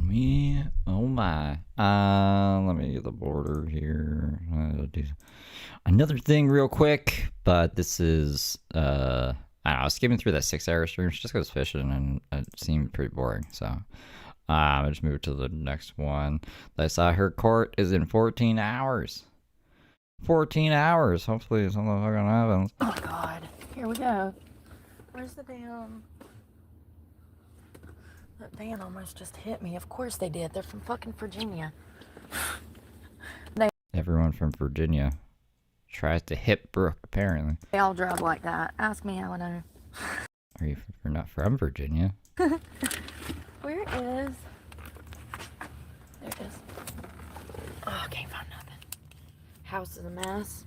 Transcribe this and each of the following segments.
me. Oh my. Let me get the border here. Do another thing real quick, but this is I don't know, I was skimming through that 6-hour streams just because fishing and it seemed pretty boring. So I just moved to the next one. I saw her court is in 14 hours. 14 hours. Hopefully something fucking happens. Oh my god. Here we go. Where's the damn... That van almost just hit me. Of course they did. They're from fucking Virginia. Everyone from Virginia tries to hit Brooke, apparently. They all drive like that. Ask me how I know. You're not from Virginia. Where is... There it is. Oh, I can't find nothing. House is a mess.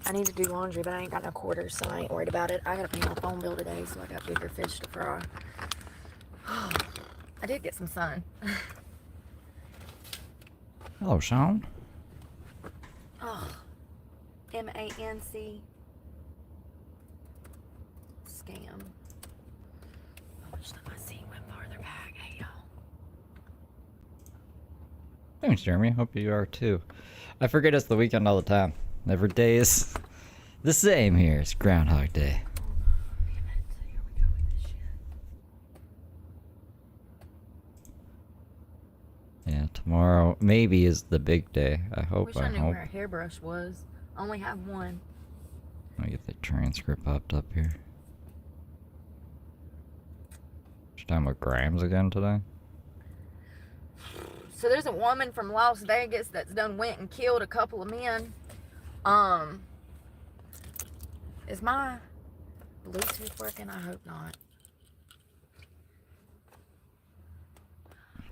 I need to do laundry, but I ain't got no quarters, so I ain't worried about it. I gotta pay my phone bill today, so I got bigger fish to fry. I did get some sun. Hello, Sean. Oh, M-A-N-C. Scam. I wish that my seat went farther back. Hey, y'all. Thanks, Jeremy. Hope you are too. I forget it's the weekend all the time. Every day is the same here. It's Groundhog Day. Here we go with this shit. Yeah, tomorrow maybe is the big day. I hope. Wish I knew where a hairbrush was. I only have one. Let me get the transcript popped up here. You're talking about Grams again today? So there's a woman from Las Vegas that's done went and killed a couple of men. Is my Bluetooth working? I hope not.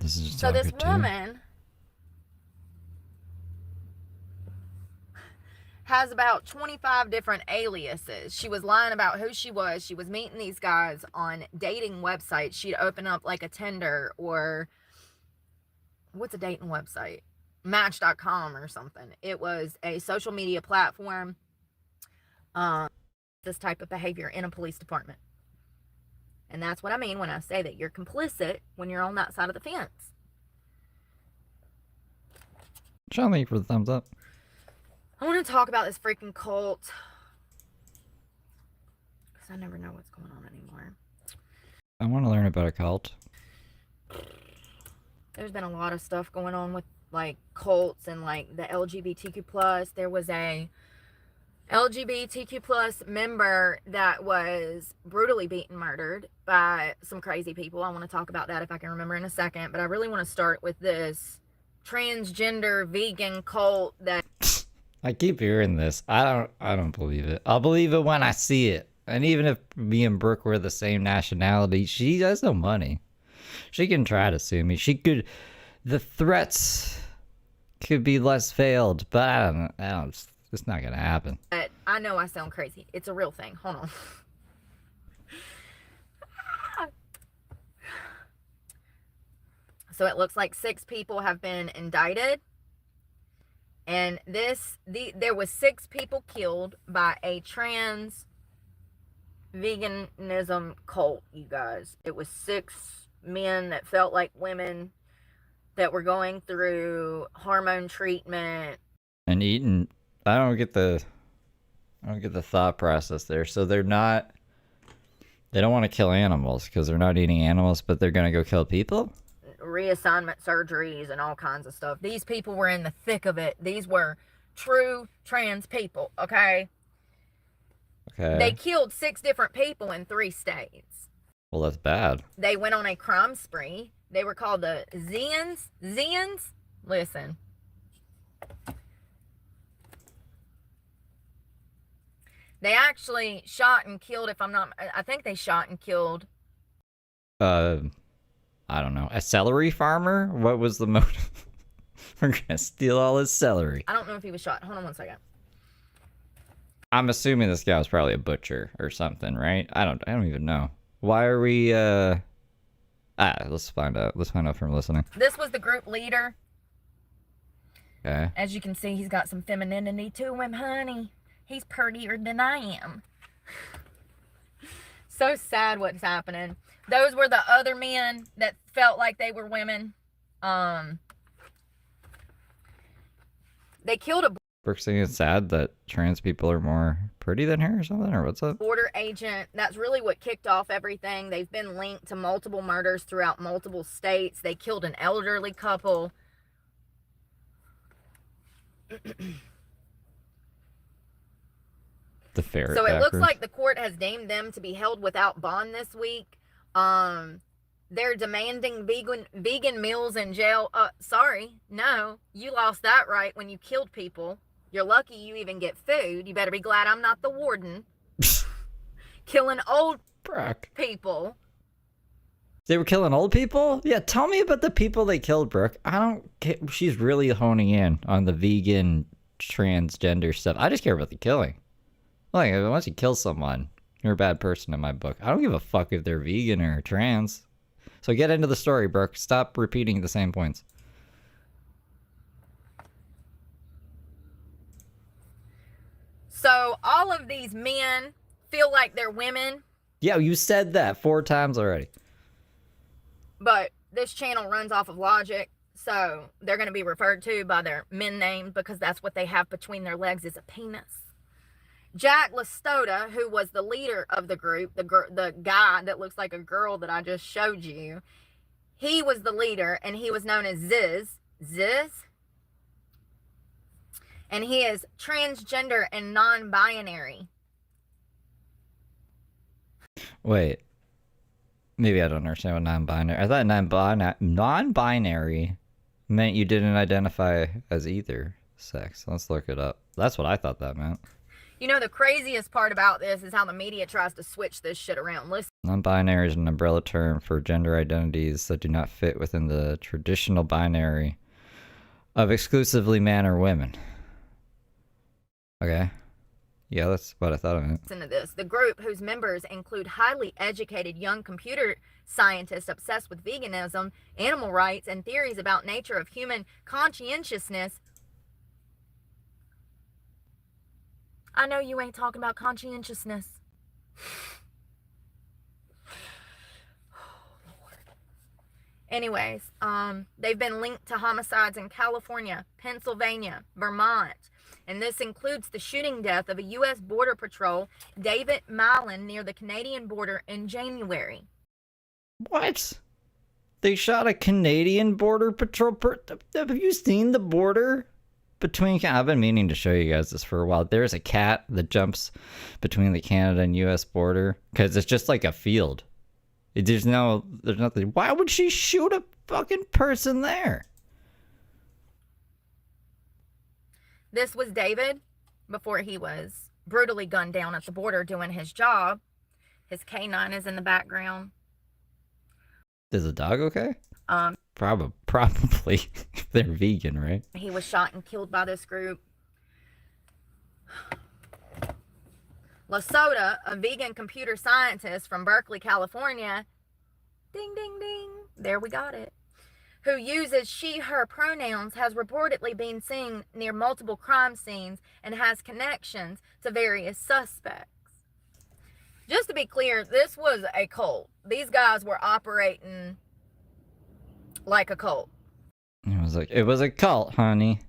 This is So this woman has about 25 different aliases. She was lying about who she was. She was meeting these guys on dating websites. She'd open up like a Tinder or what's a dating website? Match.com or something. It was a social media platform. This type of behavior in a police department. And that's what I mean when I say that you're complicit when you're on that side of the fence. Sean, thank you for the thumbs up. I want to talk about this freaking cult. Because I never know what's going on anymore. I want to learn about a cult. There's been a lot of stuff going on with like cults and like the LGBTQ plus. There was a LGBTQ plus member that was brutally beaten, murdered by some crazy people. I want to talk about that if I can remember in a second, but I really want to start with this transgender vegan cult that I keep hearing this. I don't believe it. I'll believe it when I see it. And even if me and Brooke were the same nationality, she has no money. She can try to sue me. She could. The threats could be less veiled, but I don't. It's not gonna happen. But I know I sound crazy. It's a real thing. Hold on. So it looks like 6 people have been indicted. And there was 6 people killed by a trans veganism cult, you guys. It was 6 men that felt like women that were going through hormone treatment. And eating. I don't get the thought process there. So they don't want to kill animals because they're not eating animals, but they're going to go kill people? Reassignment surgeries and all kinds of stuff. These people were in the thick of it. These were true trans people, okay? Okay. They killed 6 different people in 3 states. Well, that's bad. They went on a crime spree. They were called the Zens. Listen. They actually shot and killed, I think they shot and killed. I don't know. A celery farmer? What was the motive? We're gonna steal all his celery. I don't know if he was shot. Hold on one second. I'm assuming this guy was probably a butcher or something, right? I don't even know. Why are we let's find out. Let's find out from listening. This was the group leader. Okay. As you can see, he's got some femininity to him, honey. He's prettier than I am. So sad what's happening. Those were the other men that felt like they were women. They killed a Brooke saying it's sad that trans people are more pretty than her or something, or what's up? border agent. That's really what kicked off everything. They've been linked to multiple murders throughout multiple states. They killed an elderly couple. The ferret. So it looks backwards. like the court has deemed them to be held without bond this week. They're demanding vegan meals in jail. Sorry, no, you lost that right when you killed people. You're lucky you even get food. You better be glad I'm not the warden. Killing old Brooke. people. They were killing old people? Yeah, tell me about the people they killed, Brooke. I don't get, she's really honing in on the vegan transgender stuff. I just care about the killing. Like, once you kill someone, you're a bad person in my book. I don't give a fuck if they're vegan or trans. So get into the story, Brooke. Stop repeating the same points. So all of these men feel like they're women, Yeah, you said that 4 times already. but this channel runs off of logic. So they're going to be referred to by their men names because that's what they have between their legs is a penis. Jack Lastota, who was the leader of the group, the guy that looks like a girl that I just showed you, he was the leader, and he was known as Ziz. And he is transgender and non-binary. Wait. Maybe I don't understand what non-binary. I thought non-binary meant you didn't identify as either sex. Let's look it up. That's what I thought that meant. You know, the craziest part about this is how the media tries to switch this shit around. Listen. Non-binary is an umbrella term for gender identities that do not fit within the traditional binary of exclusively man or women. Okay. Yeah, that's what I thought of it. Listen to this. The group, whose members include highly educated young computer scientists obsessed with veganism, animal rights, and theories about nature of human conscientiousness. I know you ain't talking about conscientiousness. Anyways, they've been linked to homicides in California, Pennsylvania, Vermont, and this includes the shooting death of a U.S. Border Patrol, David Mallon, near the Canadian border in January. What? They shot a Canadian border patrol. Have you seen the border between? I've been meaning to show you guys this for a while. There's a cat that jumps between the Canada and U.S. border because it's just like a field. There's nothing. Why would she shoot a fucking person there? This was David before he was brutally gunned down at the border doing his job. His canine is in the background. Is the dog okay? Probably. They're vegan, right? He was shot and killed by this group. Lasota, a vegan computer scientist from Berkeley, California, ding, ding, ding, there we got it, who uses she, her pronouns, has reportedly been seen near multiple crime scenes and has connections to various suspects. Just to be clear, this was a cult. These guys were operating like a cult. It was a cult, honey.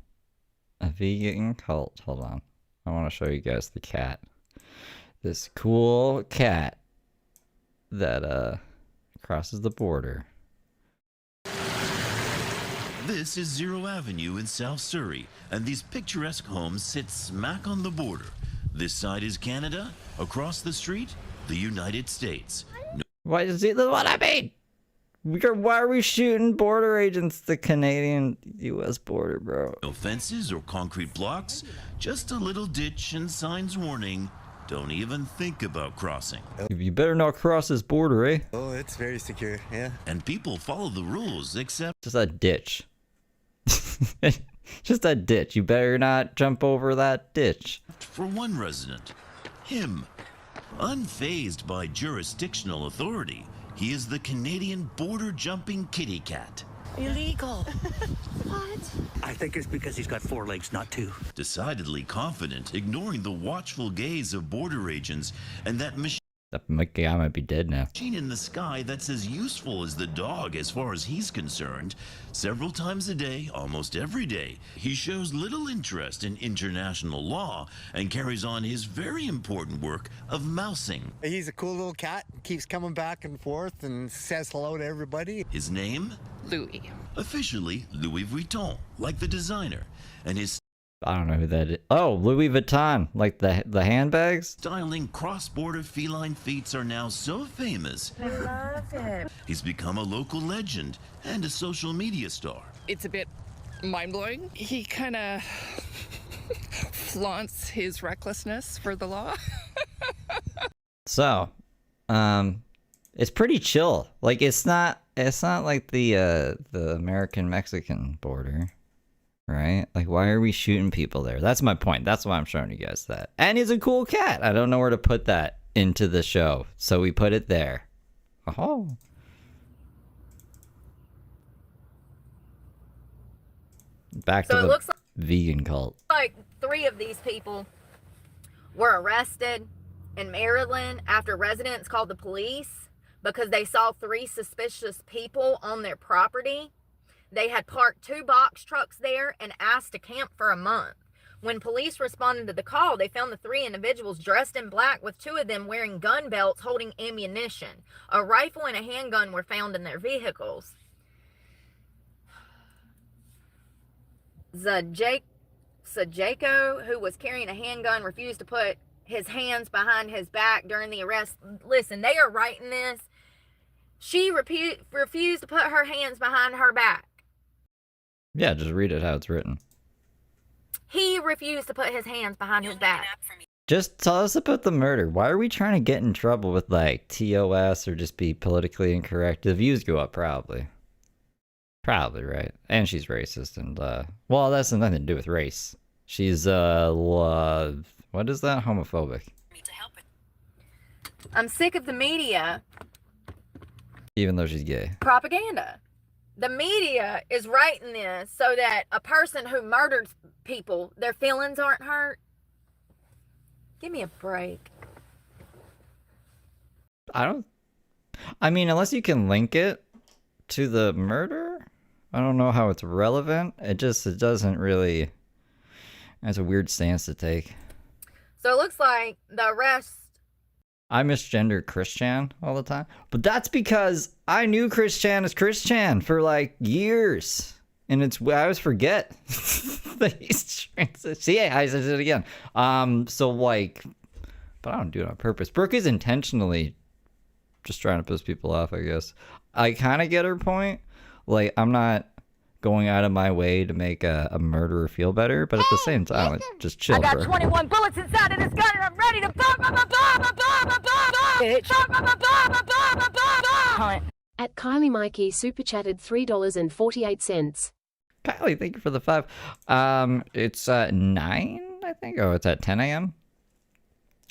A vegan cult. Hold on. I want to show you guys the cat. This cool cat that crosses the border. This is Zero Avenue in South Surrey, and these picturesque homes sit smack on the border. This side is Canada, across the street, the United States. Why is it what I mean? Why are we shooting border agents at the Canadian-U.S. border, bro? No fences or concrete blocks, just a little ditch and signs warning. Don't even think about crossing. You better not cross this border, eh? Oh, it's very secure, yeah. And people follow the rules, except Just a ditch. Just a ditch. You better not jump over that ditch. for one resident, him. Unfazed by jurisdictional authority, he is the Canadian border-jumping kitty cat. Illegal. What? I think it's because he's got 4 legs, not 2. Decidedly confident, ignoring the watchful gaze of border agents and that machine Guy might be dead now. Machine in the sky that's as useful as the dog as far as he's concerned. Several times a day, almost every day, he shows little interest in international law and carries on his very important work of mousing. He's a cool little cat. Keeps coming back and forth and says hello to everybody. His name? Louis. Officially Louis Vuitton, like the designer, and his I don't know who that is. Oh, Louis Vuitton, like the handbags. styling cross-border feline feats are now so famous. I love it. He's become a local legend and a social media star. It's a bit mind-blowing. He kind of flaunts his recklessness for the law. So, it's pretty chill. Like it's not like the American Mexican border. Right? Like, why are we shooting people there? That's my point. That's why I'm showing you guys that. And he's a cool cat. I don't know where to put that into the show. So we put it there. Oh. Back So to it the looks vegan cult. like 3 of these people were arrested in Maryland after residents called the police because they saw 3 suspicious people on their property. They had parked 2 box trucks there and asked to camp for a month. When police responded to the call, they found the 3 individuals dressed in black, with 2 of them wearing gun belts holding ammunition. A rifle and a handgun were found in their vehicles. Sajako, who was carrying a handgun, refused to put his hands behind his back during the arrest. Listen, they are writing this. She refused to put her hands behind her back. Yeah, just read it how it's written. He refused to put his hands behind his back. Just tell us about the murder. Why are we trying to get in trouble with like TOS or just be politically incorrect? The views go up probably. Probably, right? And she's racist and well, that's nothing to do with race. She's what is that? Homophobic. I'm sick of the media Even though she's gay. propaganda. The media is writing this so that a person who murdered people, their feelings aren't hurt. Give me a break. I mean, unless you can link it to the murder, I don't know how it's relevant. It doesn't really. That's a weird stance to take. So it looks like the arrest. I misgender Christian all the time, but that's because I knew Christian as Christian for like years, and I always forget that he's trans. See, I said it again. So like, but I don't do it on purpose. Brooke is intentionally just trying to piss people off, I guess. I kind of get her point. Like, I'm not going out of my way to make a murderer feel better, but at the same time, it's just chill, I got bro. 21 bullets inside of this gun, and I'm ready to bitch. At Kylie Mikey super chatted $3.48. Kylie, thank you for the 5. It's 9, I think. Oh, it's at 10 a.m.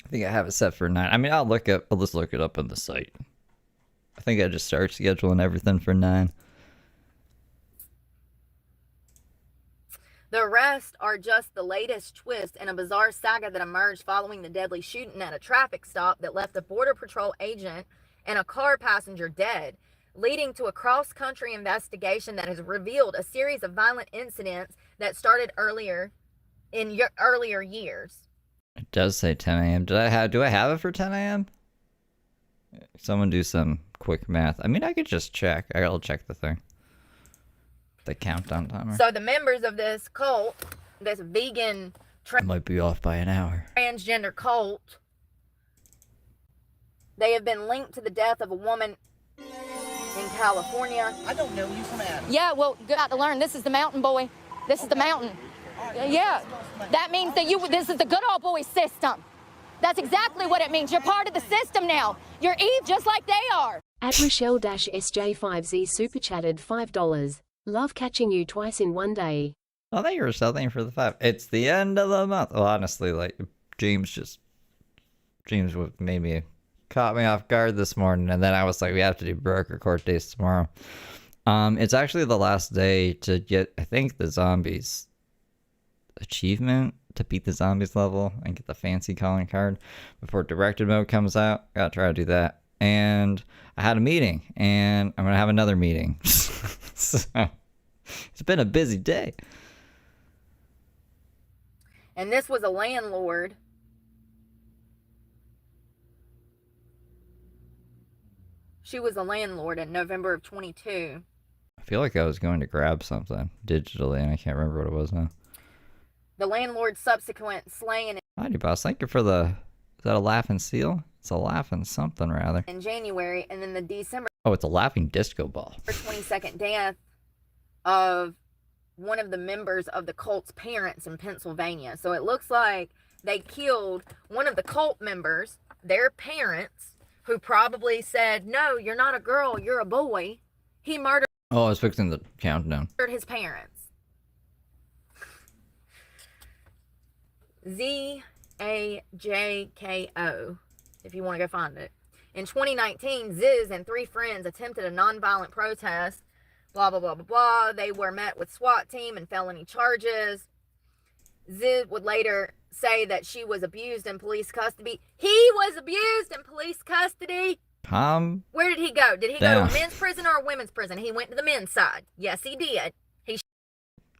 I think I have it set for 9. I mean, I'll just look it up on the site. I think I just started scheduling everything for 9. The arrests are just the latest twist in a bizarre saga that emerged following the deadly shooting at a traffic stop that left a Border Patrol agent and a car passenger dead, leading to a cross-country investigation that has revealed a series of violent incidents that started earlier years. It does say 10 a.m. Do I have it for 10 a.m.? Someone do some quick math. I mean, I could just check. I'll check the thing. The countdown timer. So the members of this cult, this vegan It might be off by an hour. transgender cult, they have been linked to the death of a woman in California. I don't know you from Adam. Yeah, well, good out to learn. This is the mountain, boy. This is the mountain. Yeah, that means that this is the good old boy system. That's exactly what it means. You're part of the system now. You're Eve just like they are. At Rochelle-SJ5Z super chatted $5. Love catching you twice in one day. Oh, thank you, Rochelle. Thank you for the 5. It's the end of the month. Well, honestly, like, James caught me off guard this morning, and then I was like, we have to do broker court days tomorrow. It's actually the last day to get, I think, the zombies achievement to beat the zombies level and get the fancy calling card before directed mode comes out. Gotta try to do that. And I had a meeting, and I'm gonna have another meeting. So it's been a busy day. And this was a landlord. She was a landlord in November of 22. I feel like I was going to grab something digitally, and I can't remember what it was now. The landlord's subsequent slaying Hi, boss. Thank you for the... Is that a laughing seal? It's a laughing something, rather. in January, and then the December Oh, it's a laughing disco ball. 22nd death of one of the members of the cult's parents in Pennsylvania. So it looks like they killed one of the cult members, their parents, who probably said, no, you're not a girl, you're a boy. He murdered Oh, I was fixing the countdown. his parents. ZAJKO, if you want to go find it. In 2019, Ziz and 3 friends attempted a nonviolent protest. Blah, blah, blah, blah, blah. They were met with SWAT team and felony charges. Ziz would later say that she was abused in police custody. He was abused in police custody. Where did he go? Did he go to a men's prison or a women's prison? He went to the men's side. Yes, he did. He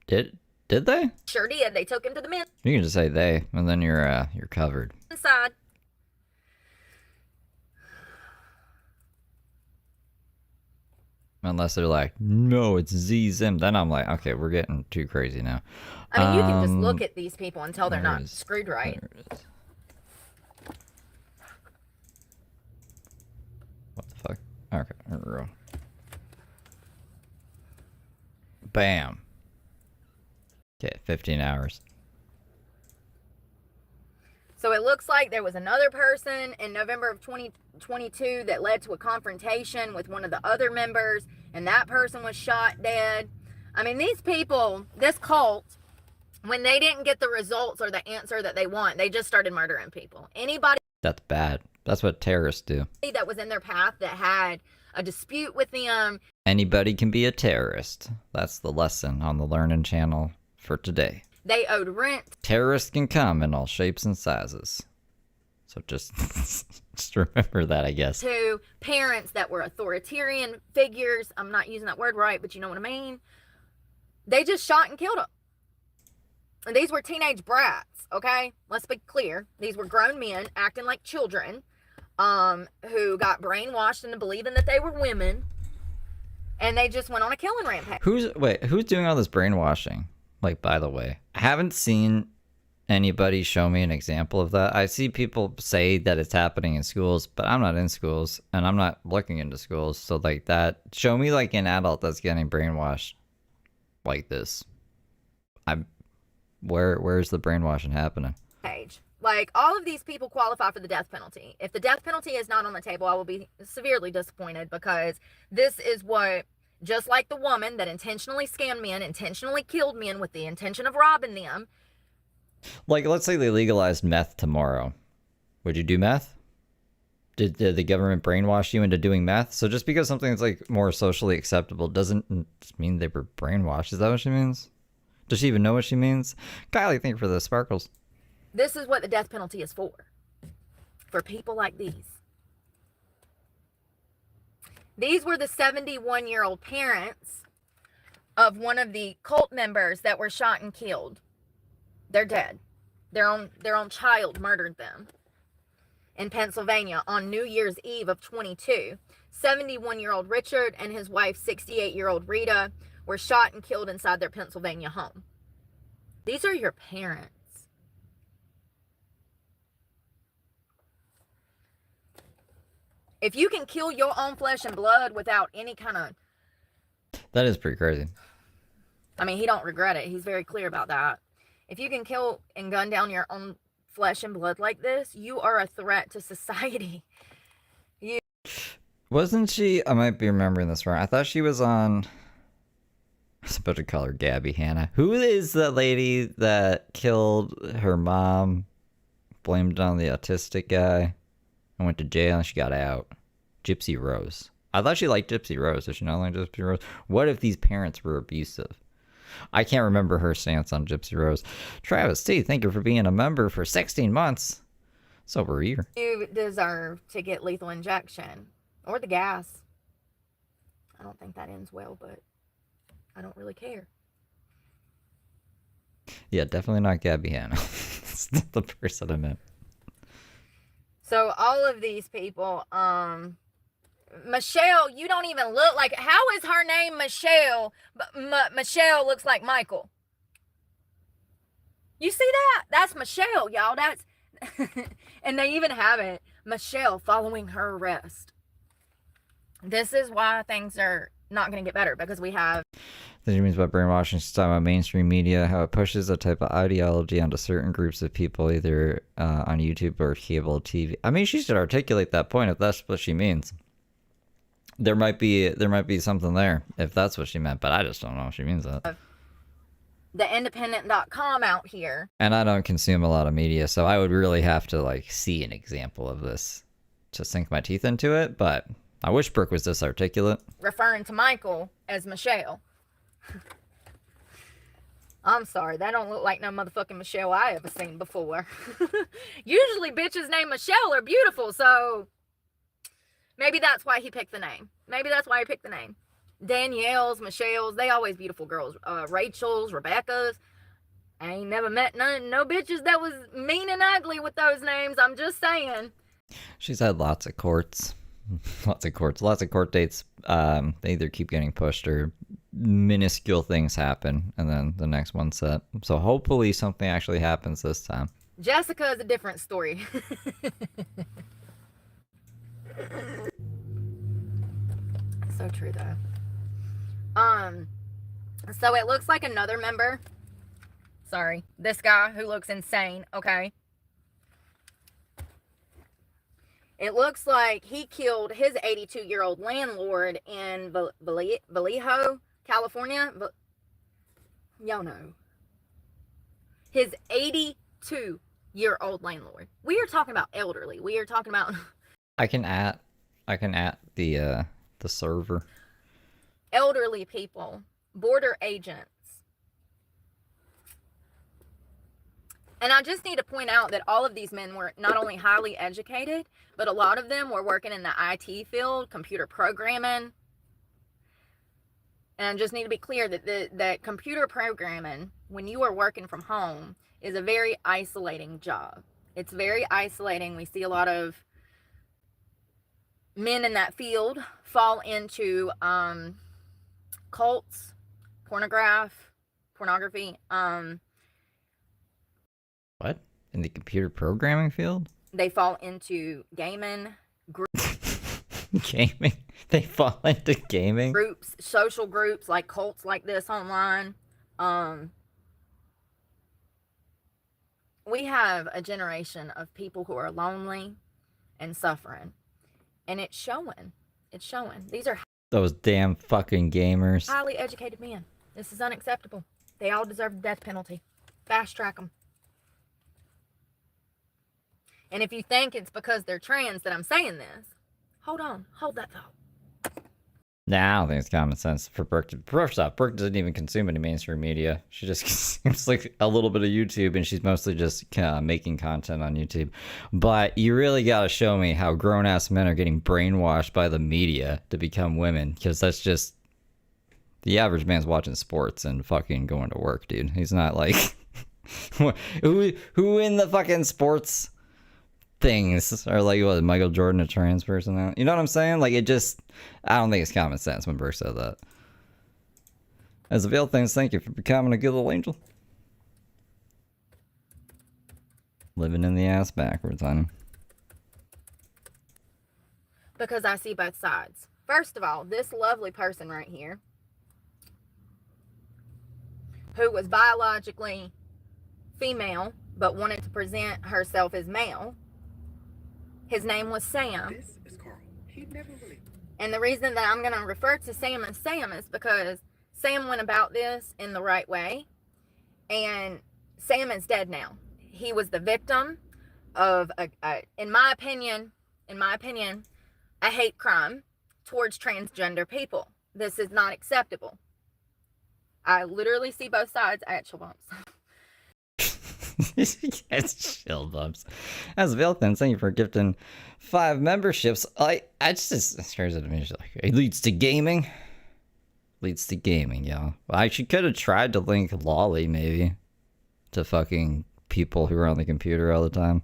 Did they? sure did. They took him to the men's You can just say they, and then you're covered. side. Unless they're like, no, it's Z-Zim. Then I'm like, okay, we're getting too crazy now. I mean, you can just look at these people and tell they're there not it is. screwed right. There it is. What the fuck? Okay, here we go. Bam. Okay, 15 hours. So it looks like there was another person in November of 2022 that led to a confrontation with one of the other members, and that person was shot dead. I mean, these people, this cult, when they didn't get the results or the answer that they want, they just started murdering people. Anybody That's bad. That's what terrorists do. that was in their path that had a dispute with them. Anybody can be a terrorist. That's the lesson on the Learning Channel for today. They owed rent. Terrorists can come in all shapes and sizes. So just remember that, I guess. To parents that were authoritarian figures. I'm not using that word right, but you know what I mean. They just shot and killed them. And these were teenage brats, okay? Let's be clear. These were grown men acting like children, who got brainwashed into believing that they were women. And they just went on a killing rampage. Who's doing all this brainwashing? Like, by the way, I haven't seen anybody show me an example of that. I see people say that it's happening in schools, but I'm not in schools and I'm not looking into schools. So like that, show me like an adult that's getting brainwashed like this. Where's the brainwashing happening? Like, all of these people qualify for the death penalty. If the death penalty is not on the table, I will be severely disappointed, because this is what, just like the woman that intentionally scammed men, intentionally killed men with the intention of robbing them. Like, let's say they legalized meth tomorrow. Would you do meth? Did the government brainwash you into doing meth? So just because something's like more socially acceptable doesn't mean they were brainwashed. Is that what she means? Does she even know what she means? Kylie, thank you for the sparkles. This is what the death penalty is for people like these. These were the 71-year-old parents of one of the cult members that were shot and killed. They're dead. Their own child murdered them in Pennsylvania on New Year's Eve of 22. 71-year-old Richard and his wife, 68-year-old Rita, were shot and killed inside their Pennsylvania home. These are your parents. If you can kill your own flesh and blood without any kind of... That is pretty crazy. I mean, he don't regret it. He's very clear about that. If you can kill and gun down your own flesh and blood like this, you are a threat to society. Wasn't she... I might be remembering this wrong. I thought she was on... I was about to call her Gabby Hanna. Who is that lady that killed her mom, blamed it on the autistic guy, and went to jail and she got out? Gypsy Rose. I thought she liked Gypsy Rose. Does she not like Gypsy Rose? What if these parents were abusive? I can't remember her stance on Gypsy Rose. Travis T, thank you for being a member for 16 months. It's over a year. You deserve to get lethal injection or the gas. I don't think that ends well, but I don't really care. Yeah, definitely not Gabby Hanna. That's not the person I meant. So all of these people, Michelle, you don't even look like, how is her name Michelle, but Michelle looks like Michael? You see that? That's Michelle, y'all. That's, and they even have it, Michelle following her arrest. This is why things are not going to get better, because we have. She means by brainwashing, she's talking about mainstream media, how it pushes a type of ideology onto certain groups of people, either on YouTube or cable TV. I mean, she should articulate that point if that's what she means. There might be something there if that's what she meant, but I just don't know if she means that. The independent.com out here. And I don't consume a lot of media, so I would really have to like see an example of this to sink my teeth into it, but I wish Brooke was this articulate. Referring to Michael as Michelle. I'm sorry, that don't look like no motherfucking Michelle I ever seen before. Usually bitches named Michelle are beautiful, so maybe that's why he picked the name. Danielle's, Michelle's, they always beautiful girls. Rachel's, Rebecca's. I ain't never met no bitches that was mean and ugly with those names. I'm just saying. She's had lots of courts. Lots of court dates. They either keep getting pushed or minuscule things happen, and then the next one's set. So hopefully something actually happens this time. Jessica is a different story. So true though. So it looks like another member. Sorry, this guy who looks insane. Okay. It looks like he killed his 82-year-old landlord in Vallejo, California. Y'all know. His 82-year-old landlord. We are talking about elderly. We are talking about. I can at the server. Elderly people, border agents. And I just need to point out that all of these men were not only highly educated, but a lot of them were working in the IT field, computer programming. And I just need to be clear that that computer programming, when you are working from home, is a very isolating job. It's very isolating. We see a lot of men in that field fall into cults, pornography. What? In the computer programming field? They fall into gaming Gaming? They fall into gaming? groups, social groups like cults like this online. We have a generation of people who are lonely and suffering. And it's showing. These are Those damn fucking gamers. highly educated men. This is unacceptable. They all deserve the death penalty. Fast track them. And if you think it's because they're trans that I'm saying this, hold that thought. Nah, I don't think it's common sense for Brooke to. First off, Brooke doesn't even consume any mainstream media. She just consumes like a little bit of YouTube, and she's mostly just making content on YouTube. But you really got to show me how grown-ass men are getting brainwashed by the media to become women, because that's just. The average man's watching sports and fucking going to work, dude. He's not like. who in the fucking sports things are like, what, Michael Jordan, a trans person now? You know what I'm saying? Like, it just, I don't think it's common sense when Brooke said that. As a Veil Things, thank you for becoming a good little angel. Living in the ass backwards, honey. Because I see both sides. First of all, this lovely person right here, who was biologically female, but wanted to present herself as male. His name was Sam. This is Carl. He never really. And the reason that I'm going to refer to Sam as Sam is because Sam went about this in the right way. And Sam is dead now. He was the victim of, in my opinion, a hate crime towards transgender people. This is not acceptable. I literally see both sides. I had chill bumps. It's chill bumps. As Vilton, thank you for gifting 5 memberships. I just scares it to me. Like, it leads to gaming. Leads to gaming, yeah. Well, she could have tried to link Lolly, maybe, to fucking people who are on the computer all the time.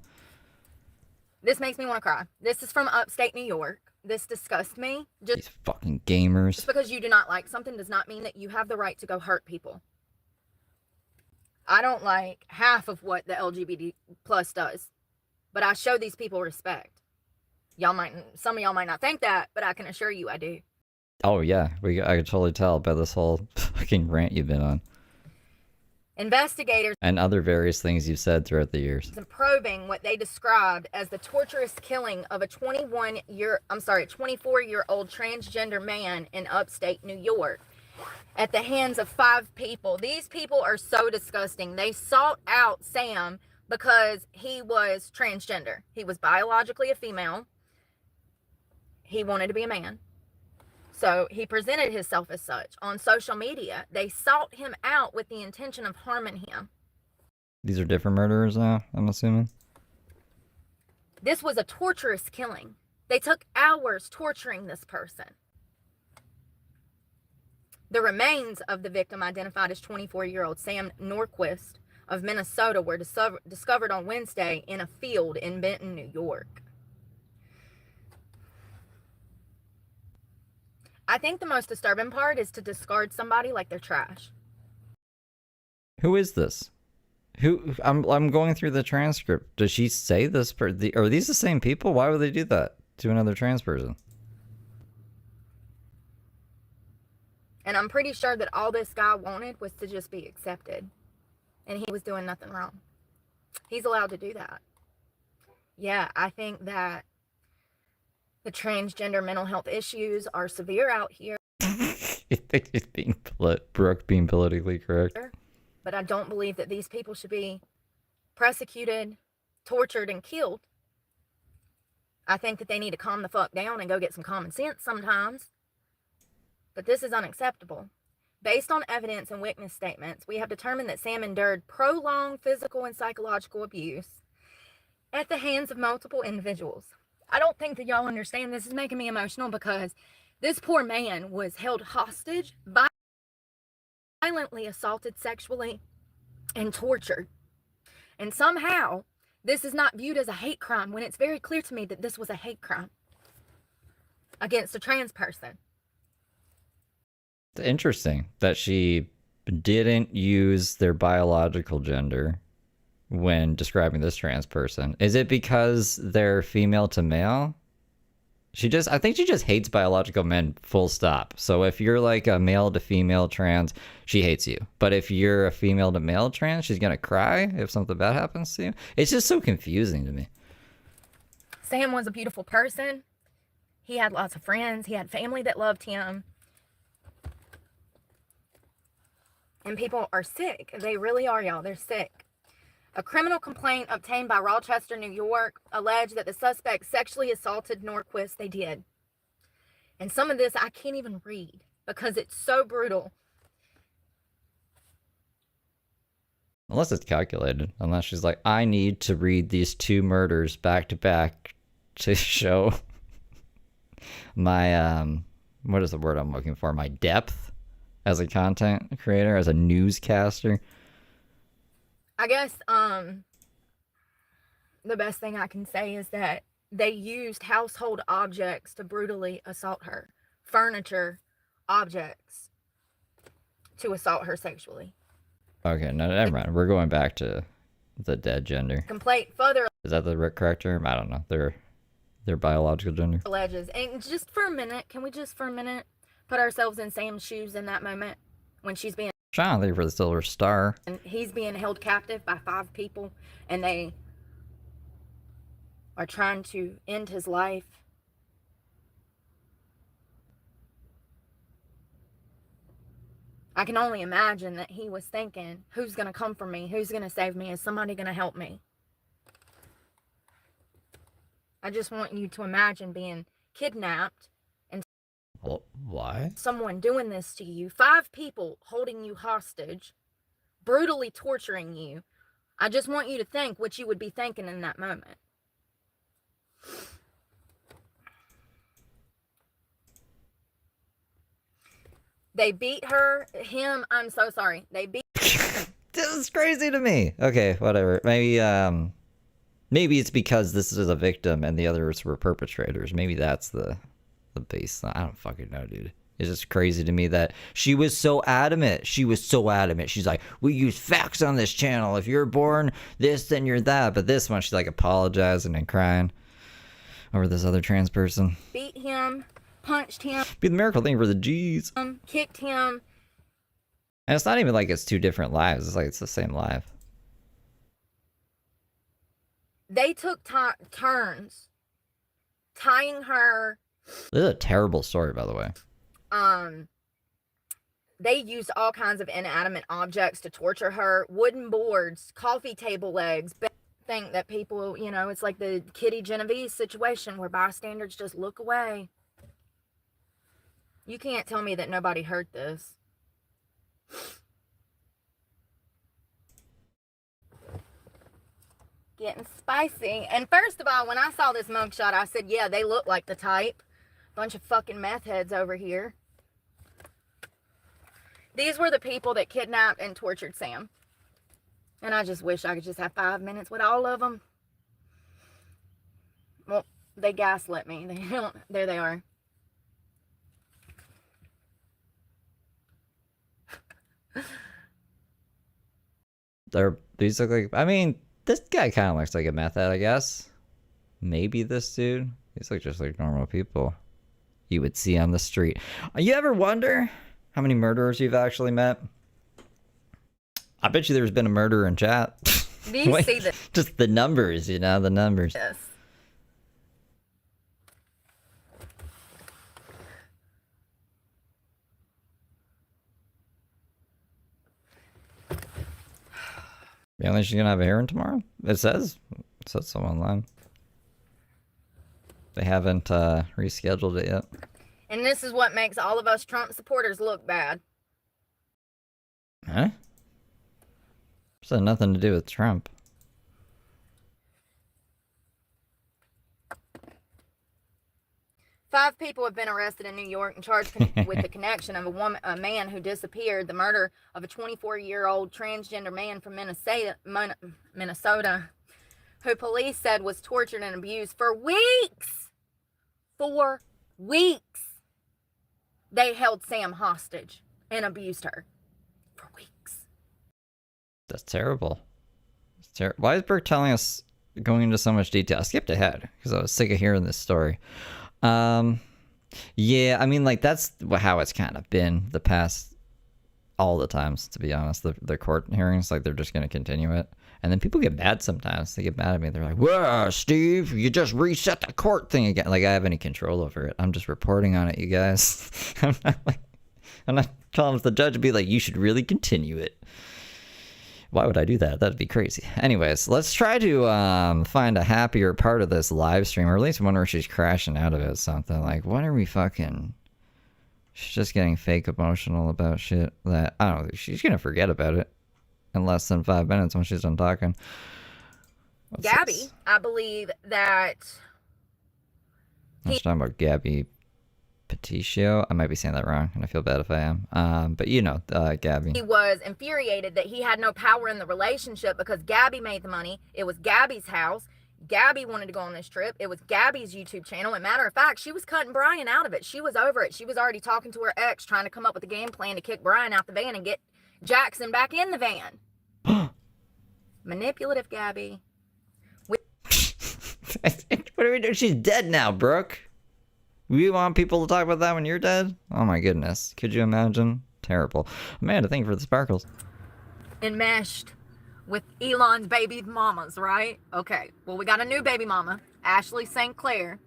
This makes me want to cry. This is from upstate New York. This disgusts me. These fucking gamers. Just because you do not like something does not mean that you have the right to go hurt people. I don't like half of what the LGBT plus does, but I show these people respect. Some of y'all might not think that, but I can assure you I do. Oh yeah, I could totally tell by this whole fucking rant you've been on. Investigators and other various things you've said throughout the years. And probing what they described as the torturous killing of a 24-year-old transgender man in upstate New York at the hands of 5 people. These people are so disgusting. They sought out Sam because he was transgender. He was biologically a female. He wanted to be a man. So he presented himself as such. On social media, they sought him out with the intention of harming him. These are different murderers now, I'm assuming? This was a torturous killing. They took hours torturing this person. The remains of the victim, identified as 24-year-old Sam Norquist of Minnesota, were discovered on Wednesday in a field in Benton, New York. I think the most disturbing part is to discard somebody like they're trash. Who is this? Who? I'm going through the transcript. Does she say this? Are these the same people? Why would they do that to another trans person? And I'm pretty sure that all this guy wanted was to just be accepted. And he was doing nothing wrong. He's allowed to do that. Yeah, I think that the transgender mental health issues are severe out here. You think she's being Brooke being politically correct? But I don't believe that these people should be persecuted, tortured, and killed. I think that they need to calm the fuck down and go get some common sense sometimes. But this is unacceptable. Based on evidence and witness statements, we have determined that Sam endured prolonged physical and psychological abuse at the hands of multiple individuals. I don't think that y'all understand. This is making me emotional because this poor man was held hostage, violently assaulted sexually, and tortured. And somehow, this is not viewed as a hate crime when it's very clear to me that this was a hate crime against a trans person. It's interesting that she didn't use their biological gender when describing this trans person. Is it because they're female to male? I think she just hates biological men, full stop. So if you're like a male to female trans, she hates you. But if you're a female to male trans, she's gonna cry if something bad happens to you. It's just so confusing to me. Sam was a beautiful person. He had lots of friends. He had family that loved him. And people are sick. They really are, y'all. They're sick. A criminal complaint obtained by Rochester, New York, alleged that the suspect sexually assaulted Norquist. They did. And some of this I can't even read because it's so brutal. Unless it's calculated. Unless she's like, I need to read these 2 murders back to back to show my, what is the word I'm looking for? My depth as a content creator, as a newscaster. I guess the best thing I can say is that they used household objects to brutally assault her. Furniture, objects, to assault her sexually. Okay, no, never mind. We're going back to the dead gender. Complaint further Is that the correct term? I don't know. Their biological gender. alleges. And just for a minute, can we just for a minute put ourselves in Sam's shoes in that moment when she's being Sean, thank you for the silver star. and he's being held captive by 5 people and they are trying to end his life. I can only imagine that he was thinking, who's going to come for me? Who's going to save me? Is somebody going to help me? I just want you to imagine being kidnapped. Why? Someone doing this to you, 5 people holding you hostage, brutally torturing you. I just want you to think what you would be thinking in that moment. They beat I'm so sorry. They beat This is crazy to me. Okay, whatever. Maybe it's because this is a victim and the others were perpetrators. Maybe that's the base. I don't fucking know, dude. It's just crazy to me that she was so adamant. She's like, we use facts on this channel. If you're born this, then you're that. But this one, she's like apologizing and crying over this other trans person. beat him, punched him, Be the miracle thing for the G's. kicked him. And it's not even like it's 2 different lives. It's like it's the same life. They took turns tying her. This is a terrible story, by the way. They used all kinds of inanimate objects to torture her. Wooden boards, coffee table legs. Think that people, it's like the Kitty Genovese situation where bystanders just look away. You can't tell me that nobody heard this. Getting spicy. And first of all, when I saw this mugshot, I said, yeah, they look like the type. Bunch of fucking meth heads over here. These were the people that kidnapped and tortured Sam. And I just wish I could just have 5 minutes with all of them. Well, they gaslit me. There they are. These look like, I mean, this guy kind of looks like a meth head, I guess. Maybe this dude. These look just like normal people you would see on the street. You ever wonder how many murderers you've actually met? I bet you there's been a murderer in chat. Do you see this? Just the numbers, the numbers. Yes. Apparently she's gonna have a hearing tomorrow. It says so online. They haven't rescheduled it yet. And this is what makes all of us Trump supporters look bad. Huh? This had nothing to do with Trump. Five people have been arrested in New York and charged with the connection of a man who disappeared, the murder of a 24-year-old transgender man from Minnesota, who police said was tortured and abused for weeks. For weeks. They held Sam hostage and abused her for weeks. That's terrible. Why is Brooke telling us, going into so much detail? I skipped ahead because I was sick of hearing this story. Yeah, I mean, like, that's how it's kind of been the past, all the times, to be honest. The court hearings, like, they're just going to continue it. And then people get mad sometimes. They get mad at me. They're like, "Whoa, Steve, you just reset the court thing again." Like, I have any control over it. I'm just reporting on it, you guys. I'm not telling the judge to be like, "You should really continue it." Why would I do that? That'd be crazy. Anyways, let's try to find a happier part of this live stream, or at least one where she's crashing out of it. Something like, what are we fucking... She's just getting fake emotional about shit that, I don't know, she's gonna forget about it in less than 5 minutes when she's done talking. What's Gabby, this? I believe that... I'm talking about Gabby Petitio. I might be saying that wrong, and I feel bad if I am. But Gabby. He was infuriated that he had no power in the relationship because Gabby made the money. It was Gabby's house. Gabby wanted to go on this trip. It was Gabby's YouTube channel. And matter of fact, she was cutting Brian out of it. She was over it. She was already talking to her ex, trying to come up with a game plan to kick Brian out the van and get Jackson back in the van. Manipulative Gabby. What are we doing? She's dead now, Brooke. We want people to talk about that when you're dead? Oh my goodness. Could you imagine? Terrible. Amanda, thank you for the sparkles. Enmeshed with Elon's baby mamas, right? Okay. Well, we got a new baby mama, Ashley St. Clair.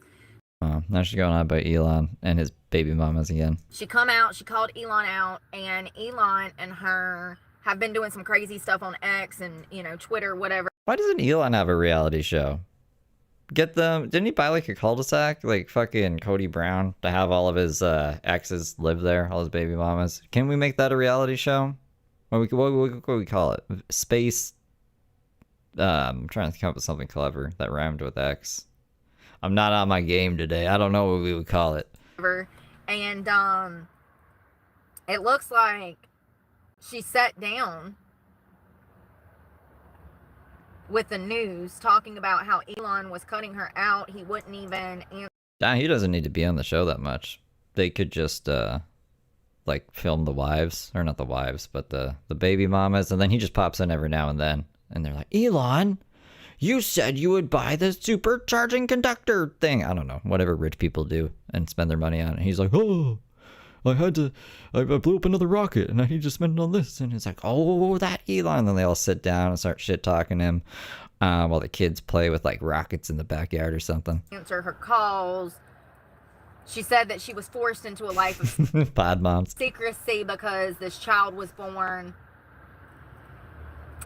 Oh, now she's going on about Elon and his baby mamas again. She come out, she called Elon out, and Elon and her have been doing some crazy stuff on X and, Twitter, whatever. Why doesn't Elon have a reality show? Get them. Didn't he buy like a cul-de-sac, like fucking Cody Brown, to have all of his exes live there, all his baby mamas? Can we make that a reality show? What we call it? Space. I'm trying to come up with something clever that rhymed with X. I'm not on my game today. I don't know what we would call it. And it looks like she sat down with the news talking about how Elon was cutting her out. He wouldn't even answer. He doesn't need to be on the show that much. They could just like film the wives, or not the wives, but the baby mamas, and then he just pops in every now and then, and they're like, Elon, you said you would buy the supercharging conductor thing. I don't know, whatever rich people do and spend their money on. And he's like, oh, I blew up another rocket and I need to spend it on this. And it's like, oh, that Elon. And then they all sit down and start shit talking him while the kids play with like rockets in the backyard or something. Answer her calls. She said that she was forced into a life of pod moms secrecy because this child was born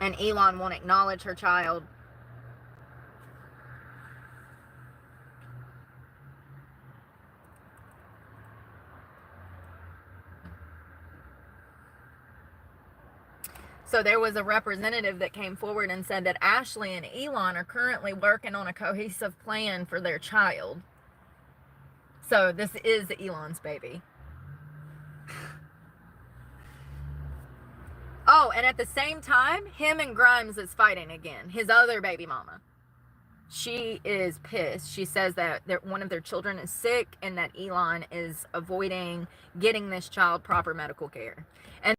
and Elon won't acknowledge her child. So there was a representative that came forward and said that Ashley and Elon are currently working on a cohesive plan for their child. So this is Elon's baby. Oh, and at the same time, him and Grimes is fighting again. His other baby mama. She is pissed. She says that one of their children is sick and that Elon is avoiding getting this child proper medical care. And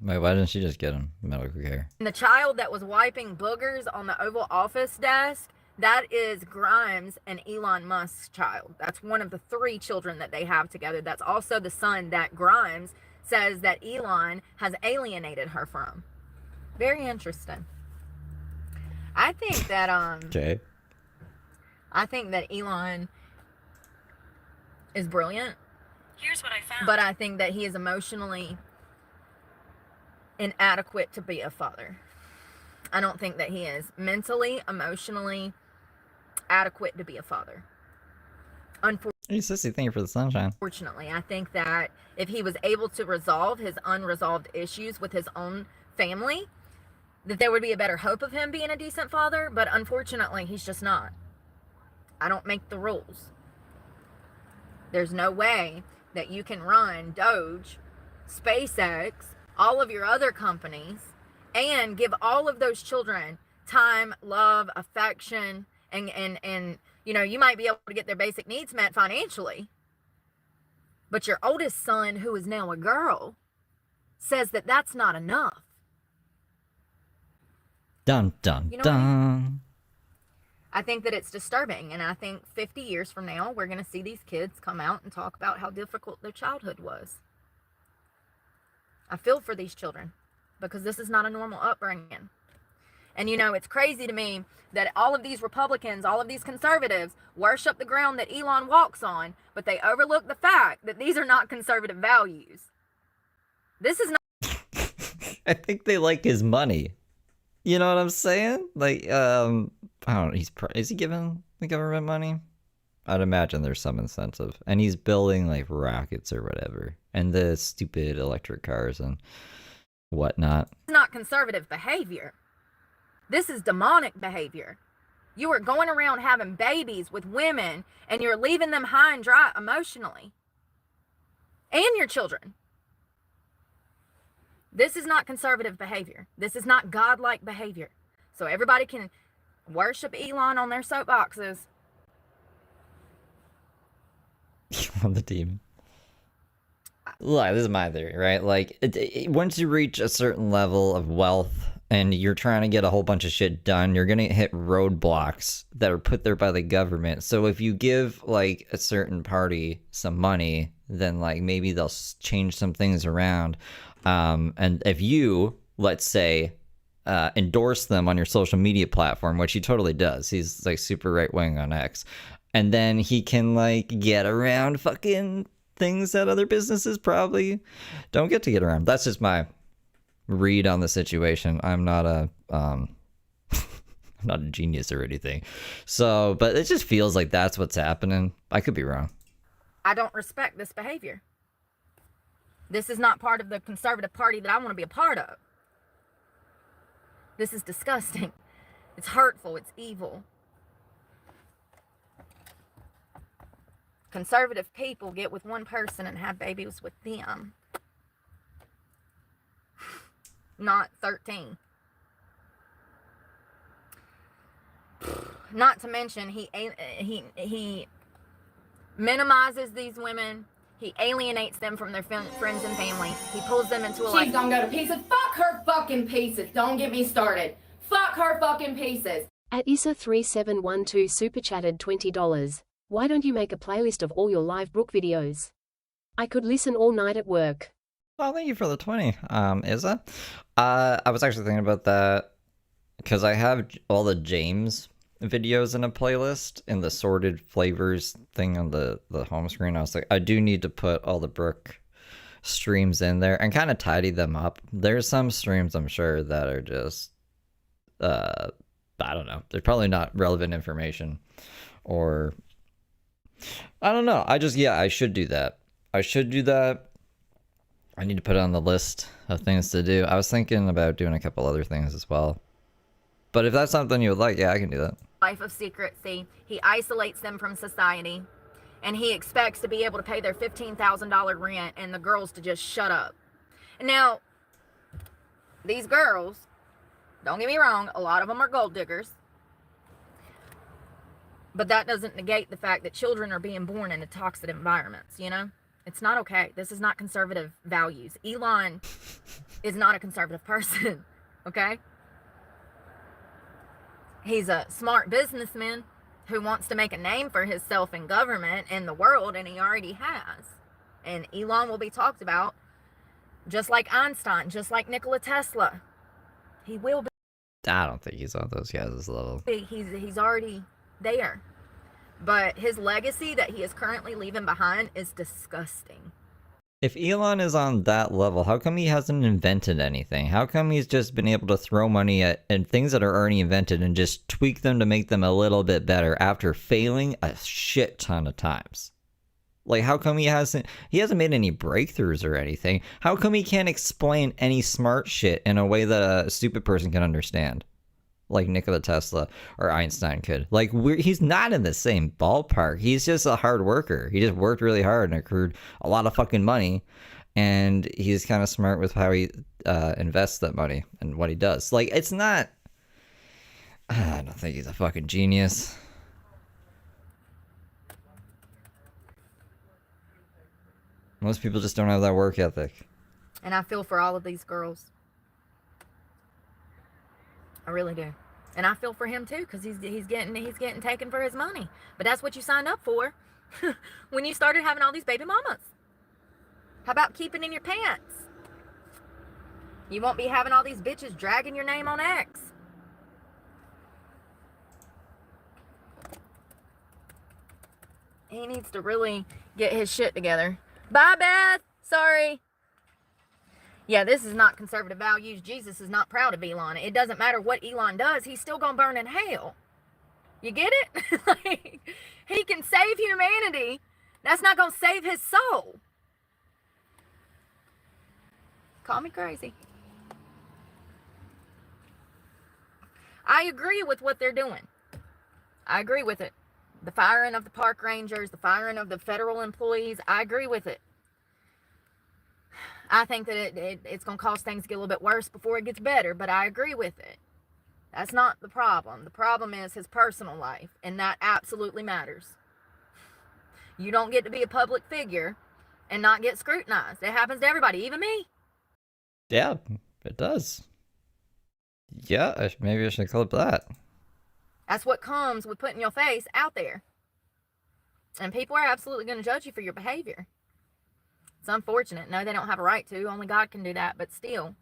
wait, why didn't she just get him medical care? the child that was wiping boogers on the Oval Office desk, that is Grimes and Elon Musk's child. That's one of the 3 children that they have together. That's also the son that Grimes says that Elon has alienated her from. Very interesting. I think that Okay. I think that Elon is brilliant. Here's what I found. But I think that he is emotionally inadequate to be a father. I don't think that he is mentally, emotionally adequate to be a father. Hey, sissy, thank you for the sunshine. Unfortunately, I think that if he was able to resolve his unresolved issues with his own family, that there would be a better hope of him being a decent father, but unfortunately, he's just not. I don't make the rules. There's no way that you can run Doge, SpaceX, all of your other companies, and give all of those children time, love, affection, and you know, you might be able to get their basic needs met financially, but your oldest son, who is now a girl, says that that's not enough. Dun, dun, You know what I dun. I think that it's disturbing, and I think 50 years from now, we're going to see these kids come out and talk about how difficult their childhood was. I feel for these children, because this is not a normal upbringing. And you know, it's crazy to me that all of these Republicans, all of these conservatives worship the ground that Elon walks on, but they overlook the fact that these are not conservative values. This is not. I think they like his money. You know what I'm saying? Like, I don't know. Is he giving the government money? I'd imagine there's some incentive, and he's building like rockets or whatever, and the stupid electric cars and whatnot. It's not conservative behavior. This is demonic behavior. You are going around having babies with women, and you're leaving them high and dry emotionally, and your children. This is not conservative behavior. This is not godlike behavior. So everybody can worship Elon on their soapboxes. On the team. Look, this is my theory, right? Like, once you reach a certain level of wealth and you're trying to get a whole bunch of shit done, you're gonna hit roadblocks that are put there by the government. So if you give like a certain party some money, then like maybe they'll change some things around. And if you, let's say, endorse them on your social media platform, which he totally does, he's like super right wing on X, and then he can like get around fucking things that other businesses probably don't get to get around. That's just my read on the situation. I'm not a I'm not a genius or anything. So, but it just feels like that's what's happening. I could be wrong. I don't respect this behavior. This is not part of the conservative party that I want to be a part of. This is disgusting. It's hurtful. It's evil. Conservative people get with one person and have babies with them. Not 13. Not to mention, he minimizes these women. He alienates them from their friends and family. He pulls them into a life. She's gonna go to pieces. Fuck her fucking pieces. Don't get me started. Fuck her fucking pieces. At Issa3712 super chatted $20. Why don't you make a playlist of all your live Brooke videos? I could listen all night at work. Oh, thank you for the 20, Izza. I was actually thinking about that because I have all the James videos in a playlist in the sorted flavors thing on the home screen. I was like, I do need to put all the Brooke streams in there and kind of tidy them up. There's some streams I'm sure that are just, I don't know. They're probably not relevant information, or I don't know. I should do that. I need to put it on the list of things to do. I was thinking about doing a couple other things as well. But if that's something you would like, yeah, I can do that. Life of secrecy. He isolates them from society, and he expects to be able to pay their $15,000 rent and the girls to just shut up. And now, these girls, don't get me wrong, a lot of them are gold diggers, but that doesn't negate the fact that children are being born into toxic environments, you know? It's not okay. This is not conservative values. Elon is not a conservative person, okay? He's a smart businessman who wants to make a name for himself in government and the world, and he already has. And Elon will be talked about just like Einstein, just like Nikola Tesla. He will be. I don't think he's on those guys' level. He's already there. But his legacy that he is currently leaving behind is disgusting. If Elon is on that level, how come he hasn't invented anything? How come he's just been able to throw money at things that are already invented and just tweak them to make them a little bit better after failing a shit ton of times? Like, how come he hasn't made any breakthroughs or anything? How come he can't explain any smart shit in a way that a stupid person can understand? Like Nikola Tesla or Einstein could. Like, he's not in the same ballpark. He's just a hard worker. He just worked really hard and accrued a lot of fucking money. And he's kind of smart with how he invests that money and what he does. Like, it's not... I don't think he's a fucking genius. Most people just don't have that work ethic. And I feel for all of these girls. I really do. And I feel for him too, because he's getting taken for his money. But that's what you signed up for when you started having all these baby mamas. How about keeping in your pants? You won't be having all these bitches dragging your name on X. He needs to really get his shit together. Bye, Beth. Sorry. Yeah, this is not conservative values. Jesus is not proud of Elon. It doesn't matter what Elon does. He's still going to burn in hell. You get it? Like, he can save humanity. That's not going to save his soul. Call me crazy. I agree with what they're doing. I agree with it. The firing of the park rangers, the firing of the federal employees, I agree with it. I think that it's going to cause things to get a little bit worse before it gets better, but I agree with it. That's not the problem. The problem is his personal life, and that absolutely matters. You don't get to be a public figure and not get scrutinized. It happens to everybody, even me. Yeah, it does. Yeah, maybe I should clip that. That's what comes with putting your face out there. And people are absolutely going to judge you for your behavior. It's unfortunate. No, they don't have a right to. Only God can do that. But still,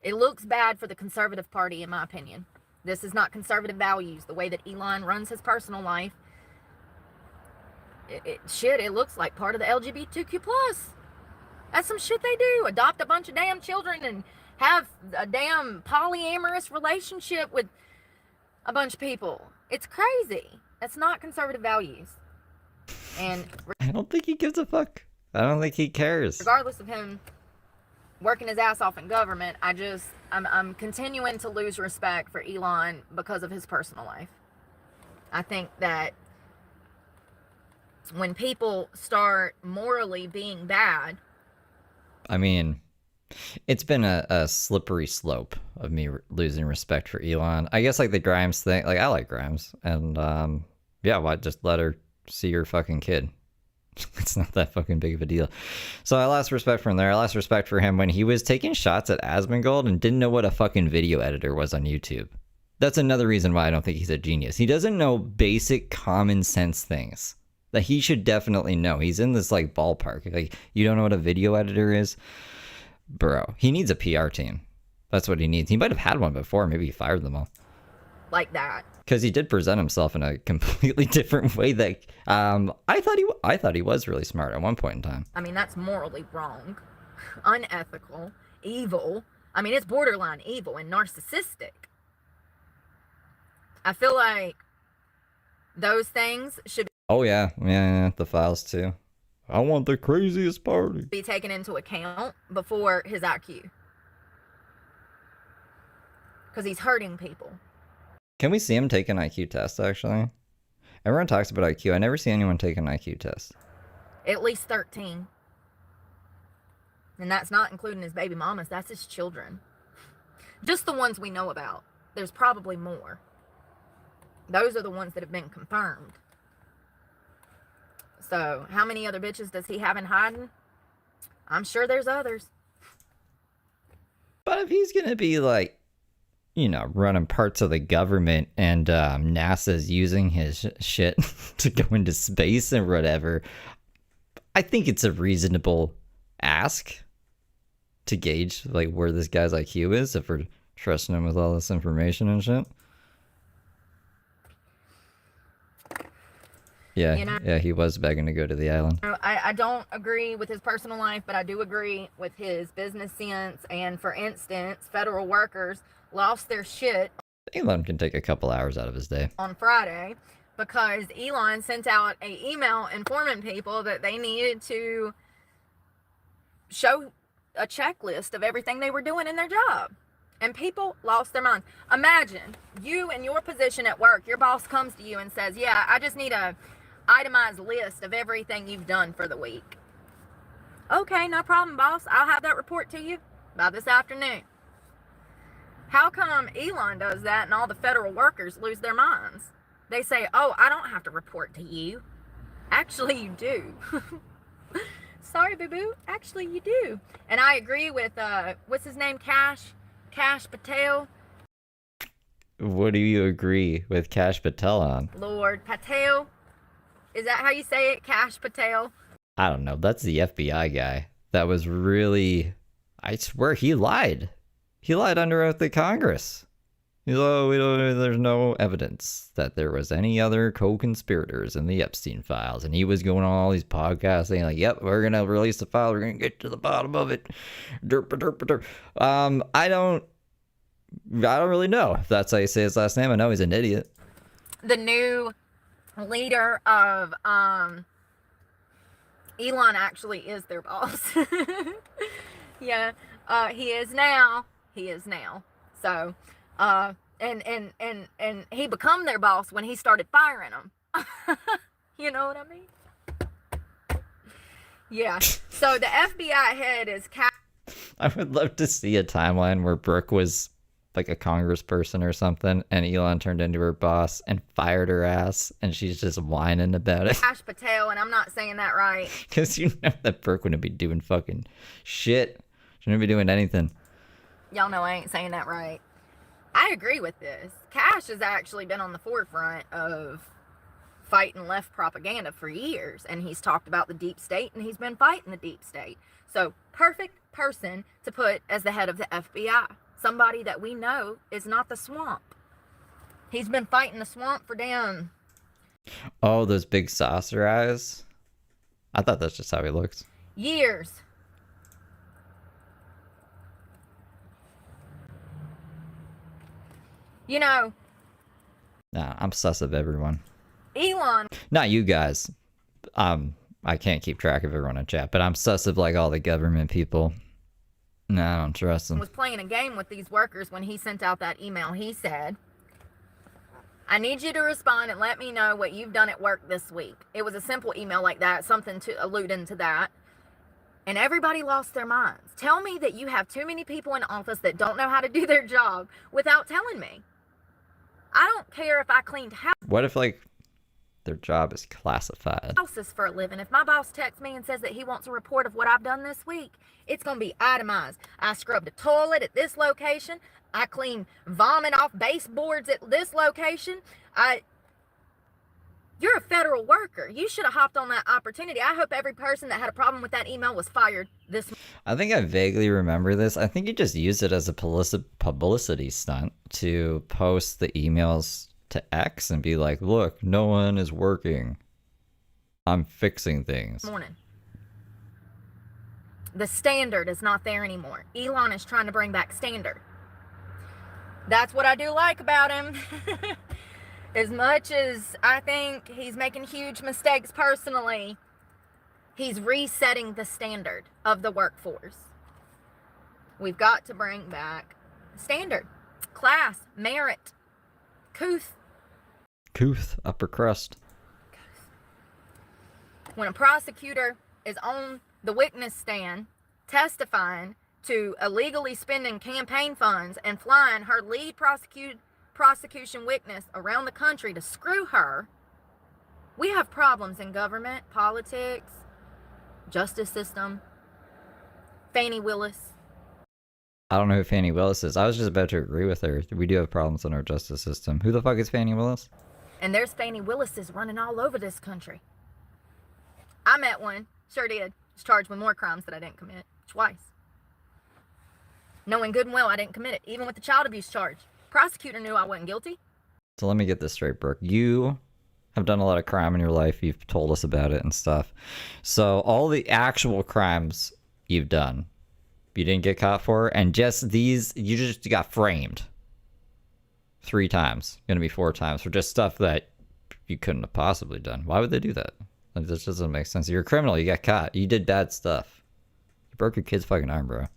it looks bad for the conservative party, in my opinion. This is not conservative values. The way that Elon runs his personal life, it looks like part of the LGBTQ+. That's some shit they do. Adopt a bunch of damn children and have a damn polyamorous relationship with a bunch of people. It's crazy. That's not conservative values. And I don't think he gives a fuck. I don't think he cares. regardless of him working his ass off in government, I'm continuing to lose respect for Elon because of his personal life. I think that when people start morally being bad, I mean, it's been a slippery slope of me losing respect for Elon. I guess like the Grimes thing, like I like Grimes, and yeah, why just let her see her fucking kid? It's not that fucking big of a deal. So I lost respect for him there. I lost respect for him when he was taking shots at Asmongold and didn't know what a fucking video editor was on YouTube. That's another reason why I don't think he's a genius. He doesn't know basic common sense things that he should definitely know. He's in this like ballpark. Like, you don't know what a video editor is? Bro, he needs a PR team. That's what he needs. He might have had one before. Maybe he fired them all. like that. Because he did present himself in a completely different way that I thought he was really smart at one point in time. I mean, that's morally wrong, unethical, evil. I mean, it's borderline evil and narcissistic. I feel like those things should Oh yeah, the files too. I want the craziest party. be taken into account before his IQ. Because he's hurting people. Can we see him take an IQ test, actually? Everyone talks about IQ. I never see anyone take an IQ test. At least 13. And that's not including his baby mamas. That's his children. Just the ones we know about. There's probably more. Those are the ones that have been confirmed. So, how many other bitches does he have in hiding? I'm sure there's others. But if he's gonna be like, you know, running parts of the government and NASA's using his shit to go into space and whatever, I think it's a reasonable ask to gauge like where this guy's IQ is if we're trusting him with all this information and shit. Yeah, You know- yeah, he was begging to go to the island. I don't agree with his personal life, but I do agree with his business sense. And for instance, federal workers lost their shit Elon can take a couple hours out of his day. on Friday because Elon sent out an email informing people that they needed to show a checklist of everything they were doing in their job. And people lost their minds. Imagine you in your position at work, your boss comes to you and says, yeah, I just need a itemized list of everything you've done for the week. Okay, no problem, boss. I'll have that report to you by this afternoon. How come Elon does that and all the federal workers lose their minds? They say, oh, I don't have to report to you. Actually, you do. Sorry, boo-boo. Actually, you do. And I agree with, what's his name? Cash Patel. What do you agree with Cash Patel on? Lord Patel. Is that how you say it? Cash Patel? I don't know. That's the FBI guy. That was really... I swear he lied. He lied under oath to Congress. He's like, oh, there's no evidence that there was any other co-conspirators in the Epstein files. And he was going on all these podcasts saying like, yep, we're going to release the file. We're going to get to the bottom of it. Derp, derp, derp. I don't really know if that's how you say his last name. I know he's an idiot. The new leader of Elon actually is their boss. Yeah, he is now. So, and he become their boss when he started firing them. You know what I mean? Yeah. So the FBI head is I would love to see a timeline where Brooke was like a congressperson or something, and Elon turned into her boss and fired her ass, and she's just whining about it. Cash Patel, and I'm not saying that right. Because you know that Brooke wouldn't be doing fucking shit. She wouldn't be doing anything. Y'all know I ain't saying that right. I agree with this. Cash has actually been on the forefront of fighting left propaganda for years, and he's talked about the deep state, and he's been fighting the deep state. So, perfect person to put as the head of the FBI. Somebody that we know is not the swamp. He's been fighting the swamp for damn... Oh, those big saucer eyes? I thought that's just how he looks. years. You know, Nah, I'm sus of everyone. Elon Not you guys. I can't keep track of everyone in chat, but I'm sus of like all the government people. No, I don't trust them. was playing a game with these workers when he sent out that email. He said, I need you to respond and let me know what you've done at work this week. It was a simple email like that, something to allude into that. And everybody lost their minds. Tell me that you have too many people in office that don't know how to do their job without telling me. I don't care if I cleaned What if like their job is classified? houses for a living. If my boss texts me and says that he wants a report of what I've done this week, it's going to be itemized. I scrubbed a toilet at this location. I cleaned vomit off baseboards at this location. You're a federal worker. You should have hopped on that opportunity. I hope every person that had a problem with that email was fired this month. I think I vaguely remember this. I think you just used it as a publicity stunt to post the emails to X and be like, look, no one is working. I'm fixing things. Morning. The standard is not there anymore. Elon is trying to bring back standard. That's what I do like about him. As much as I think he's making huge mistakes personally, he's resetting the standard of the workforce. We've got to bring back standard, class, merit, Couth, upper crust. When a prosecutor is on the witness stand testifying to illegally spending campaign funds and flying her lead prosecution witness around the country to screw her, we have problems in government, politics, justice system. Fani Willis. I don't know who Fani Willis is. I was just about to agree with her. We do have problems in our justice system. Who the fuck is Fani Willis? And there's Fani Willises running all over this country. I met one, sure did. Was charged with more crimes that I didn't commit, twice. Knowing good and well I didn't commit it, even with the child abuse charge. Prosecutor knew I wasn't guilty. So let me get this straight, Brooke. You have done a lot of crime in your life. You've told us about it and stuff. So all the actual crimes you've done, you didn't get caught for, and just these, you just got framed 3 times. Gonna be 4 times for just stuff that you couldn't have possibly done. Why would they do that? Like, this doesn't make sense. You're a criminal. You got caught. You did bad stuff. You broke your kid's fucking arm, bro.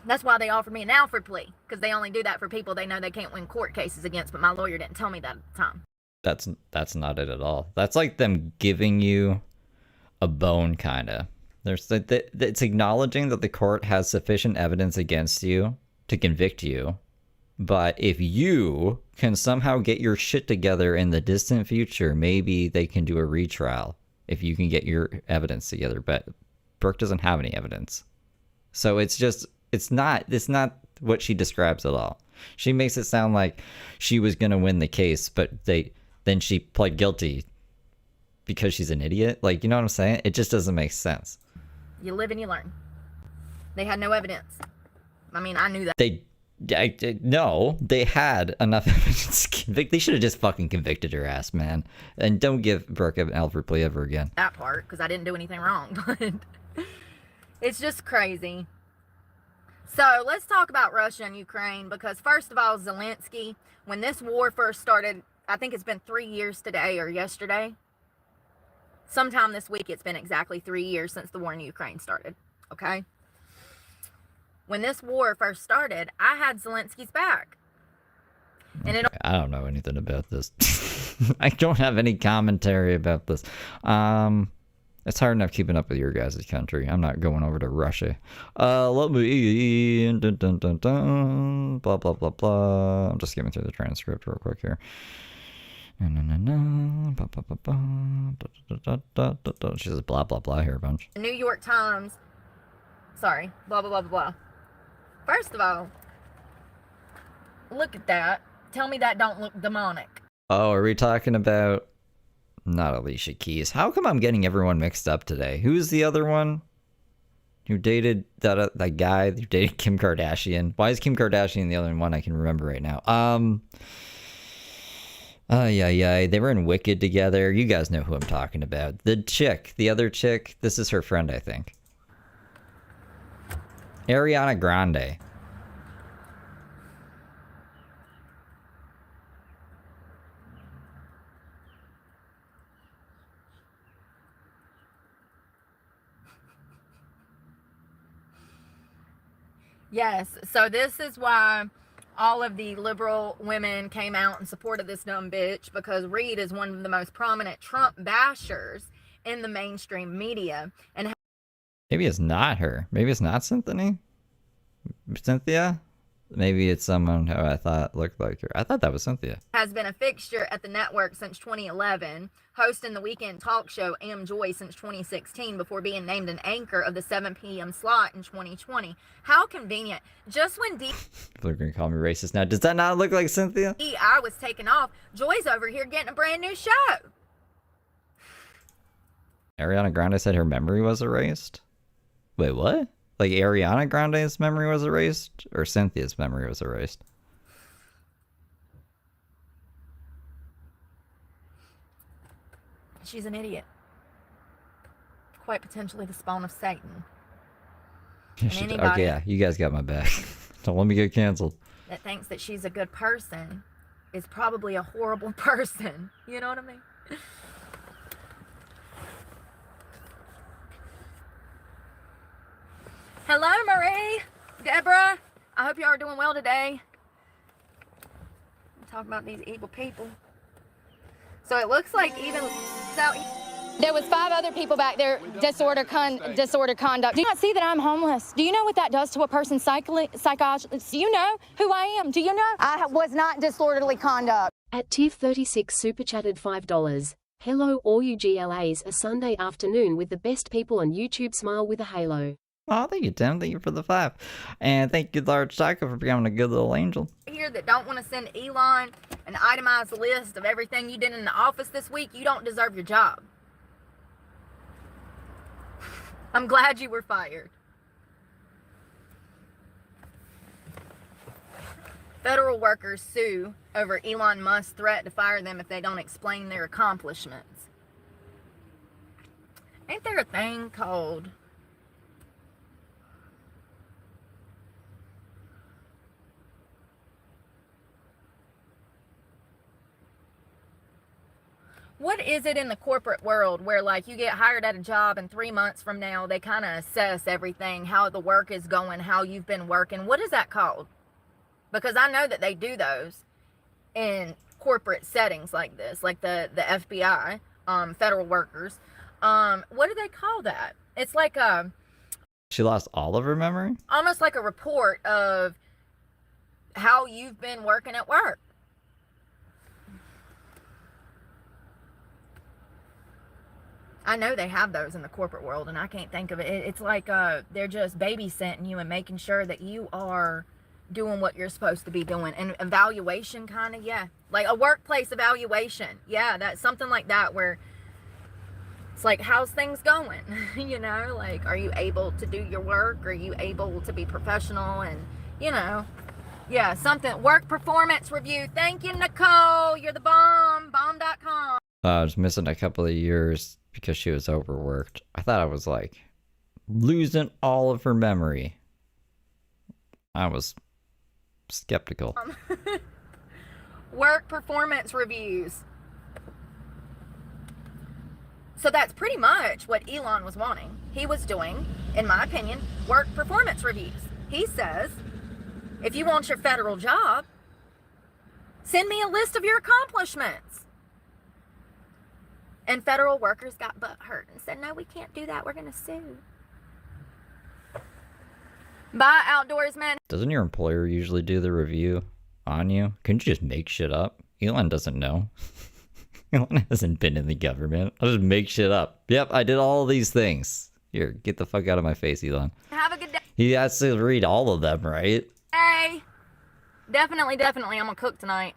That's why they offered me an Alfred plea, because they only do that for people they know they can't win court cases against, but my lawyer didn't tell me that at the time. That's not it at all. That's like them giving you a bone, kind of. It's acknowledging that the court has sufficient evidence against you to convict you, but if you can somehow get your shit together in the distant future, maybe they can do a retrial if you can get your evidence together. But Brooke doesn't have any evidence, so it's not what she describes at all. She makes it sound like she was gonna win the case, but then she pled guilty because she's an idiot. Like, you know what I'm saying? It just doesn't make sense. You live and you learn. They had no evidence. I mean, I knew that. No, they had enough evidence to convict. They should have just fucking convicted her ass, man. And don't give Brooke an Alfred plea ever again. That part, because I didn't do anything wrong, but it's just crazy. So let's talk about Russia and Ukraine, because first of all, Zelensky, when this war first started, I think it's been 3 years today or yesterday. Sometime this week, it's been exactly 3 years since the war in Ukraine started, okay? When this war first started, I had Zelensky's back. And I don't know anything about this. I don't have any commentary about this. It's hard enough keeping up with your guys' country. I'm not going over to Russia. Let me... Dun, dun, dun, dun, blah, blah, blah, blah. I'm just skimming through the transcript real quick here. She says blah, blah, blah here a bunch. The New York Times... Sorry. Blah, blah, blah, blah, blah. First of all, look at that. Tell me that don't look demonic. Oh, are we talking about... Not Alicia Keys. How come I'm getting everyone mixed up today? Who's the other one who dated that guy who dated Kim Kardashian? Why is Kim Kardashian the other one I can remember right now? Yeah. They were in Wicked together. You guys know who I'm talking about. The other chick. This is her friend, I think. Ariana Grande. Yes. So this is why all of the liberal women came out and supported this dumb bitch, because Reed is one of the most prominent Trump bashers in the mainstream media. And Maybe it's not her. Maybe it's not Cynthia. Maybe it's someone who I thought looked like her. I thought that was Cynthia. has been a fixture at the network since 2011, hosting the weekend talk show Am Joy since 2016 before being named an anchor of the 7 p.m. slot in 2020. How convenient. Just when People are going to call me racist now. Does that not look like Cynthia? DEI was taken off, Joy's over here getting a brand new show. Ariana Grande said her memory was erased? Wait, what? Like Ariana Grande's memory was erased? Or Cynthia's memory was erased? She's an idiot. Quite potentially the spawn of Satan. And anybody Okay, yeah, you guys got my back. Don't let me get canceled. that thinks that she's a good person is probably a horrible person. You know what I mean? Hello, Marie, Deborah. I hope you are doing well today. I'm talking about these evil people. So it looks like even There was 5 other people back there, disorder conduct. Do you not see that I'm homeless? Do you know what that does to a person's psychology? Do you know who I am? Do you know? I was not disorderly conduct. At Tiff 36 super chatted $5. Hello all you GLAs, a Sunday afternoon with the best people on YouTube. Smile with a halo. Oh, thank you, Tim. Thank you for the 5. And thank you, Large Psycho, for becoming a good little angel. here that don't want to send Elon an itemized list of everything you did in the office this week, you don't deserve your job. I'm glad you were fired. Federal workers sue over Elon Musk's threat to fire them if they don't explain their accomplishments. Ain't there a thing called what is it in the corporate world where, like, you get hired at a job and 3 months from now they kind of assess everything, how the work is going, how you've been working? What is that called? Because I know that they do those in corporate settings like this, like the FBI, federal workers. What do they call that? It's like She lost all of her memory? almost like a report of how you've been working at work. I know they have those in the corporate world, and I can't think of it. It's like they're just babysitting you and making sure that you are doing what you're supposed to be doing. And evaluation, kind of, yeah. Like a workplace evaluation. Yeah, that's something like that, where it's like, how's things going? You know, like, are you able to do your work? Are you able to be professional? And, you know, yeah, something. Work performance review. Thank you, Nicole. You're the bomb. Bomb.com. I was missing a couple of years because she was overworked. I thought I was like losing all of her memory. I was skeptical. Work performance reviews. So that's pretty much what Elon was wanting. He was doing, in my opinion, work performance reviews. He says, if you want your federal job, send me a list of your accomplishments. And federal workers got butthurt and said, no, we can't do that. We're going to sue. Bye, outdoorsman. Doesn't your employer usually do the review on you? Couldn't you just make shit up? Elon doesn't know. Elon hasn't been in the government. I'll just make shit up. Yep, I did all of these things. Here, get the fuck out of my face, Elon. Have a good day. He has to read all of them, right? Hey, definitely, I'm gonna cook tonight.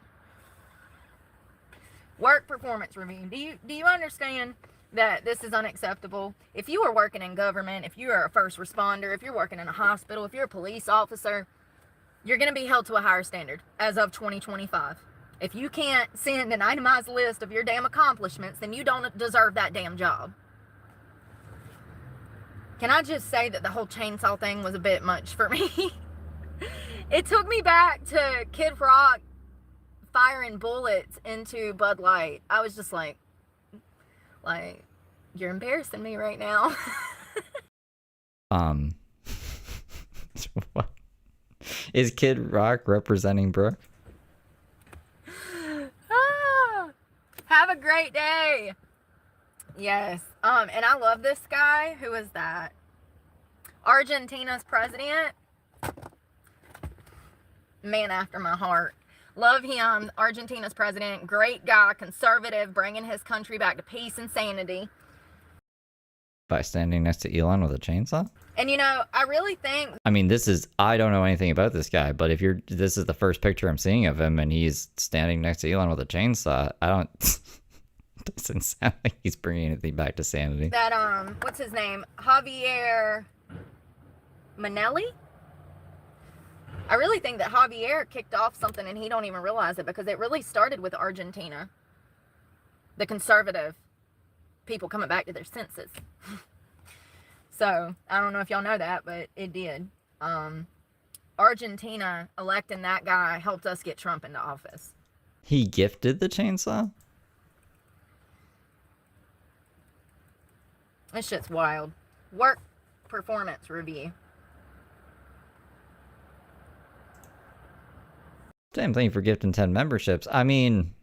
Work performance review. Do you understand that this is unacceptable? If you are working in government, if you are a first responder, if you're working in a hospital, if you're a police officer, you're gonna be held to a higher standard as of 2025. If you can't send an itemized list of your damn accomplishments, then you don't deserve that damn job. Can I just say that the whole chainsaw thing was a bit much for me? It took me back to Kid Rock firing bullets into Bud Light. I was just like, you're embarrassing me right now. What? Is Kid Rock representing Brooke? Ah, have a great day. Yes. And I love this guy. Who is that? Argentina's president. Man after my heart. Love him. Argentina's president. Great guy. Conservative. Bringing his country back to peace and sanity. By standing next to Elon with a chainsaw? And you know, I really think... I mean, I don't know anything about this guy, but if this is the first picture I'm seeing of him and he's standing next to Elon with a chainsaw, doesn't sound like he's bringing anything back to sanity. That, what's his name? Javier Manelli? I really think that Javier kicked off something and he don't even realize it, because it really started with Argentina. The conservative people coming back to their senses. So, I don't know if y'all know that, but it did. Argentina electing that guy helped us get Trump into office. He gifted the chainsaw? This shit's wild. Work performance review. Same thing for gifting 10 memberships. I mean,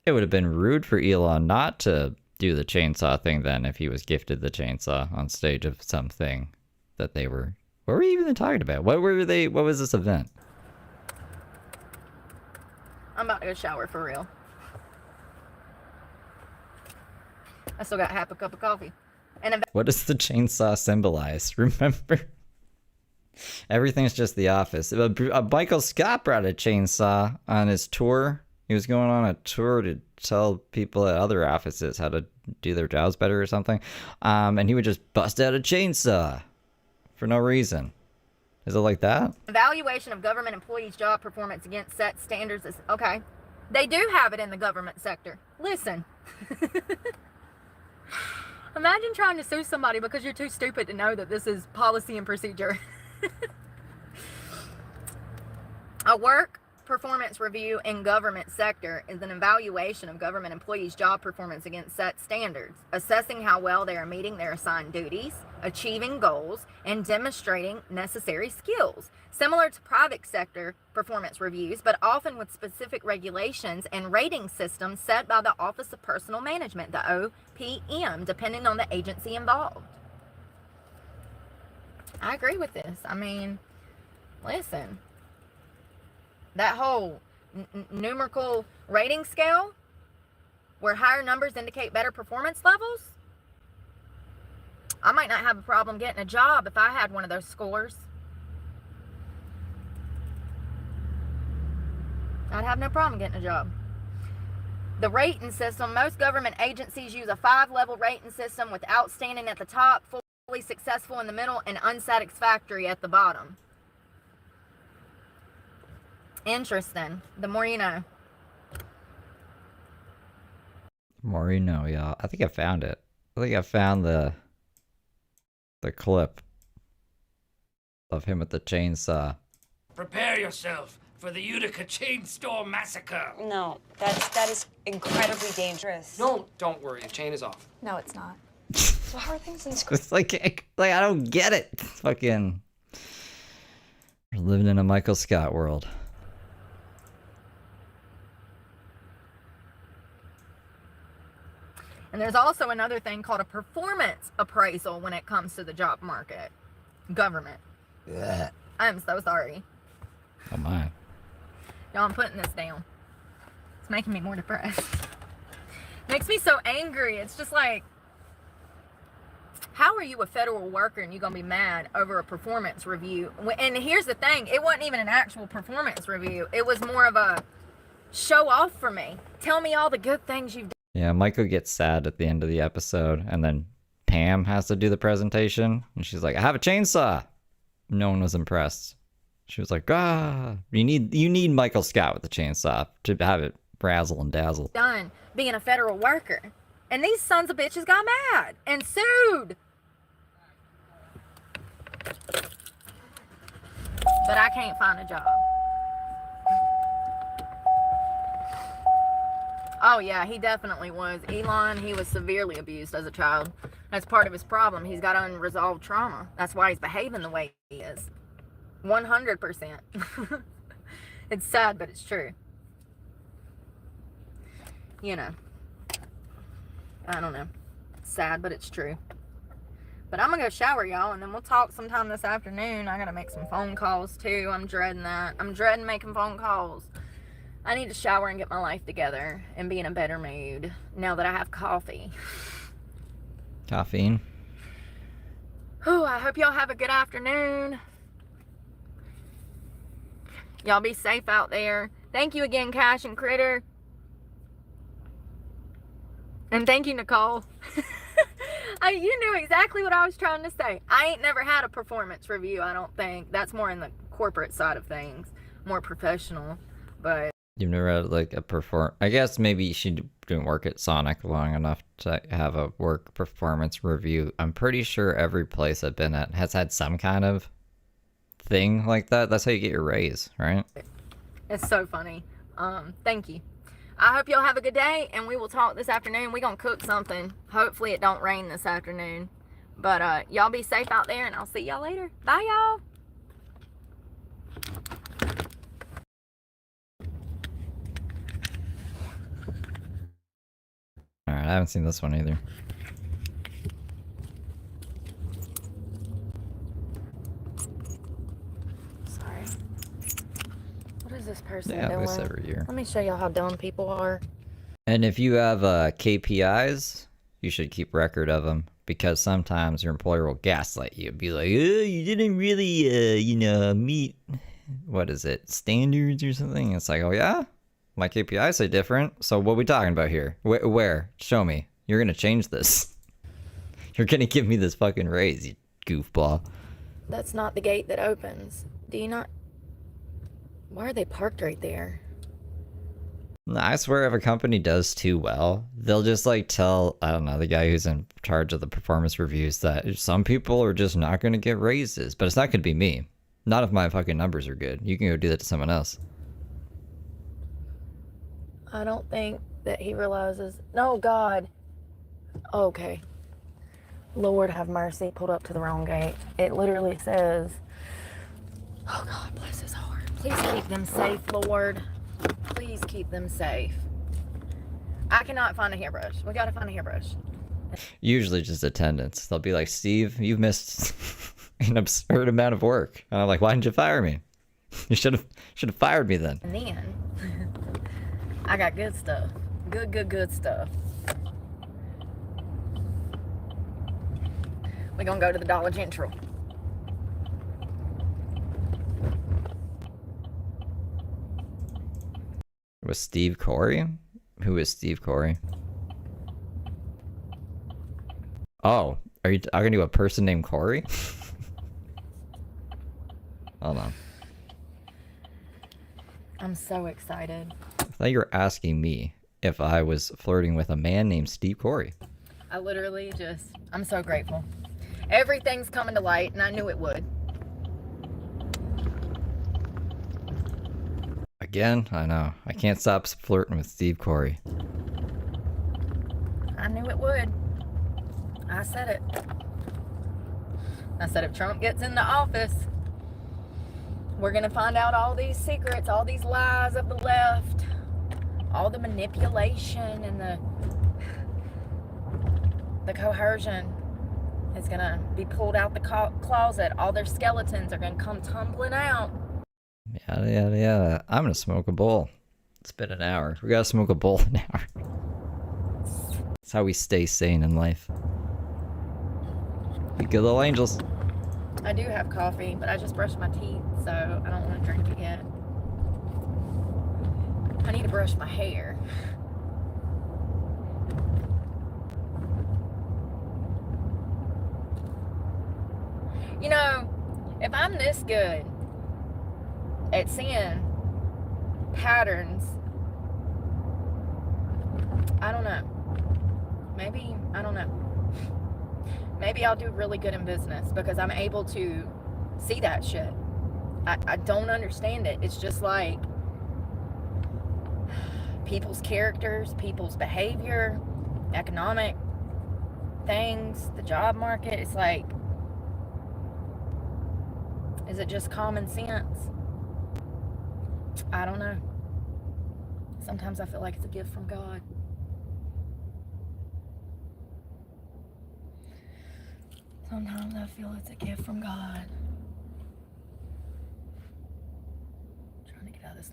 it would have been rude for Elon not to do the chainsaw thing then if he was gifted the chainsaw on stage of something that they were... What were we even talking about? What was this event? I'm about to go shower for real. I still got half a cup of coffee. And what does the chainsaw symbolize? Remember? Everything's just The Office. Michael Scott brought a chainsaw on his tour. He was going on a tour to tell people at other offices how to do their jobs better or something. And he would just bust out a chainsaw for no reason. Is it like that? Evaluation of government employees' job performance against set standards is... Okay. They do have it in the government sector. Listen. Imagine trying to sue somebody because you're too stupid to know that this is policy and procedure. A work performance review in government sector is an evaluation of government employees' job performance against set standards, assessing how well they are meeting their assigned duties, achieving goals, and demonstrating necessary skills. Similar to private sector performance reviews, but often with specific regulations and rating systems set by the Office of Personnel Management, the OPM, depending on the agency involved. I agree with this. I mean, listen, that whole numerical rating scale where higher numbers indicate better performance levels, I might not have a problem getting a job if I had one of those scores. I'd have no problem getting a job. The rating system, most government agencies use a 5-level rating system with outstanding at the top, fully successful in the middle, and unsatisfactory at the bottom. Interesting. The more you know. The more you know, y'all. I think I found it. I think I found the clip of him with the chainsaw. Prepare yourself for the Utica Chain Store Massacre. No, that is incredibly dangerous. No, don't worry. The chain is off. No, it's not. So how are things in school? It's like I don't get it. It's fucking... We're living in a Michael Scott world. And there's also another thing called a performance appraisal when it comes to the job market. Government. Yeah. I'm so sorry. Oh my. Y'all, I'm putting this down. It's making me more depressed. Makes me so angry. It's just like, how are you a federal worker and you're going to be mad over a performance review? And here's the thing. It wasn't even an actual performance review. It was more of a show off for me. Tell me all the good things you've done. Yeah, Michael gets sad at the end of the episode, and then Pam has to do the presentation, and she's like, I have a chainsaw. No one was impressed. She was like, you need Michael Scott with the chainsaw to have it razzle and dazzle. Done being a federal worker. And these sons of bitches got mad and sued. But I can't find a job. Oh yeah, he definitely was. Elon, he was severely abused as a child. That's part of his problem. He's got unresolved trauma. That's why he's behaving the way he is. 100%. It's sad, but it's true. You know. I don't know. Sad, but it's true. But I'm gonna go shower, y'all, and then we'll talk sometime this afternoon. I gotta make some phone calls, too. I'm dreading that. I'm dreading making phone calls. I need to shower and get my life together and be in a better mood now that I have coffee. Caffeine. Whew, I hope y'all have a good afternoon. Y'all be safe out there. Thank you again, Cash and Critter. And thank you, Nicole. You knew exactly what I was trying to say. I ain't never had a performance review, I don't think. That's more in the corporate side of things. More professional. But You've never had like a I guess maybe she didn't work at Sonic long enough to have a work performance review. I'm pretty sure every place I've been at has had some kind of thing like that. That's how you get your raise, right? it's so funny. Thank you. I hope y'all have a good day, and we will talk this afternoon. We're gonna cook something. Hopefully it don't rain this afternoon. But y'all be safe out there, and I'll see y'all later. Bye, y'all. Alright, I haven't seen this one either. Sorry. What is this person Yeah, doing? this every year. Let me show y'all how dumb people are. And if you have KPIs, you should keep record of them, because sometimes your employer will gaslight you. Be like, oh, you didn't really, meet, what is it, standards or something? It's like, oh yeah? My KPIs say different. So what are we talking about here? Where? Show me. You're going to change this. You're going to give me this fucking raise, you goofball. That's not the gate that opens. Do you not? Why are they parked right there? I swear if a company does too well, they'll just like tell, I don't know, the guy who's in charge of the performance reviews that some people are just not going to get raises. But it's not going to be me. Not if my fucking numbers are good. You can go do that to someone else. I don't think that he realizes. No, God. Okay. Lord have mercy. Pulled up to the wrong gate. It literally says, oh God, bless his heart. Please keep them safe, Lord. Please keep them safe. I cannot find a hairbrush. We gotta find a hairbrush. Usually just attendance. They'll be like, Steve, you've missed an absurd amount of work. And I'm like, why didn't you fire me? You should have fired me then. And then I got good stuff. Good stuff. We're gonna go to the Dollar General. Was Steve Corey? Who is Steve Corey? Oh, are you talking to a person named Corey? Hold on. I'm so excited. I thought you were asking me if I was flirting with a man named Steve Corey. I literally I'm so grateful. Everything's coming to light, and I knew it would. Again, I know. I can't stop flirting with Steve Corey. I knew it would. I said it. I said if Trump gets into office, we're going to find out all these secrets, all these lies of the left, all the manipulation and the coercion is going to be pulled out the closet. All their skeletons are going to come tumbling out. Yeah. I'm gonna smoke a bowl. It's been an hour. We gotta smoke a bowl an hour. That's how we stay sane in life. You good little angels. I do have coffee, but I just brushed my teeth, so I don't want to drink it yet. I need to brush my hair. You know, if I'm this good at seeing patterns, I don't know. Maybe, I don't know. Maybe I'll do really good in business because I'm able to see that shit. I don't understand it. It's just like people's characters, people's behavior, economic things, the job market. It's like Is it just common sense? I don't know. Sometimes I feel like it's a gift from God. Sometimes I feel it's a gift from God. Trying to get out of this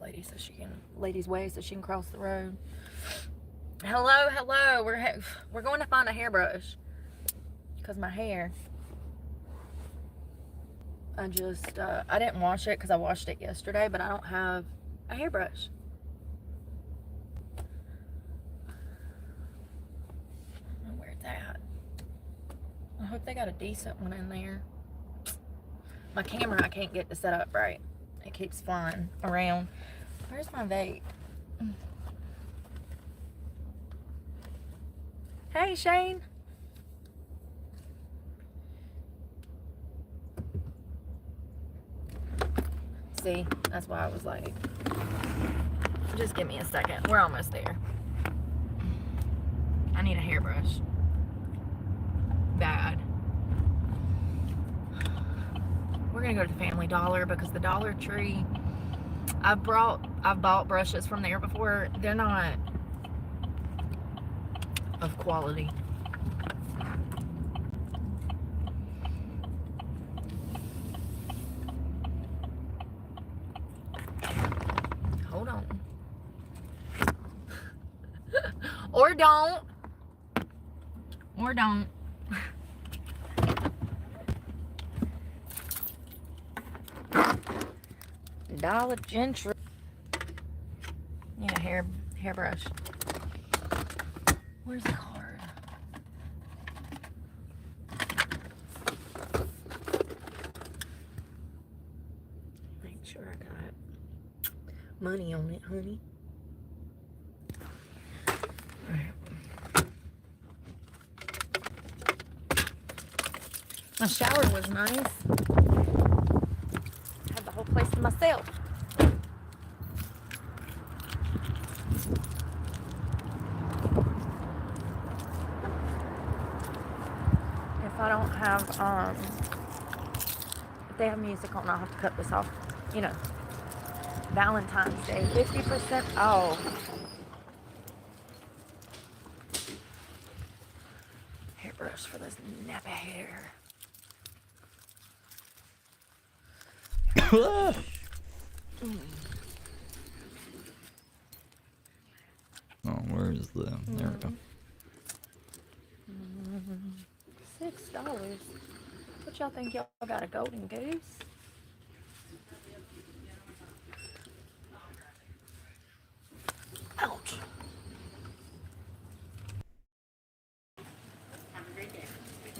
lady's way so she can cross the road. Hello. We're going to find a hairbrush because my hair. I didn't wash it because I washed it yesterday, but I don't have a hairbrush. I don't know where it's at. I hope they got a decent one in there. My camera I can't get to set up right. It keeps flying around. Where's my vape? Hey, Shane. See, that's why I was like, just give me a second. We're almost there. I need a hairbrush. Bad. We're gonna go to the Family Dollar because the Dollar Tree, I've bought brushes from there before. They're not of quality. Hold on. Or don't. Or don't. Dollar Gentry. Need a hairbrush. Where's the card? Make sure I got money on it, honey. Alright. My shower was nice. Had the whole place to myself. If I don't have, if they have music on, I'll have to cut this off. You know, Valentine's Day, 50% off. Hairbrush for this nappy hair. Oh, where is the? There we go. $6. What y'all think? Y'all got a golden goose? Ouch.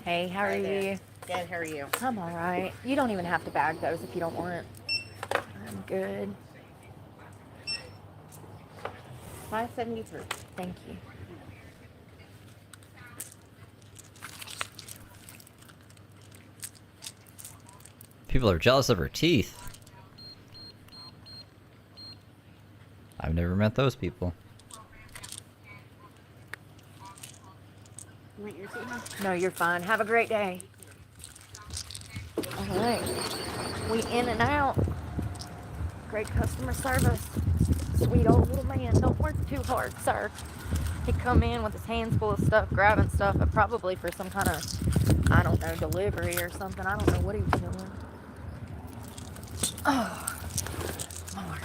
Hey, how are you? Good, how are you? I'm all right. You don't even have to bag those if you don't want. I'm good. $5.73. Thank you. People are jealous of her teeth. I've never met those people. You want your seat? No, you're fine. Have a great day. All right. We in and out. Great customer service. Sweet old little man. Don't work too hard, sir. He'd come in with his hands full of stuff, grabbing stuff, but probably for some kind of, I don't know, delivery or something. I don't know what he was doing. Oh, Lord.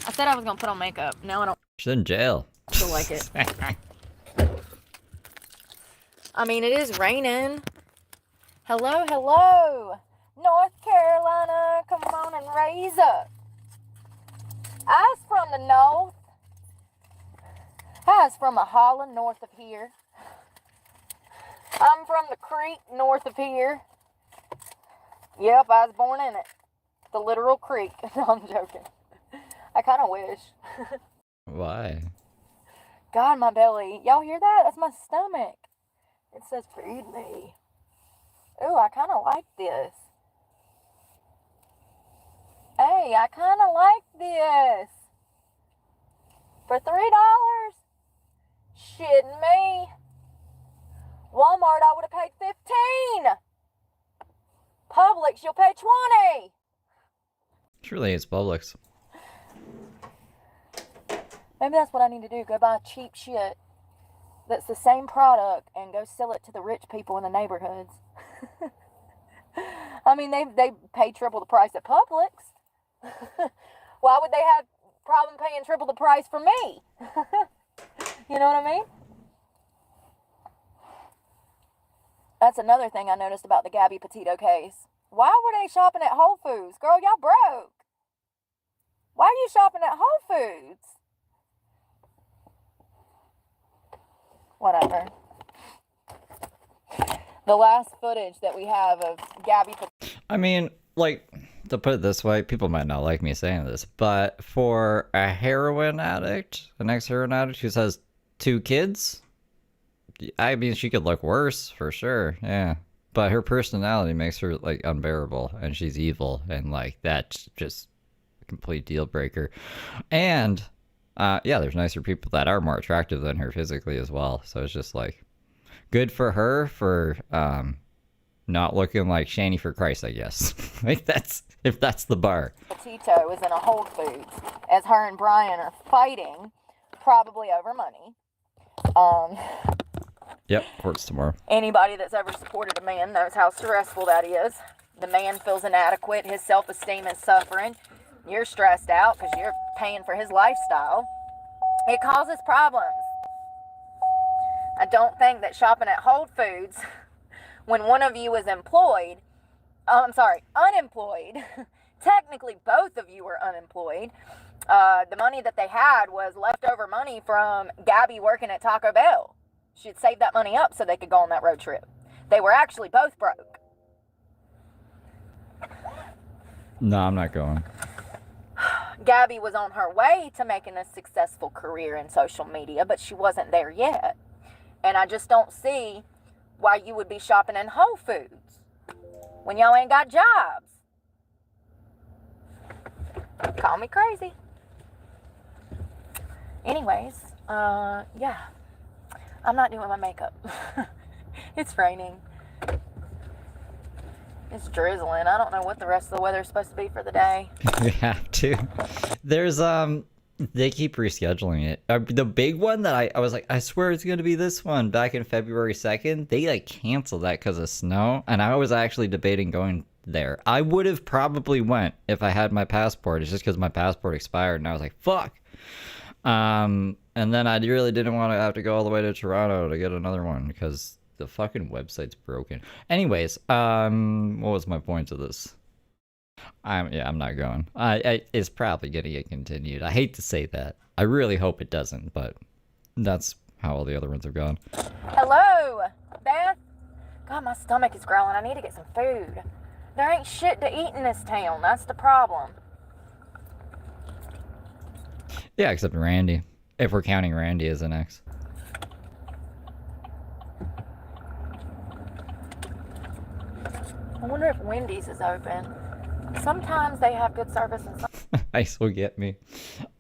I said I was going to put on makeup. Now I don't She's in jail. feel like it. I mean, it is raining. Hello, hello. North Carolina, come on and raise up. I's from the north. I's from a holler north of here. I'm from the creek north of here. Yep, I was born in it. The literal creek. No, I'm joking. I kind of wish. Why? God, my belly. Y'all hear that? That's my stomach. It says feed me. Ooh, I kind of like this. Hey, I kind of like this. For $3? Shitting me. Walmart, I would have paid $15. Publix, you'll pay 20. Surely it's Publix. Maybe that's what I need to do. Go buy cheap shit that's the same product and go sell it to the rich people in the neighborhoods. I mean, they pay triple the price at Publix. Why would they have problem paying triple the price for me? You know what I mean? That's another thing I noticed about the Gabby Petito case. Why were they shopping at Whole Foods? Girl, y'all broke. Why are you shopping at Whole Foods? Whatever. The last footage that we have of Gabby Petito. I mean, like, to put it this way, people might not like me saying this, but for a heroin addict, an ex-heroin addict who has 2 kids, I mean, she could look worse for sure, yeah. But her personality makes her, like, unbearable, and she's evil, and, like, that's just a complete deal breaker. And, yeah, there's nicer people that are more attractive than her physically as well, so it's just, like, good for her for, not looking like Shani for Christ, I guess. Like, if that's the bar. Petito is in a Whole Foods as her and Brian are fighting, probably over money. Yep, court's tomorrow. Anybody that's ever supported a man knows how stressful that is. The man feels inadequate. His self-esteem is suffering. You're stressed out because you're paying for his lifestyle. It causes problems. I don't think that shopping at Whole Foods, when one of you is unemployed, technically both of you were unemployed. The money that they had was leftover money from Gabby working at Taco Bell. She'd saved that money up so they could go on that road trip. They were actually both broke. No, I'm not going. Gabby was on her way to making a successful career in social media, but she wasn't there yet. And I just don't see why you would be shopping in Whole Foods when y'all ain't got jobs. Call me crazy. Anyways, yeah. I'm not doing my makeup. It's raining. It's drizzling. I don't know what the rest of the weather's supposed to be for the day. We have to. There's, they keep rescheduling it. The big one that I was like, I swear it's going to be this one back in February 2nd. They, like, canceled that because of snow. And I was actually debating going there. I would have probably went if I had my passport. It's just because my passport expired. And I was like, fuck. And then I really didn't want to have to go all the way to Toronto to get another one because the fucking website's broken. Anyways, what was my point to this? I'm not going. It's probably gonna get continued. I hate to say that. I really hope it doesn't, but that's how all the other ones have gone. Hello, Beth? God, my stomach is growling. I need to get some food. There ain't shit to eat in this town. That's the problem. Yeah, except Randy. If we're counting Randy as an ex. I wonder if Wendy's is open. Sometimes they have good service and some... Ice will get me.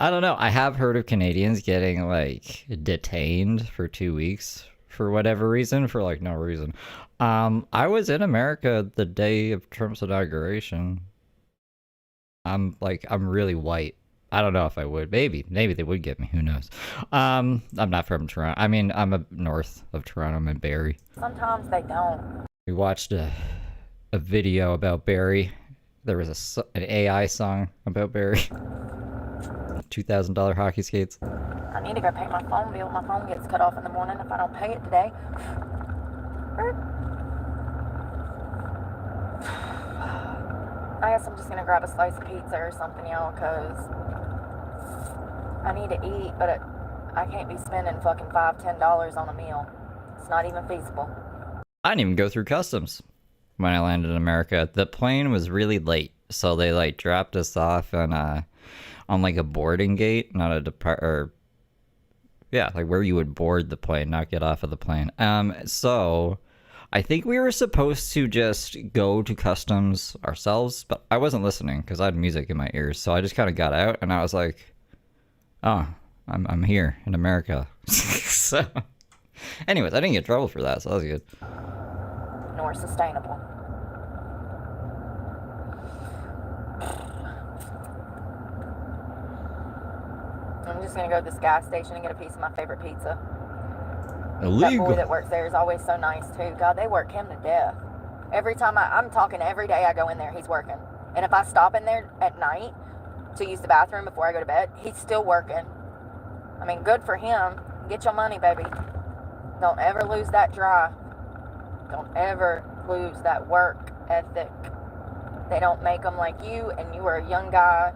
I don't know. I have heard of Canadians getting, like, detained for 2 weeks for whatever reason, for, like, no reason. I was in America the day of Trump's inauguration. I'm really white. I don't know if I would. Maybe they would get me. Who knows? I'm not from Toronto. I mean, I'm north of Toronto. I'm in Barrie. Sometimes they don't. We watched a video about Barrie. There was an AI song about Barrie. $2,000 hockey skates. I need to go pay my phone bill. My phone gets cut off in the morning if I don't pay it today. I guess I'm just gonna grab a slice of pizza or something, y'all, because I need to eat, but I can't be spending fucking $5-10 on a meal. It's not even feasible. I didn't even go through customs when I landed in America. The plane was really late, so they like dropped us off on like a boarding gate, not a like where you would board the plane, not get off of the plane. So I think we were supposed to just go to customs ourselves, but I wasn't listening because I had music in my ears. So I just kind of got out and I was like, oh, I'm here in America. So anyways, I didn't get in trouble for that, so that was good. Nor sustainable. just gonna go to this gas station and get a piece of my favorite pizza. That Illegal. boy that works there is always so nice too. God, they work him to death. Every time I'm talking every day I go in there, he's working. And if I stop in there at night to use the bathroom before I go to bed, he's still working. I mean, good for him. Get your money, baby. Don't ever lose that drive. Don't ever lose that work ethic. They don't make them like you, and you are a young guy.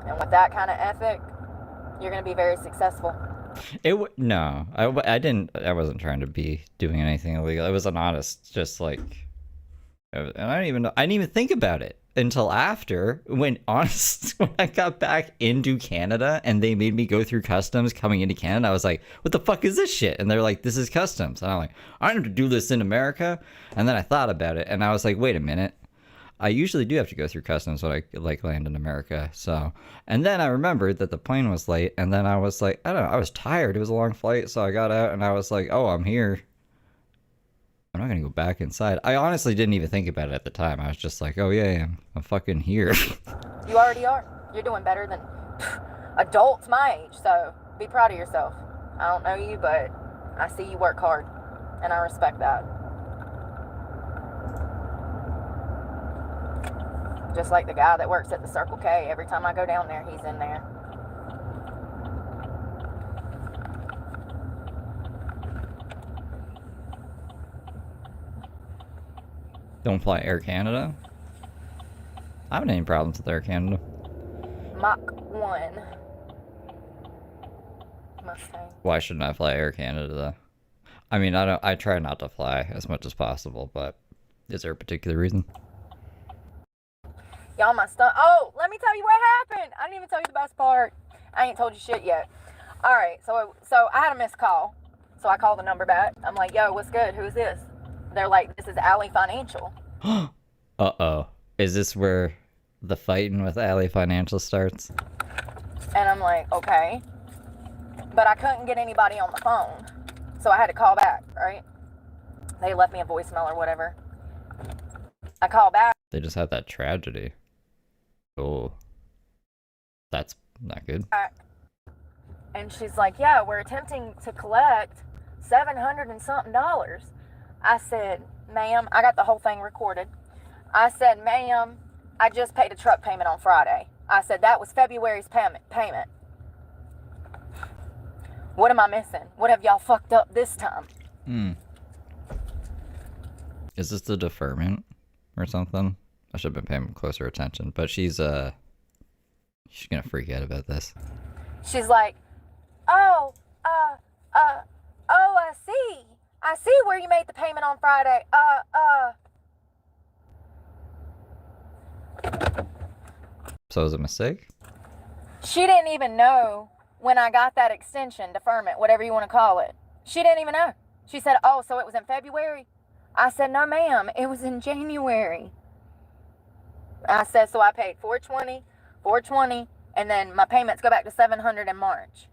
And with that kind of ethic, you're going to be very successful. No, I didn't. I wasn't trying to be doing anything illegal. It was an honest, just like, and I didn't even think about it until after, when I got back into Canada and they made me go through customs coming into Canada. I was like, what the fuck is this shit? And they're like, this is customs. And I'm like, I don't have to do this in America. And then I thought about it and I was like, wait a minute. I usually do have to go through customs when I land in America. So, and then I remembered that the plane was late, and then I was like, I don't know, I was tired. It was a long flight, so I got out and I was like, oh, I'm here. I'm not gonna go back inside. I honestly didn't even think about it at the time. I was just like, oh yeah, I'm fucking here. You already are. You're doing better than adults my age, so be proud of yourself. I don't know you, but I see you work hard, and I respect that. Just like the guy that works at the Circle K. Every time I go down there, he's in there. Don't fly Air Canada? I haven't had any problems with Air Canada. Mach 1. Mustang. Why shouldn't I fly Air Canada though? I mean, I try not to fly as much as possible, but is there a particular reason? Y'all, my stuff. Oh, let me tell you what happened. I didn't even tell you the best part. I ain't told you shit yet. All right, so I had a missed call. So I called the number back. I'm like, yo, what's good? Who's this? They're like, this is Alley Financial. Uh-oh. Is this where the fighting with Alley Financial starts? And I'm like, okay. But I couldn't get anybody on the phone. So I had to call back, right? They left me a voicemail or whatever. I call back. They just had that tragedy. Oh. That's not good. And she's like, yeah, we're attempting to collect $700 and something. I said, ma'am, I got the whole thing recorded. I said, ma'am, I just paid a truck payment on Friday. I said, that was February's payment. What am I missing? What have y'all fucked up this time? Is this the deferment or something? I should have been paying closer attention, but she's gonna freak out about this. She's like, oh, I see where you made the payment on Friday. So it was a mistake? She didn't even know when I got that extension, deferment, whatever you want to call it. She didn't even know. She said, oh, so it was in February? I said, no, ma'am, it was in January. I said, so I paid $420, and then my payments go back to $700 in March.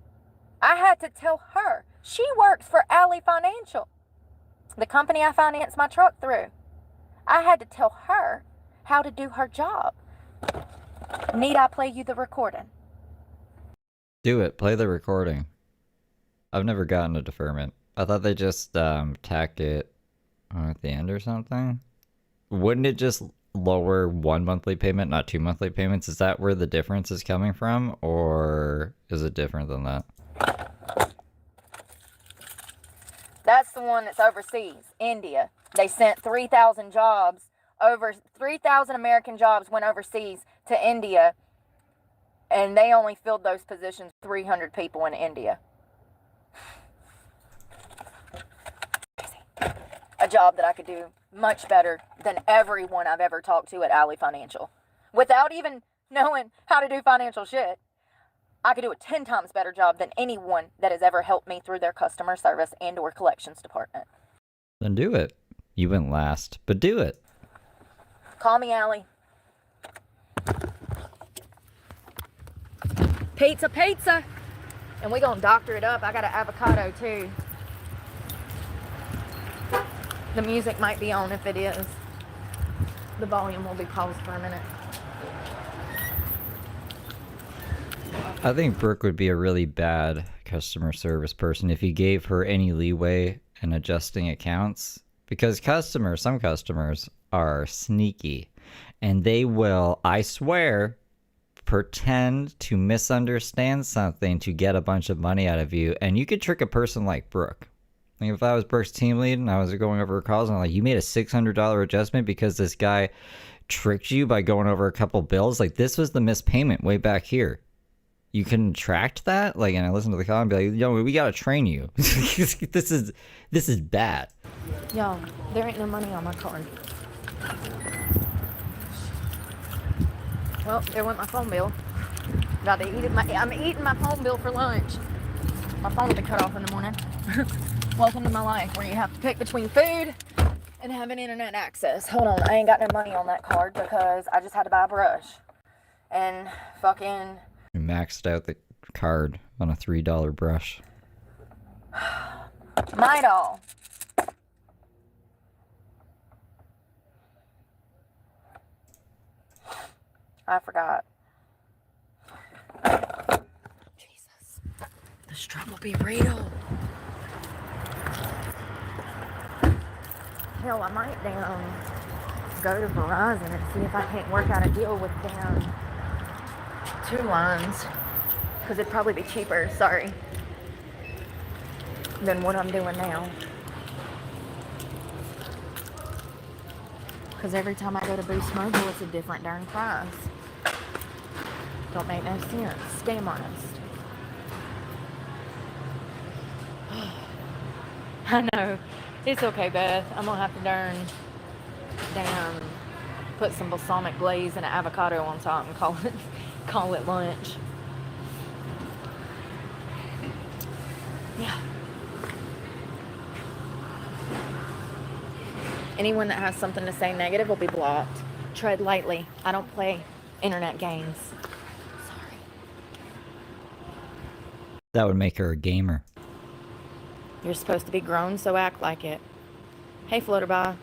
I had to tell her. She works for Alley Financial, the company I financed my truck through. I had to tell her how to do her job. Need I play you the recording? Do it. Play the recording. I've never gotten a deferment. I thought they just tack it at the end or something. Wouldn't it just lower one monthly payment, not 2 monthly payments? Is that where the difference is coming from, or is it different than that? That's the one that's overseas, India. They sent 3,000 jobs over, 3,000 American jobs went overseas to India, and they only filled those positions, 300 people in India. A job that I could do much better than everyone I've ever talked to at Alley Financial. Without even knowing how to do financial shit, I could do a 10 times better job than anyone that has ever helped me through their customer service and or collections department. Then do it. You went last, but do it. Call me Alley. Pizza. And we gonna doctor it up. I got an avocado too. The music might be on if it is. The volume will be paused for a minute. I think Brooke would be a really bad customer service person if you gave her any leeway in adjusting accounts. Because some customers are sneaky. And they will, I swear, pretend to misunderstand something to get a bunch of money out of you. And you could trick a person like Brooke. Like if I was Brooke's team lead and I was going over her calls and I'm like, you made a $600 adjustment because this guy tricked you by going over a couple bills. Like this was the missed payment way back here. You can track that? Like, and I listen to the call and be like, yo, we gotta train you. This is bad. Yo, there ain't no money on my card. Well, there went my phone bill. About to eat it. I'm eating my phone bill for lunch. My phone will be cut off in the morning. Welcome to my life where you have to pick between food and having internet access. Hold on, I ain't got no money on that card because I just had to buy a brush. And fucking... You maxed out the card on a $3 brush. My doll. I forgot. Jesus. The struggle be real. Hell, I might go to Verizon and see if I can't work out a deal with them. 2 lines. Because it'd probably be cheaper, sorry, than what I'm doing now. Because every time I go to Boost Mobile, it's a different darn price. Don't make no sense. Scam artist. I know. It's okay, Beth. I'm going to have to damn, put some balsamic glaze and an avocado on top and call it lunch. Yeah. Anyone that has something to say negative will be blocked. Tread lightly. I don't play internet games. Sorry. That would make her a gamer. You're supposed to be grown, so act like it. Hey, Floaterby.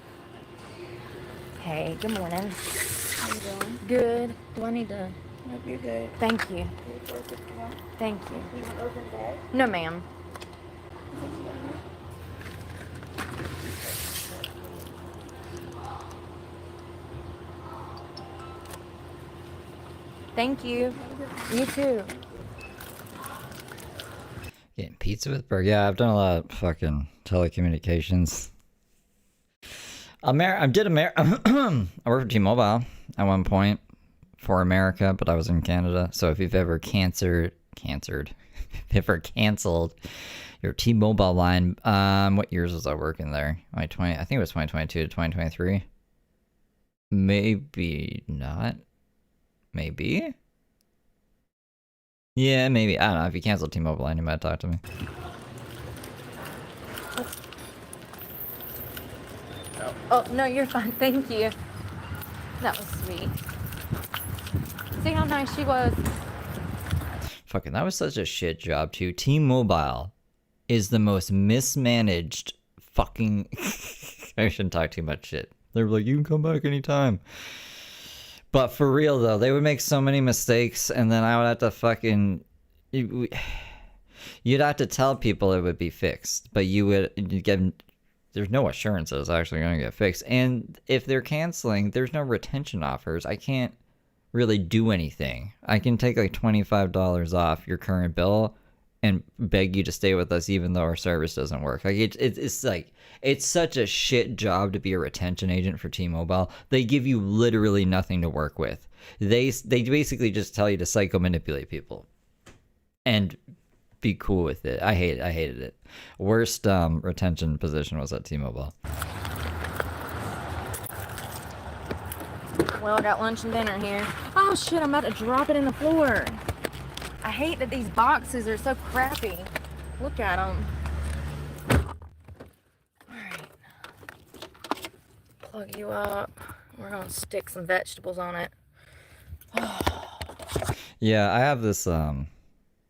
Hey, good morning. How you doing? Good. Do I need to... Nope, you're good. Thank you. Thank you. You want to open the bag? No, ma'am. Thank you. You too. Getting pizza with Brooke. Yeah, I've done a lot of fucking telecommunications. I worked for T-Mobile at one point for America, but I was in Canada. So if you've ever canceled your T-Mobile line, what years was I working there? I think it was 2022 to 2023. Maybe not. Maybe? Yeah, maybe. I don't know. If you cancel T-Mobile line, you might talk to me. Oh, no, you're fine. Thank you. That was sweet. See how nice she was? Fucking, that was such a shit job, too. T-Mobile is the most mismanaged fucking... I shouldn't talk too much shit. They were like, you can come back anytime. But for real, though, they would make so many mistakes, and then I would have to fucking... You'd have to tell people it would be fixed, but you'd get... There's no assurance that it's actually going to get fixed. And if they're canceling, there's no retention offers. I can't really do anything. I can take like $25 off your current bill and beg you to stay with us even though our service doesn't work. Like it's like, it's such a shit job to be a retention agent for T-Mobile. They give you literally nothing to work with. They basically just tell you to psycho manipulate people and be cool with it. I hated it. Worst retention position was at T-Mobile. Well, I got lunch and dinner here. Oh shit, I'm about to drop it in the floor. I hate that these boxes are so crappy. Look at them. Alright. Plug you up. We're gonna stick some vegetables on it. Yeah, I have this, I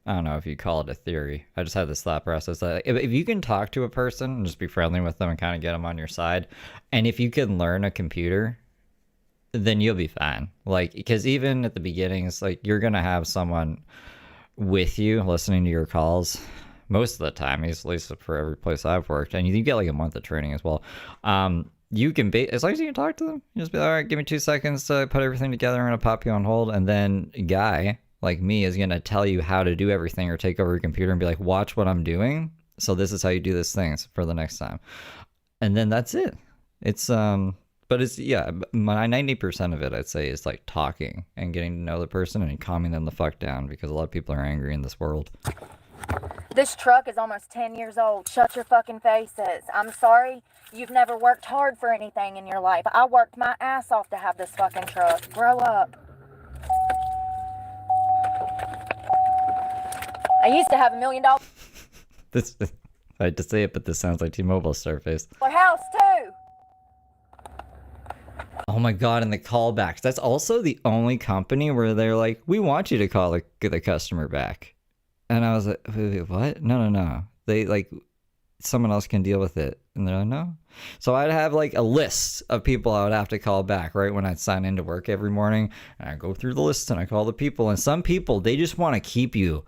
don't know if you call it a theory. I just had this thought process that if you can talk to a person and just be friendly with them and kind of get them on your side, and if you can learn a computer, then you'll be fine. Like, because even at the beginnings, like, you're going to have someone with you, listening to your calls most of the time, at least for every place I've worked, and you get like a month of training as well. You can as long as you can talk to them, you just be like, all right, give me 2 seconds to put everything together. I'm gonna pop you on hold, and then a guy like me is gonna tell you how to do everything or take over your computer and be like, watch what I'm doing. So this is how you do this thing for the next time, and then that's it. It's but it's, yeah, my 90% of it, I'd say, is like talking and getting to know the person and calming them the fuck down, because a lot of people are angry in this world. This truck is almost 10 years old. Shut your fucking faces. I'm sorry. You've never worked hard for anything in your life. I worked my ass off to have this fucking truck. Grow up. I used to have $1 million This, I hate to say it, but this sounds like T-Mobile Surface. house too. Oh my god, and the callbacks. That's also the only company where they're like, we want you to call the customer back. And I was like, wait, what? No. They like, someone else can deal with it. And they're like, no. So I'd have like a list of people I would have to call back, right? When I'd sign into work every morning. And I go through the list and I call the people. And some people, they just want to keep you.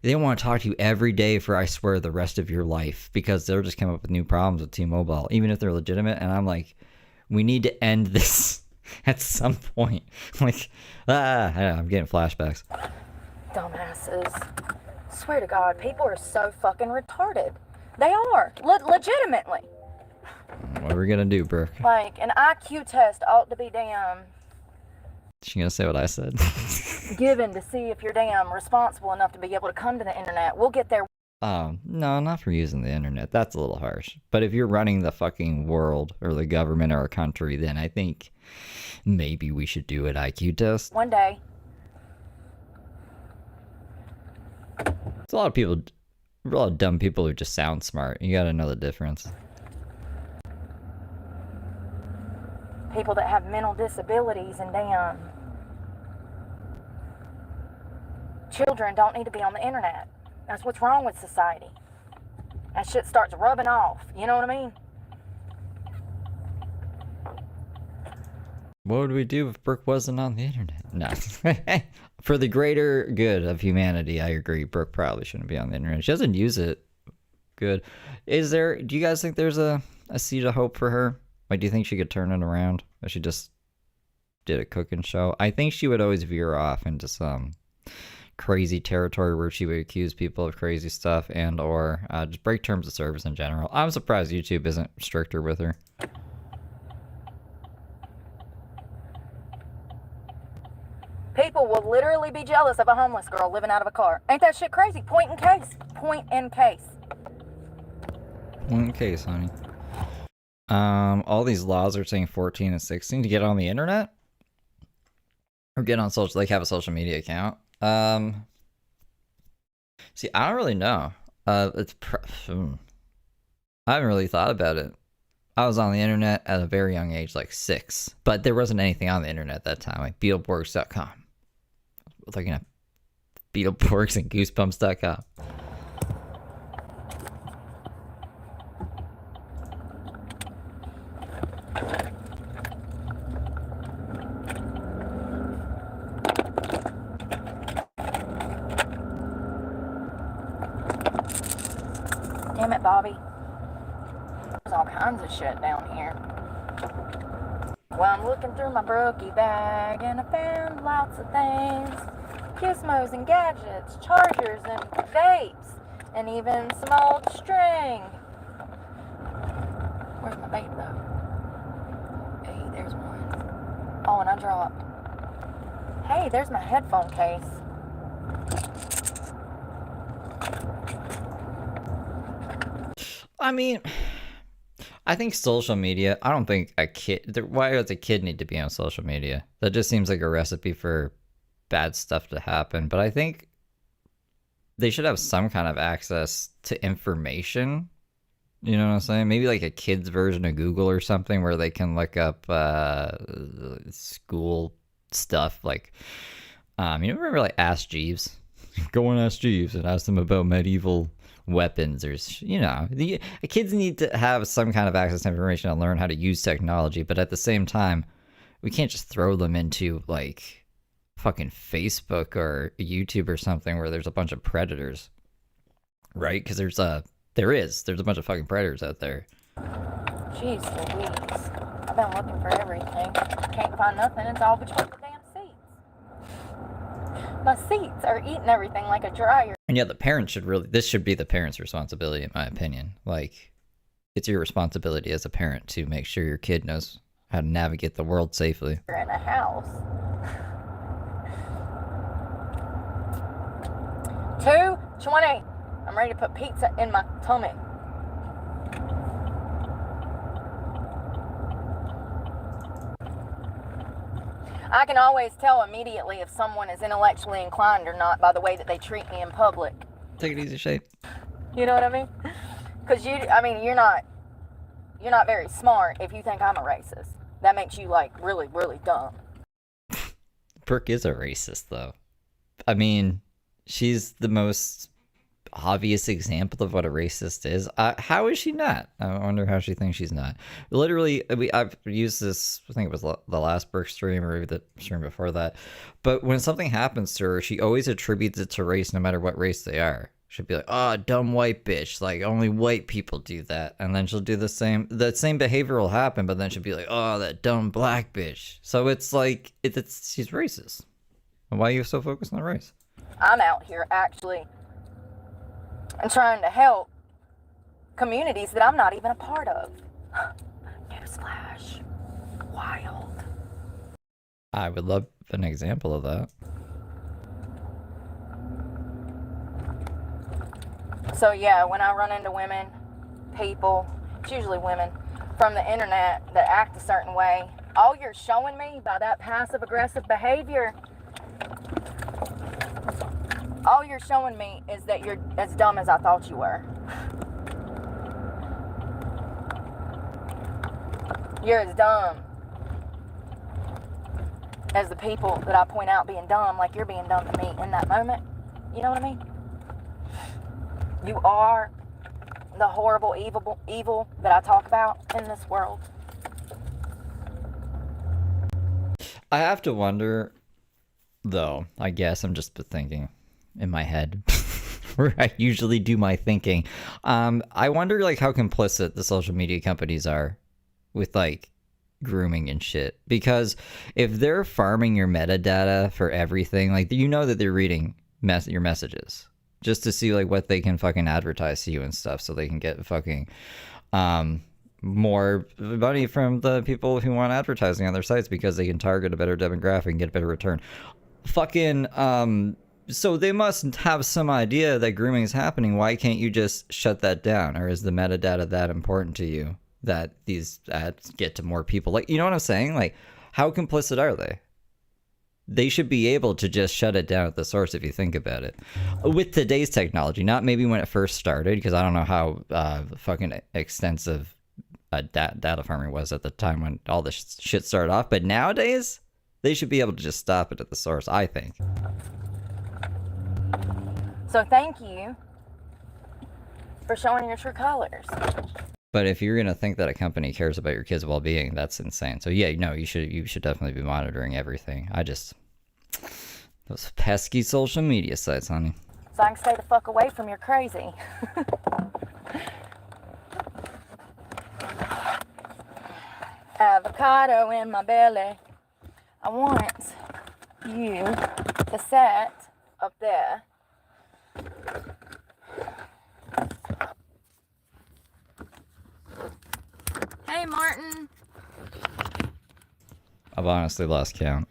They want to talk to you every day for, I swear, the rest of your life, because they'll just come up with new problems with T-Mobile, even if they're legitimate. And I'm like, we need to end this at some point. Like, I'm getting flashbacks. Dumbasses. Swear to God, people are so fucking retarded. They are. Legitimately. What are we gonna do, Brooke? Like, an IQ test ought to be damn She gonna say what I said? given to see if you're damn responsible enough to be able to come to the internet. We'll get there. No, not for using the internet. That's a little harsh. But if you're running the fucking world or the government or a country, then I think maybe we should do an IQ test. One day. There's a lot of people, a lot of dumb people who just sound smart. You gotta know the difference. People that have mental disabilities and damn children don't need to be on the internet. That's what's wrong with society. That shit starts rubbing off. You know what I mean? What would we do if Brooke wasn't on the internet? No. For the greater good of humanity, I agree. Brooke probably shouldn't be on the internet. She doesn't use it. Good. Do you guys think there's a seed of hope for her? Like, do you think she could turn it around? If she just did a cooking show? I think she would always veer off into some crazy territory where she would accuse people of crazy stuff and or just break terms of service in general. I'm surprised YouTube isn't stricter with her. People will literally be jealous of a homeless girl living out of a car. Ain't that shit crazy? Point in case. Point in case. Point in case, honey. All these laws are saying 14 and 16 to get on the internet or get on social, like have a social media account. See, I don't really know. I haven't really thought about it. I was on the internet at a very young age, like 6, but there wasn't anything on the internet at that time, like Beetleborgs.com. Looking at Beetleborgs and Goosebumps.com. Damn it, Bobby. There's all kinds of shit down here. Well, I'm looking through my brookie bag and I found lots of things. Gizmos and gadgets, chargers and vapes, and even some old string. Where's my vape though? Hey, there's one. Oh, and I dropped. Hey, there's my headphone case. I mean, I think social media, I don't think why does a kid need to be on social media? That just seems like a recipe for bad stuff to happen. But I think they should have some kind of access to information. You know what I'm saying? Maybe like a kid's version of Google or something where they can look up school stuff. Like, you remember like Ask Jeeves? Go and Ask Jeeves and ask them about medieval weapons. Or, kids need to have some kind of access to information and learn how to use technology. But at the same time, we can't just throw them into like fucking Facebook or YouTube or something where there's a bunch of predators, right? Because there's a bunch of fucking predators out there. Jeez Louise. I've been looking for everything. Can't find nothing. It's all between the damn seats. My seats are eating everything like a dryer. And yeah, the parents this should be the parents' responsibility, in my opinion. Like, it's your responsibility as a parent to make sure your kid knows how to navigate the world safely. You're in a house. 2:20. I'm ready to put pizza in my tummy. I can always tell immediately if someone is intellectually inclined or not by the way that they treat me in public. Take it easy, Shay. You know what I mean? Because you're not very smart if you think I'm a racist. That makes you like really, really dumb. Brooke is a racist, though. I mean, she's the most obvious example of what a racist is. How is she not? I wonder how she thinks she's not. Literally, I've used this, I think it was the last Brooke stream or the stream before that. But when something happens to her, she always attributes it to race no matter what race they are. She'll be like, oh, dumb white bitch. Like, only white people do that. And then she'll do the same behavior will happen, but then she'll be like, oh, that dumb black bitch. So it's like, she's racist. Why are you so focused on race? I'm out here actually and trying to help communities that I'm not even a part of. Newsflash. Wild. I would love an example of that. So yeah, when I run into people, it's usually women, from the internet that act a certain way, all you're showing me by that passive-aggressive behavior, all you're showing me is that you're as dumb as I thought you were. You're as dumb as the people that I point out being dumb, like you're being dumb to me in that moment. You know what I mean? You are the horrible evil that I talk about in this world. I have to wonder, though, I guess I'm just thinking in my head where I usually do my thinking. I wonder like how complicit the social media companies are with like grooming and shit. Because if they're farming your metadata for everything, like you know that they're reading your messages just to see like what they can fucking advertise to you and stuff, so they can get fucking more money from the people who want advertising on their sites because they can target a better demographic and get a better return. Fucking so they must have some idea that grooming is happening. Why can't you just shut that down? Or is the metadata that important to you that these ads get to more people? Like, you know what I'm saying? Like, how complicit are they? They should be able to just shut it down at the source if you think about it. With today's technology, not maybe when it first started, because I don't know how fucking extensive data farming was at the time when all this shit started off. But nowadays, they should be able to just stop it at the source, I think. So thank you for showing your true colors. But if you're gonna think that a company cares about your kids' well-being, that's insane. So yeah, no, you should definitely be monitoring everything. Those pesky social media sites, honey. So I can stay the fuck away from your crazy. Avocado in my belly. I want you to sit up there. Hey, Martin. I've honestly lost count.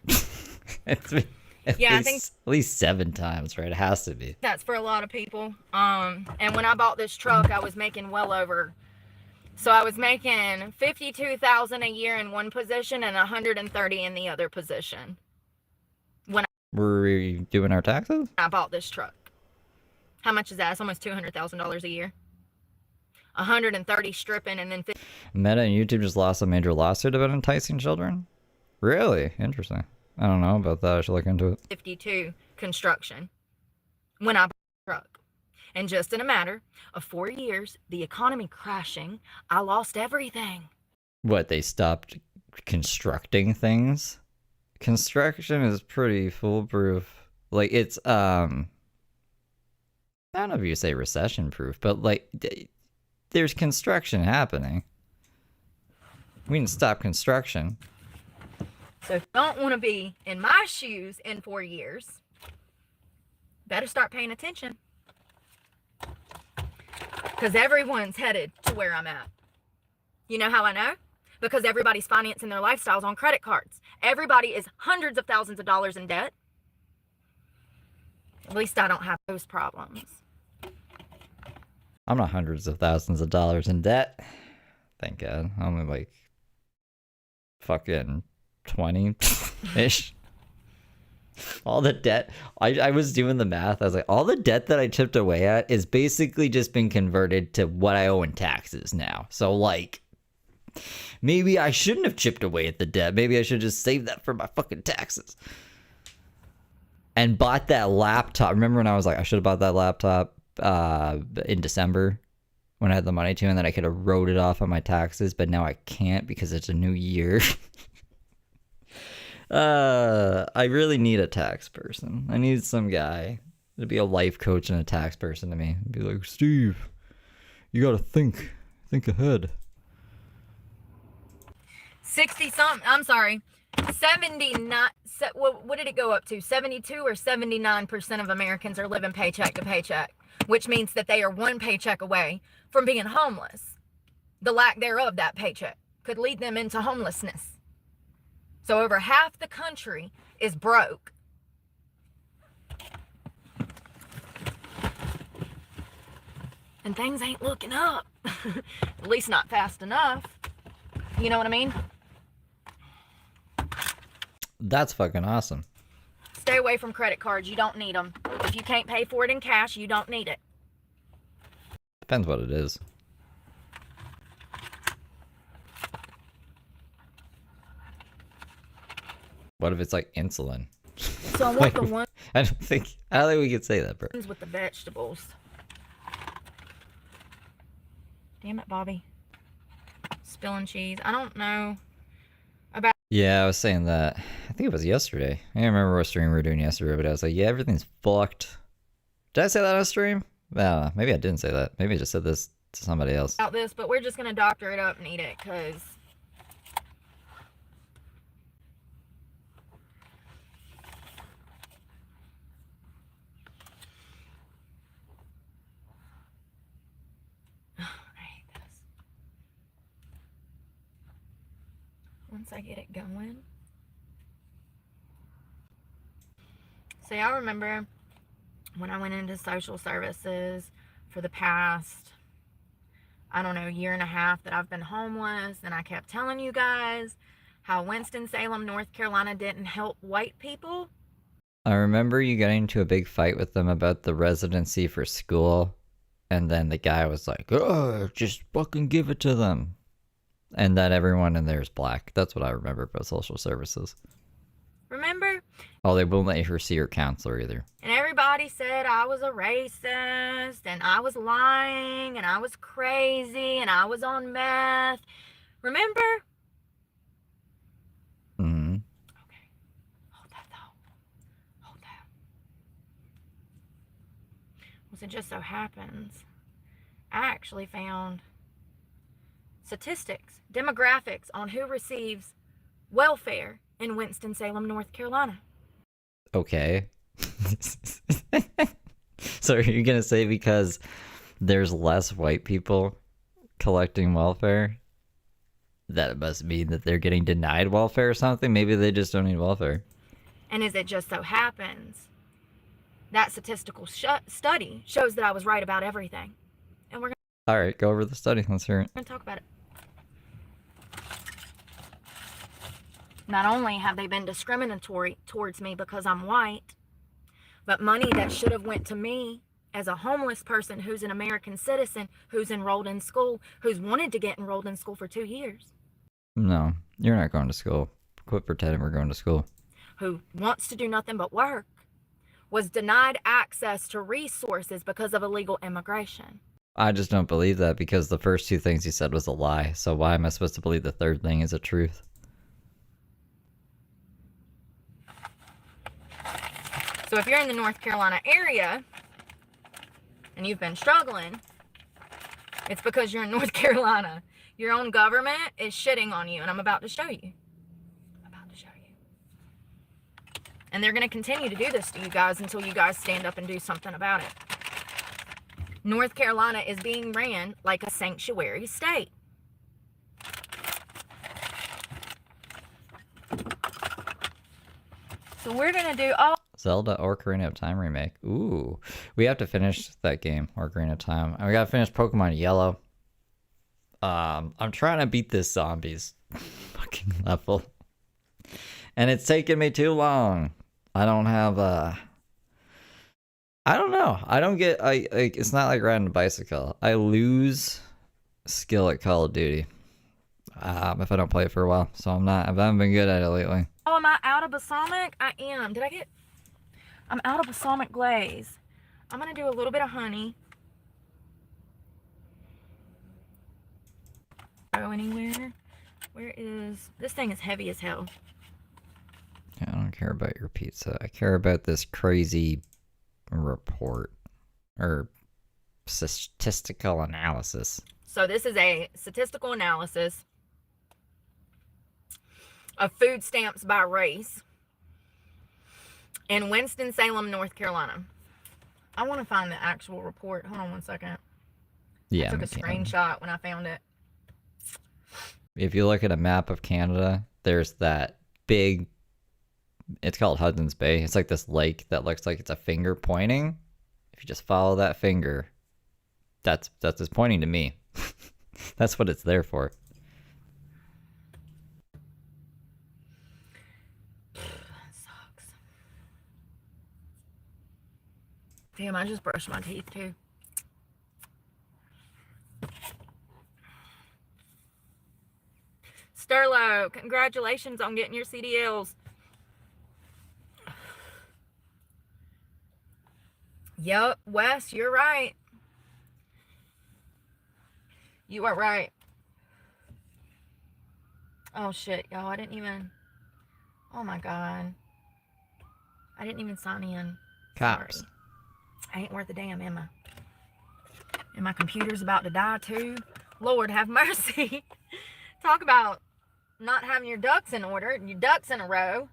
It's been at least 7 times, right? It has to be. That's for a lot of people. And when I bought this truck, I was making well over. So I was making $52,000 a year in one position and $130,000 in the other position. Were we doing our taxes? I bought this truck. How much is that? It's almost $200,000 a year. 130 stripping and then 50. Meta and YouTube just lost a major lawsuit about enticing children? Really? Interesting. I don't know about that. I should look into it. 52 construction when I bought the truck. And just in a matter of 4 years, the economy crashing, I lost everything. What, they stopped constructing things? construction is pretty foolproof. Like, it's, I don't know if you say recession proof, but like, there's construction happening. We can stop construction. So if you don't want to be in my shoes in 4 years, better start paying attention. Because everyone's headed to where I'm at. You know how I know? Because everybody's financing their lifestyles on credit cards. Everybody is hundreds of thousands of dollars in debt. At least I don't have those problems. I'm not hundreds of thousands of dollars in debt. Thank God. I'm only like fucking 20-ish. All the debt, I was doing the math. I was like, all the debt that I chipped away at is basically just been converted to what I owe in taxes now. So like, maybe I shouldn't have chipped away at the debt. Maybe I should just save that for my fucking taxes. And bought that laptop. Remember when I was like, I should have bought that laptop in December when I had the money to, and then I could have wrote it off on my taxes, but now I can't because it's a new year. I really need a tax person. I need some guy to be a life coach and a tax person to me. Be like, Steve, you gotta think ahead. 79, what did it go up to? 72 or 79% of Americans are living paycheck to paycheck, which means that they are one paycheck away from being homeless. The lack thereof, that paycheck, could lead them into homelessness. So over half the country is broke. And things ain't looking up. At least not fast enough. You know what I mean? That's fucking awesome. Stay away from credit cards. You don't need them. If you can't pay for it in cash, you don't need it. Depends what it is. What if it's like insulin? So I want the one I don't think we could say that, bro. with the vegetables. Damn it, Bobby. Spilling cheese. I don't know about... Yeah, I was saying that. I think it was yesterday. I can't remember what stream we were doing yesterday, but I was like, yeah, everything's fucked. Did I say that on stream? I don't know. Maybe I didn't say that. Maybe I just said this to somebody else. About this, but we're just going to doctor it up and eat it, because... Once I get it going. See, I remember when I went into social services for the past, I don't know, year and a half that I've been homeless, and I kept telling you guys how Winston-Salem, North Carolina didn't help white people. I remember you getting into a big fight with them about the residency for school, and then the guy was like, oh, just fucking give it to them. And that everyone in there is black. That's what I remember about social services. Remember? Oh, they won't let her see her counselor either. And everybody said I was a racist, and I was lying, and I was crazy, and I was on meth. Remember? Mm-hmm. Okay. Hold that, though. Hold that. Well, it just so happens, I actually found statistics, demographics on who receives welfare in Winston-Salem, North Carolina. Okay. So are you going to say because there's less white people collecting welfare, that it must mean that they're getting denied welfare or something? Maybe they just don't need welfare. And as it just so happens, that statistical study shows that I was right about everything. And we're All right, go over the study. Let's hear it. going to talk about it. Not only have they been discriminatory towards me because I'm white, but money that should have went to me as a homeless person who's an American citizen, who's enrolled in school, who's wanted to get enrolled in school for 2 years. No, you're not going to school. Quit pretending we're going to school. Who wants to do nothing but work, was denied access to resources because of illegal immigration. I just don't believe that because the first two things you said was a lie. So why am I supposed to believe the third thing is a truth? So if you're in the North Carolina area and you've been struggling, it's because you're in North Carolina. Your own government is shitting on you, and I'm about to show you. And they're going to continue to do this to you guys until you guys stand up and do something about it. North Carolina is being ran like a sanctuary state. So we're going to do all... Zelda Ocarina of Time remake. Ooh. We have to finish that game, Ocarina of Time. And we gotta finish Pokemon Yellow. I'm trying to beat this zombies fucking level. And it's taking me too long. I don't have I don't know. I don't get it's not like riding a bicycle. I lose skill at Call of Duty. If I don't play it for a while. So I haven't been good at it lately. Oh, am I out of balsamic? I am. I'm out of balsamic glaze. I'm going to do a little bit of honey. Go anywhere. Where is... This thing is heavy as hell. I don't care about your pizza. I care about this crazy report. Or statistical analysis. So this is a statistical analysis of food stamps by race in Winston-Salem, North Carolina. I want to find the actual report. Hold on one second. Yeah, I took a screenshot when I found it. If you look at a map of Canada, there's that big, it's called Hudson's Bay. It's like this lake that looks like it's a finger pointing. If you just follow that finger, that's just pointing to me. That's what it's there for. Sucks. Damn, I just brushed my teeth too. Sterlo, congratulations on getting your CDLs. Yep, Wes, you're right. You are right. Oh shit, y'all, I didn't even... Oh my god. I didn't even sign in. Cops. Sorry. I ain't worth a damn, am I? And my computer's about to die too. Lord have mercy. Talk about not having your ducks in order, your ducks in a row.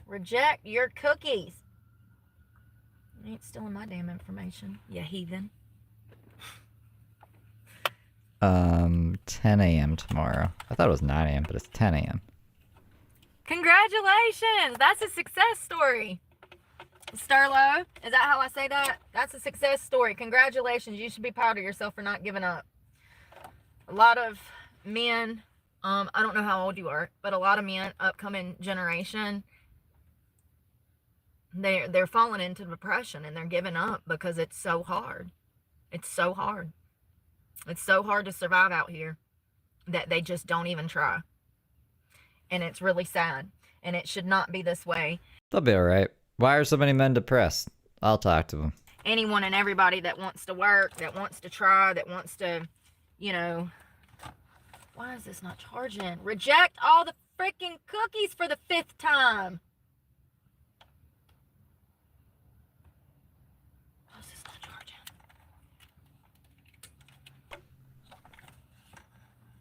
Reject your cookies. You ain't stealing my damn information, you heathen. 10 a.m. tomorrow. I thought it was 9 a.m., but it's 10 a.m. Congratulations! That's a success story. Sterlo, is that how I say that? That's a success story. Congratulations. You should be proud of yourself for not giving up. A lot of men, I don't know how old you are, but a lot of men, upcoming generation, they're falling into depression and they're giving up because it's so hard. It's so hard. It's so hard to survive out here that they just don't even try. And it's really sad. And it should not be this way. They'll be alright. Why are so many men depressed? I'll talk to them. Anyone and everybody that wants to work, that wants to try, that wants to, you know... Why is this not charging? Reject all the freaking cookies for the 5th time. Why is this not charging?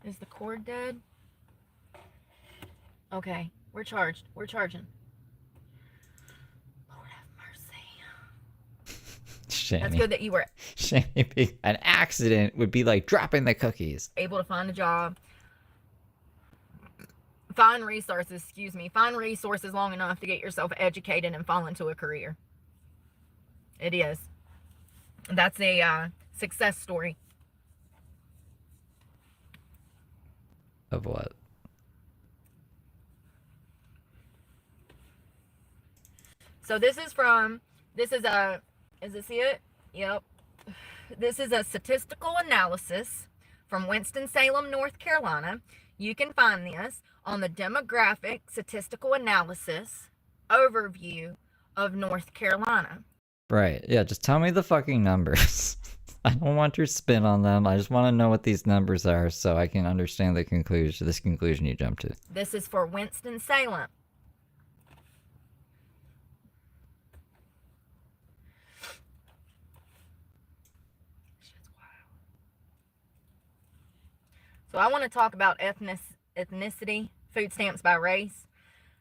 Is the cord dead? Okay, we're charged. We're charging. Lord have mercy. Shamey. That's good that you were Shamey. An accident would be like dropping the cookies. able to find a job. Find resources, find resources long enough to get yourself educated and fall into a career. It is. That's a success story. Of what? So this is this it? Yep. This is a statistical analysis from Winston-Salem, North Carolina. You can find this on the demographic statistical analysis overview of North Carolina. Right. Yeah, just tell me the fucking numbers. I don't want your spin on them. I just want to know what these numbers are so I can understand this conclusion you jumped to. This is for Winston-Salem. So I want to talk about ethnicity, food stamps by race,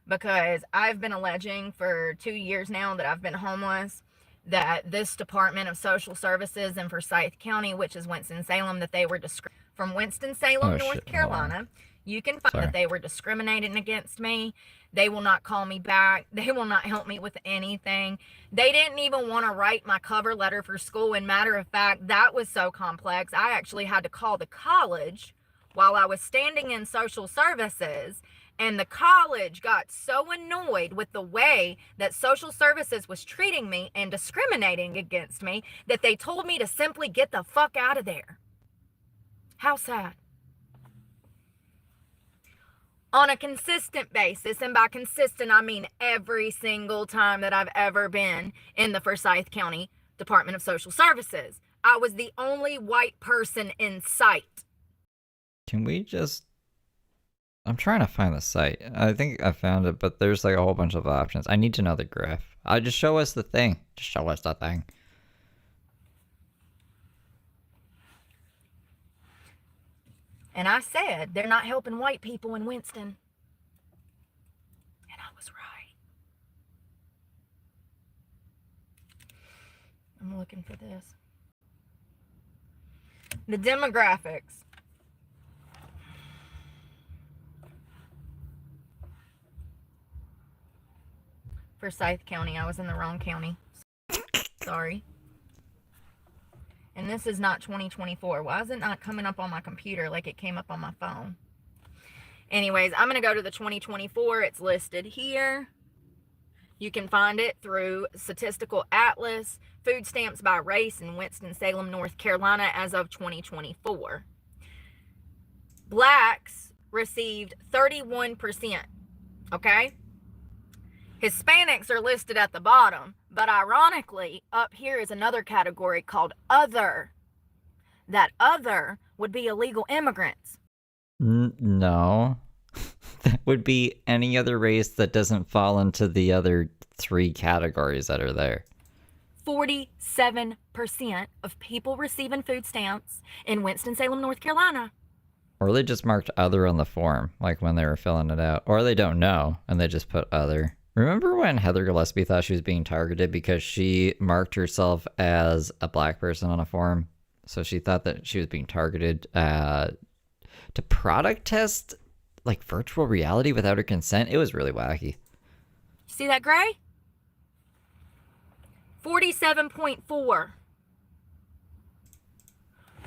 because I've been alleging for 2 years now that I've been homeless, that this Department of Social Services in Forsyth County, which is Winston-Salem, that they were from Winston-Salem, North Carolina. You can find that they were discriminating against me. They will not call me back. They will not help me with anything. They didn't even want to write my cover letter for school. And matter of fact, that was so complex, I actually had to call the college while I was standing in social services. And the college got so annoyed with the way that social services was treating me and discriminating against me that they told me to simply get the fuck out of there. How sad. On a consistent basis, and by consistent, I mean every single time that I've ever been in the Forsyth County Department of Social Services, I was the only white person in sight. Can we just... I'm trying to find the site. I think I found it, but there's like a whole bunch of options. I need to know the graph. Just show us the thing. Just show us the thing. And I said, they're not helping white people in Winston. And I was right. I'm looking for this. The demographics. Forsyth County. I was in the wrong county. Sorry. And this is not 2024. Why is it not coming up on my computer like it came up on my phone? Anyways, I'm going to go to the 2024. It's listed here. You can find it through Statistical Atlas, food stamps by race in Winston-Salem, North Carolina as of 2024. Blacks received 31%. Okay? Hispanics are listed at the bottom, but ironically, up here is another category called other. That other would be illegal immigrants. No. That would be any other race that doesn't fall into the other 3 categories that are there. 47% of people receiving food stamps in Winston-Salem, North Carolina. Or they just marked other on the form, like when they were filling it out. Or they don't know, and they just put other. Remember when Heather Gillespie thought she was being targeted because she marked herself as a black person on a form? So she thought that she was being targeted to product test, like, virtual reality without her consent. It was really wacky. See that gray? 47.4.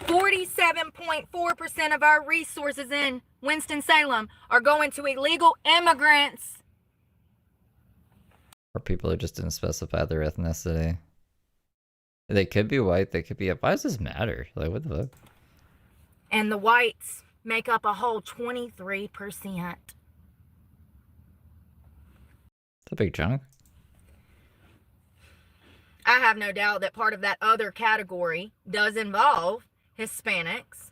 47.4% of our resources in Winston-Salem are going to illegal immigrants. Or people who just didn't specify their ethnicity. They could be white, they could be... Why does this matter? Like, what the fuck? And the whites make up a whole 23%. It's a big chunk. I have no doubt that part of that other category does involve Hispanics,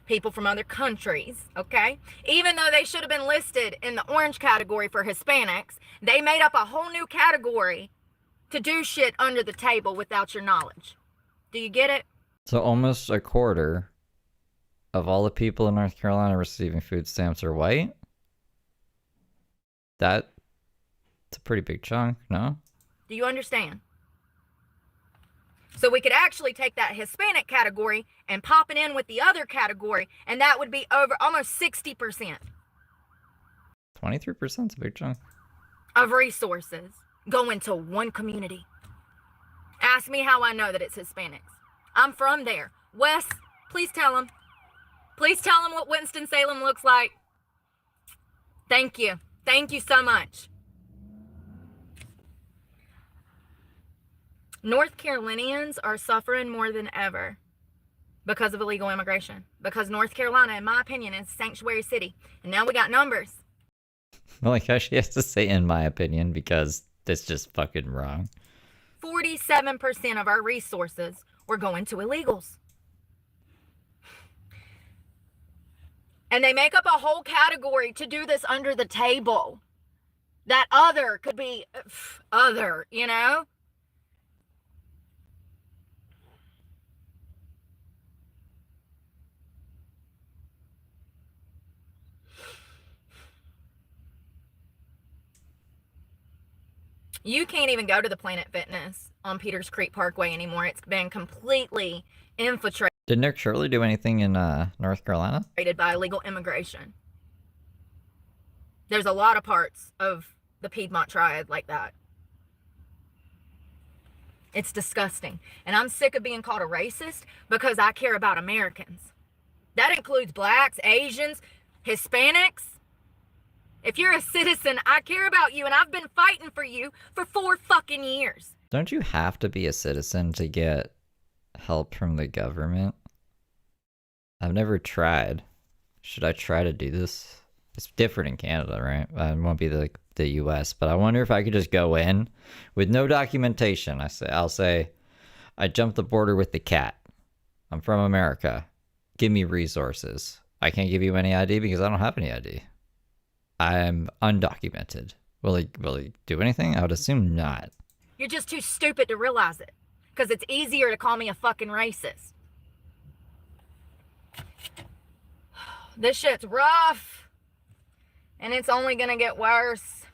people from other countries, okay? Even though they should have been listed in the orange category for Hispanics, they made up a whole new category to do shit under the table without your knowledge. Do you get it? So almost a quarter of all the people in North Carolina receiving food stamps are white? That's a pretty big chunk, no? Do you understand? So we could actually take that Hispanic category and pop it in with the other category, and that would be over almost 60%. 23% is a big chunk. Of resources going to one community. Ask me how I know that it's Hispanics. I'm from there. Wes, please tell them. Please tell them what Winston-Salem looks like. Thank you. Thank you so much. North Carolinians are suffering more than ever because of illegal immigration. Because North Carolina, in my opinion, is a sanctuary city. And now we got numbers. Well, like how she has to say in my opinion, because that's just fucking wrong. 47% of our resources were going to illegals. And they make up a whole category to do this under the table. That other could be other, you know? You can't even go to the Planet Fitness on Peters Creek Parkway anymore. It's been completely infiltrated Did Nick Shirley do anything in North Carolina? by illegal immigration. There's a lot of parts of the Piedmont Triad like that. It's disgusting. And I'm sick of being called a racist because I care about Americans. That includes blacks, Asians, Hispanics. If you're a citizen, I care about you, and I've been fighting for you for 4 fucking years. Don't you have to be a citizen to get help from the government? I've never tried. Should I try to do this? It's different in Canada, right? It won't be the US, but I wonder if I could just go in with no documentation. I'll say, I jumped the border with the cat. I'm from America. Give me resources. I can't give you any ID because I don't have any ID. I'm undocumented. Will he do anything? I would assume not. You're just too stupid to realize it, because it's easier to call me a fucking racist. This shit's rough, and it's only gonna get worse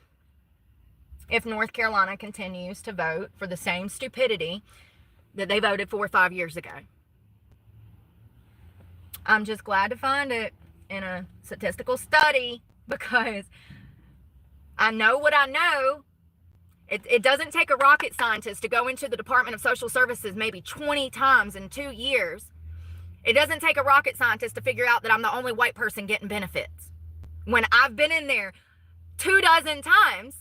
if North Carolina continues to vote for the same stupidity that they voted for 5 years ago. I'm just glad to find it in a statistical study, because I know what I know. It doesn't take a rocket scientist to go into the Department of Social Services maybe 20 times in 2 years. It doesn't take a rocket scientist to figure out that I'm the only white person getting benefits. When I've been in there 24 times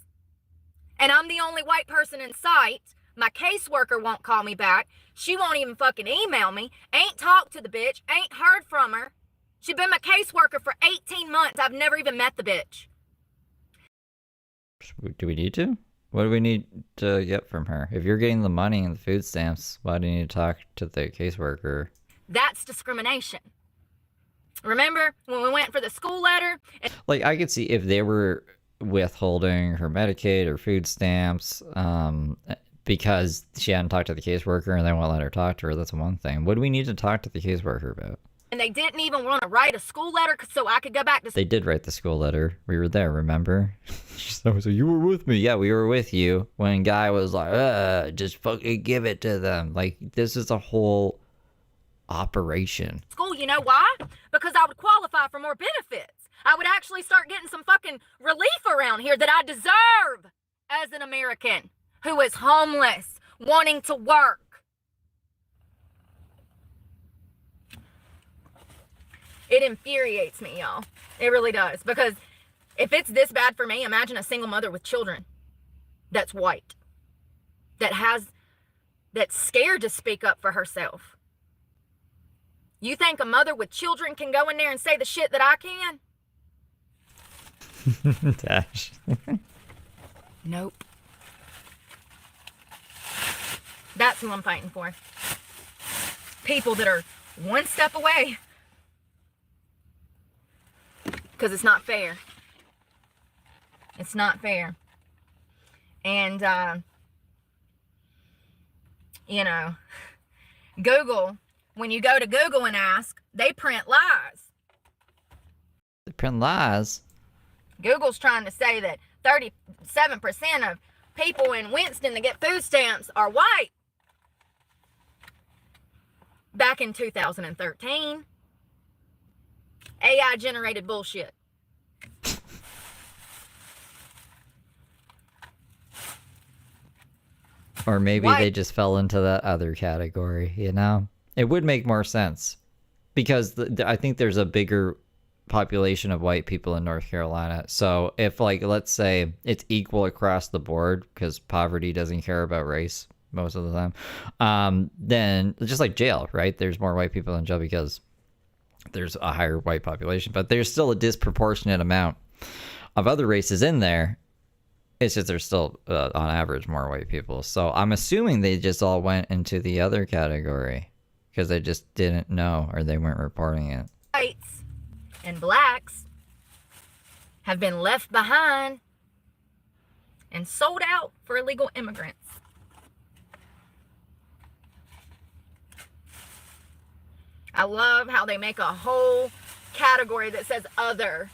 and I'm the only white person in sight, my caseworker won't call me back. She won't even fucking email me. Ain't talked to the bitch. Ain't heard from her. She's been my caseworker for 18 months. I've never even met the bitch. Do we need to? What do we need to get from her? If you're getting the money and the food stamps, why do you need to talk to the caseworker? That's discrimination. Remember when we went for the school letter? Like, I could see if they were withholding her Medicaid or food stamps because she hadn't talked to the caseworker and they won't let her talk to her. That's one thing. What do we need to talk to the caseworker about? And they didn't even want to write a school letter so I could go back to... They did write the school letter. We were there, remember? So you were with me. Yeah, we were with you when guy was like, just fucking give it to them. Like, this is a whole operation. School, you know why? Because I would qualify for more benefits. I would actually start getting some fucking relief around here that I deserve as an American who is homeless, wanting to work. It infuriates me, y'all. It really does. Because if it's this bad for me, imagine a single mother with children that's white, that's scared to speak up for herself. You think a mother with children can go in there and say the shit that I can? Dash. Nope. That's who I'm fighting for. People that are one step away. Because it's not fair. It's not fair. And, you know, Google, when you go to Google and ask, they print lies. They print lies? Google's trying to say that 37% of people in Winston that get food stamps are white. Back in 2013. AI generated bullshit. Or maybe they just fell into that other category, you know? It would make more sense. Because I think there's a bigger population of white people in North Carolina. So if, like, let's say it's equal across the board, because poverty doesn't care about race most of the time, then just like jail, right? There's more white people in jail because there's a higher white population, but there's still a disproportionate amount of other races in there. It's just there's still, on average, more white people. So I'm assuming they just all went into the other category because they just didn't know or they weren't reporting it. Whites and blacks have been left behind and sold out for illegal immigrants. I love how they make a whole category that says other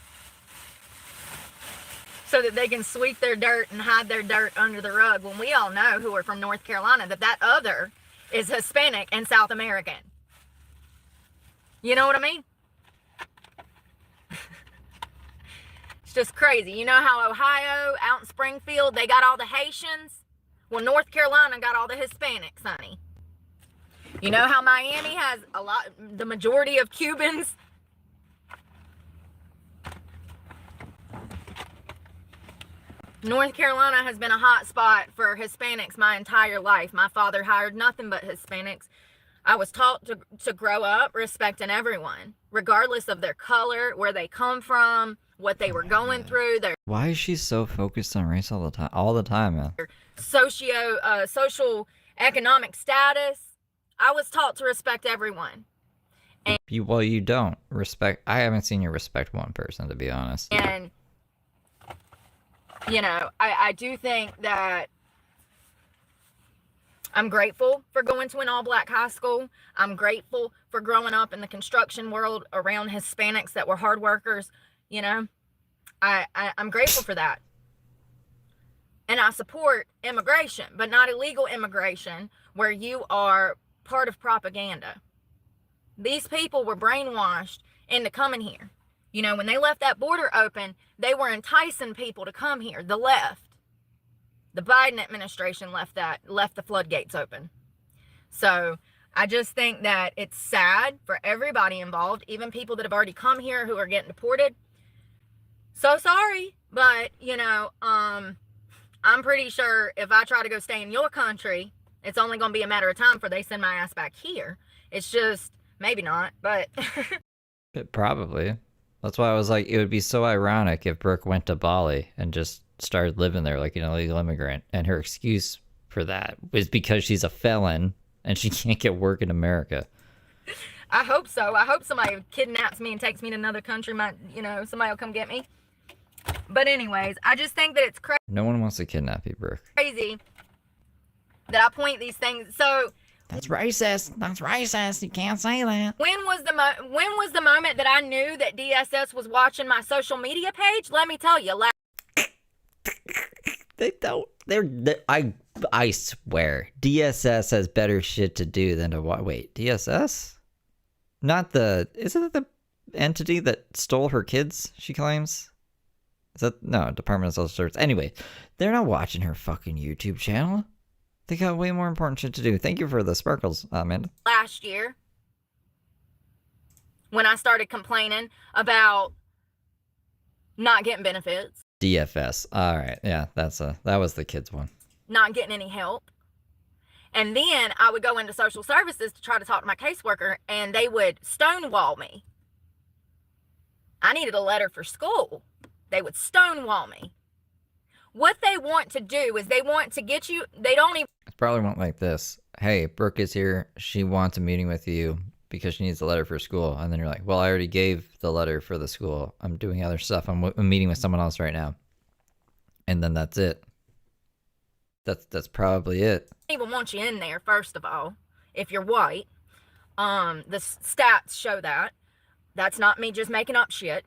so that they can sweep their dirt and hide their dirt under the rug, when we all know, who are from North Carolina, that other is Hispanic and South American. You know what I mean? It's just crazy. You know how Ohio, out in Springfield, they got all the Haitians? Well, North Carolina got all the Hispanics, honey. You know how Miami has the majority of Cubans? North Carolina has been a hot spot for Hispanics my entire life. My father hired nothing but Hispanics. I was taught to grow up respecting everyone, regardless of their color, where they come from, what they were going through, their Why is she so focused on race all the time? All the time, man. social economic status. I was taught to respect everyone. You don't respect. I haven't seen you respect one person, to be honest. And you know, I do think that I'm grateful for going to an all-black high school. I'm grateful for growing up in the construction world around Hispanics that were hard workers. You know, I'm grateful for that. And I support immigration, but not illegal immigration where you are part of propaganda. These people were brainwashed into coming here. You know, when they left that border open, they were enticing people to come here. The left. The Biden administration left the floodgates open. So I just think that it's sad for everybody involved, even people that have already come here who are getting deported. So sorry, but, you know, I'm pretty sure if I try to go stay in your country, it's only going to be a matter of time before they send my ass back here. It's just, maybe not, but... Probably. That's why I was like, it would be so ironic if Brooke went to Bali and just started living there like an illegal immigrant, and her excuse for that was because she's a felon and she can't get work in America. I hope so. I hope somebody kidnaps me and takes me to another country. Somebody will come get me. But anyways, I just think that it's No one wants to kidnap you, Brooke. crazy that I point these things. So That's racist. That's racist. You can't say that. when was the moment that I knew that DSS was watching my social media page? Let me tell you. They don't. I swear, DSS has better shit to do than to watch. Wait, DSS? Isn't it the entity that stole her kids, she claims? Is that, no, Department of Social Services. Anyway, they're not watching her fucking YouTube channel. They got way more important shit to do. Thank you for the sparkles, Amanda. Last year, when I started complaining about not getting benefits, DFS. All right, yeah, that was the kids one. not getting any help. And then I would go into social services to try to talk to my caseworker, and they would stonewall me. I needed a letter for school. They would stonewall me. What they want to do is they want to get you, they don't even... It probably went like this. Hey, Brooke is here. She wants a meeting with you because she needs a letter for school. And then you're like, well, I already gave the letter for the school. I'm doing other stuff. I'm meeting with someone else right now. And then that's it. That's probably it. even want you in there, first of all, if you're white. The stats show that. That's not me just making up shit.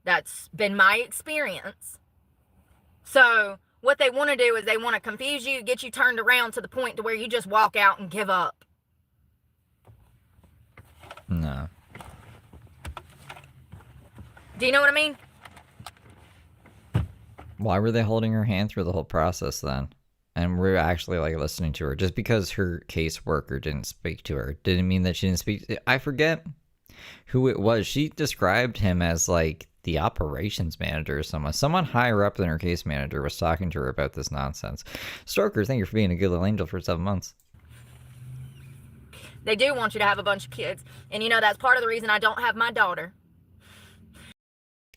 That's been my experience. So what they want to do is they want to confuse you, get you turned around to the point to where you just walk out and give up. No. Do you know what I mean? Why were they holding her hand through the whole process then? And we're actually like listening to her. Just because her caseworker didn't speak to her didn't mean that she didn't speak. I forget who it was. She described him as like the operations manager or someone. Someone higher up than her case manager was talking to her about this nonsense. Stoker, thank you for being a good little angel for 7 months. They do want you to have a bunch of kids. And you know, that's part of the reason I don't have my daughter.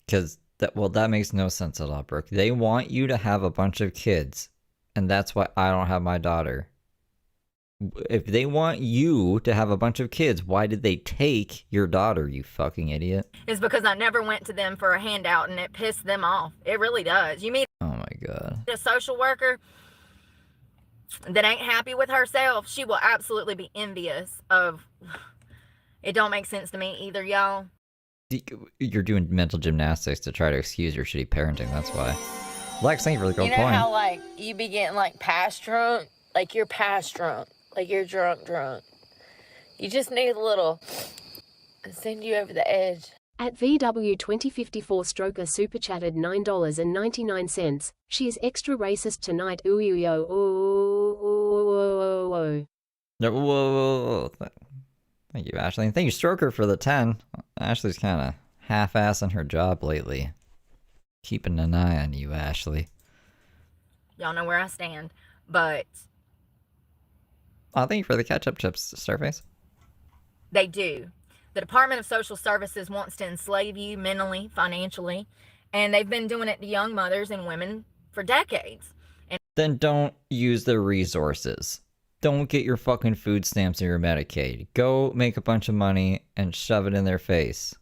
Because that makes no sense at all, Brooke. They want you to have a bunch of kids, and that's why I don't have my daughter. If they want you to have a bunch of kids, why did they take your daughter, you fucking idiot? It's because I never went to them for a handout, and it pissed them off. It really does. You meet Oh my god. a social worker that ain't happy with herself, she will absolutely be envious of... It don't make sense to me either, y'all. You're doing mental gymnastics to try to excuse your shitty parenting, that's why. Lex, thank you for the gold You know coin. how, like, you be getting, like, past drunk? Like, you're past drunk. Like, you're drunk. You just need a little... send you over the edge. At VW2054 Stroker super chatted $9.99. She is extra racist tonight. Ooh, yo, ooh. No, whoa. Thank you, Ashley. And thank you, Stroker, for the 10. Ashley's kind of half-assing her job lately. Keeping an eye on you, Ashley. Y'all know where I stand. But Oh, thank you for the ketchup chips, Starface. they do. The Department of Social Services wants to enslave you mentally, financially, and they've been doing it to young mothers and women for decades. And Then don't use the resources. Don't get your fucking food stamps and your Medicaid. Go make a bunch of money and shove it in their face.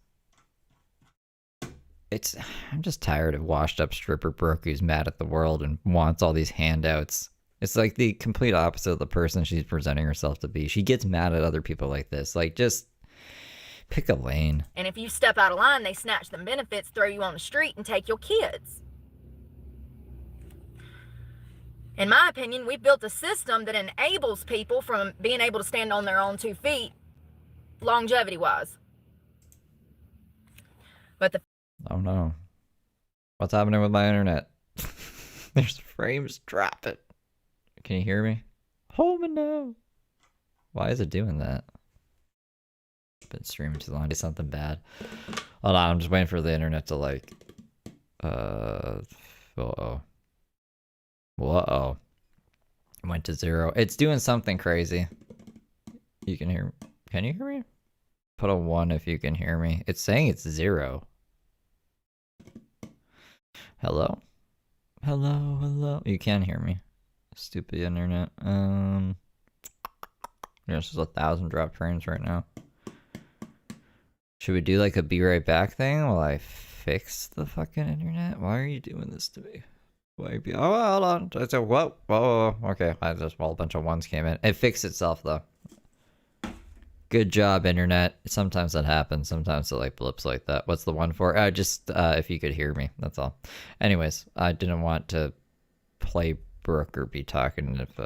I'm just tired of washed up stripper Brooke who's mad at the world and wants all these handouts. It's like the complete opposite of the person she's presenting herself to be. She gets mad at other people like this. Like, just pick a lane. And if you step out of line, they snatch them benefits, throw you on the street, and take your kids. In my opinion, we've built a system that enables people from being able to stand on their own 2 feet, longevity-wise. But the... Oh no. What's happening with my internet? There's frames dropping. Can you hear me? Hold me now. Why is it doing that? Been streaming too long. Did something bad. Hold on, I'm just waiting for the internet to like uh-oh. Whoa. Went to 0. It's doing something crazy. You can hear... Can you hear me? Put a 1 if you can hear me. It's saying it's 0. Hello? Hello? You can hear me. Stupid internet. There's 1,000 drop frames right now. Should we do like a be right back thing while I fix the fucking internet? Why are you doing this to me? Why be... Oh, hold on. It's a what? Whoa. Okay, I just a bunch of 1s came in. It fixed itself though. Good job, internet. Sometimes that happens. Sometimes it like blips like that. What's the 1 for? Just if you could hear me. That's all. Anyways, I didn't want to play Brooke or be talking if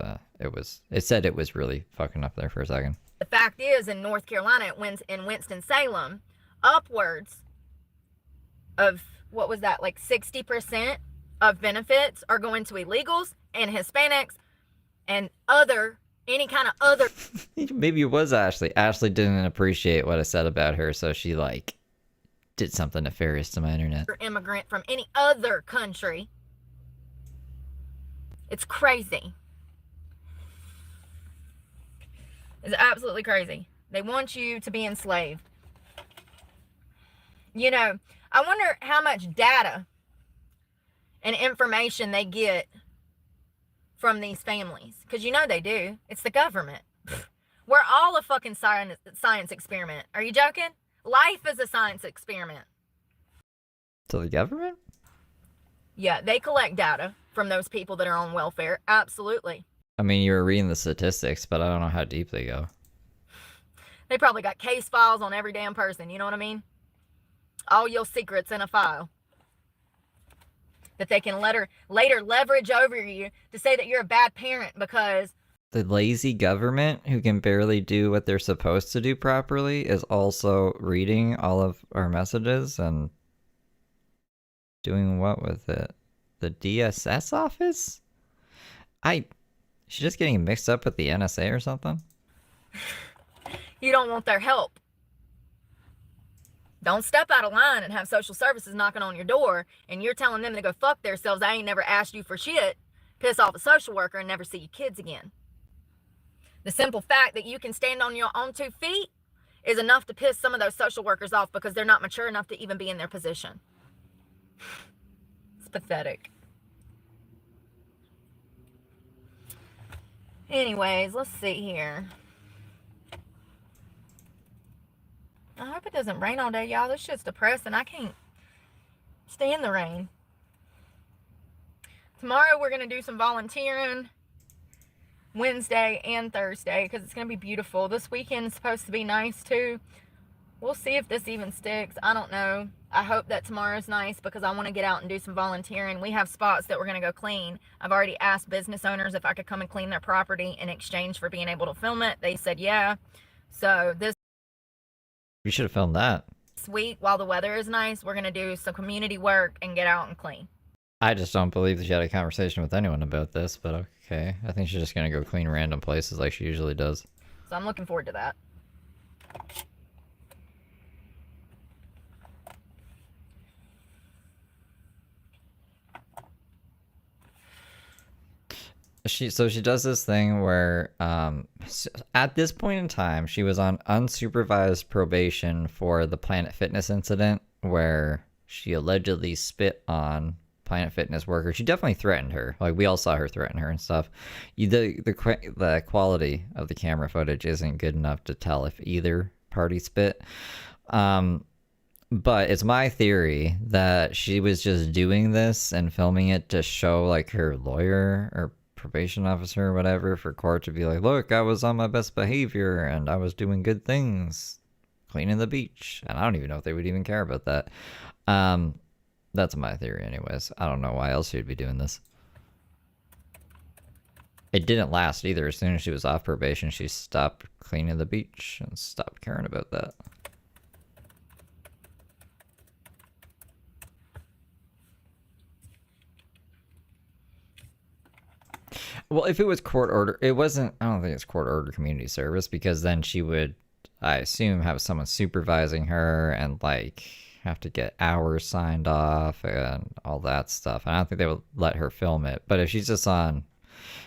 it said it was really fucking up there for a second. The fact is, in North Carolina, in Winston-Salem, upwards of, what was that, like 60% of benefits are going to illegals and Hispanics and any kind of other. Maybe it was Ashley. Ashley didn't appreciate what I said about her, so she like did something nefarious to my internet. Immigrant from any other country. It's crazy. It's absolutely crazy. They want you to be enslaved. You know, I wonder how much data and information they get from these families. Because you know they do. It's the government. We're all a fucking science experiment. Are you joking? Life is a science experiment. To the government? Yeah, they collect data from those people that are on welfare. Absolutely. I mean, you were reading the statistics, but I don't know how deep they go. They probably got case files on every damn person, you know what I mean? All your secrets in a file. That they can later leverage over you to say that you're a bad parent because... The lazy government who can barely do what they're supposed to do properly is also reading all of our messages and doing what with it? The DSS office? She's just getting mixed up with the NSA or something? You don't want their help. Don't step out of line and have social services knocking on your door and you're telling them to go fuck themselves. I ain't never asked you for shit. Piss off a social worker and never see your kids again. The simple fact that you can stand on your own 2 feet is enough to piss some of those social workers off because they're not mature enough to even be in their position. It's pathetic. Anyways, let's see here. I hope it doesn't rain all day, y'all. This shit's depressing. I can't stand the rain. Tomorrow we're going to do some volunteering. Wednesday and Thursday because it's going to be beautiful. This weekend is supposed to be nice too. We'll see if this even sticks. I don't know. I hope that tomorrow's nice because I want to get out and do some volunteering. We have spots that we're going to go clean. I've already asked business owners if I could come and clean their property in exchange for being able to film it. They said yeah. So this You should have filmed that. week, while the weather is nice, we're going to do some community work and get out and clean. I just don't believe that she had a conversation with anyone about this, but okay. I think she's just gonna go clean random places like she usually does. So I'm looking forward to that. She does this thing where at this point in time she was on unsupervised probation for the Planet Fitness incident where she allegedly spit on Planet Fitness worker. She definitely threatened her. Like, we all saw her threaten her and stuff. The quality of the camera footage isn't good enough to tell if either party spit. But it's my theory that she was just doing this and filming it to show like her lawyer or probation officer or whatever for court to be like, look, I was on my best behavior and I was doing good things, cleaning the beach. And I don't even know if they would even care about that. That's my theory anyways. I don't know why else she'd be doing this. It didn't last either. As soon as she was off probation, she stopped cleaning the beach and stopped caring about that. Well, if it was court order, it wasn't, I don't think it's court order community service, because then she would, I assume, have someone supervising her and like have to get hours signed off and all that stuff. And I don't think they would let her film it. But if she's just on,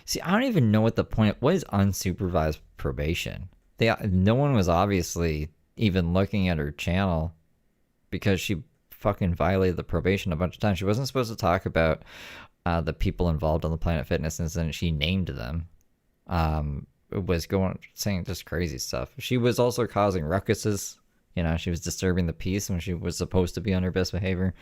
see, I don't even know what the point, what is unsupervised probation? No one was obviously even looking at her channel because she fucking violated the probation a bunch of times. She wasn't supposed to talk about the people involved in the Planet Fitness incident. She named them. It was saying just crazy stuff. She was also causing ruckuses. You know, she was disturbing the peace when she was supposed to be on her best behavior.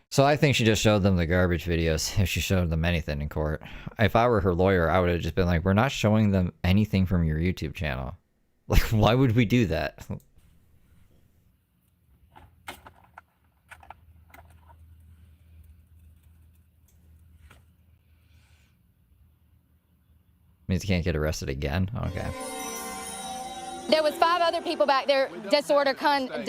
So I think she just showed them the garbage videos, if she showed them anything in court. If I were her lawyer, I would have just been like, we're not showing them anything from your YouTube channel. Like, why would we do that? Means you can't get arrested again? Okay. There was 5 other people back there, disorder conduct.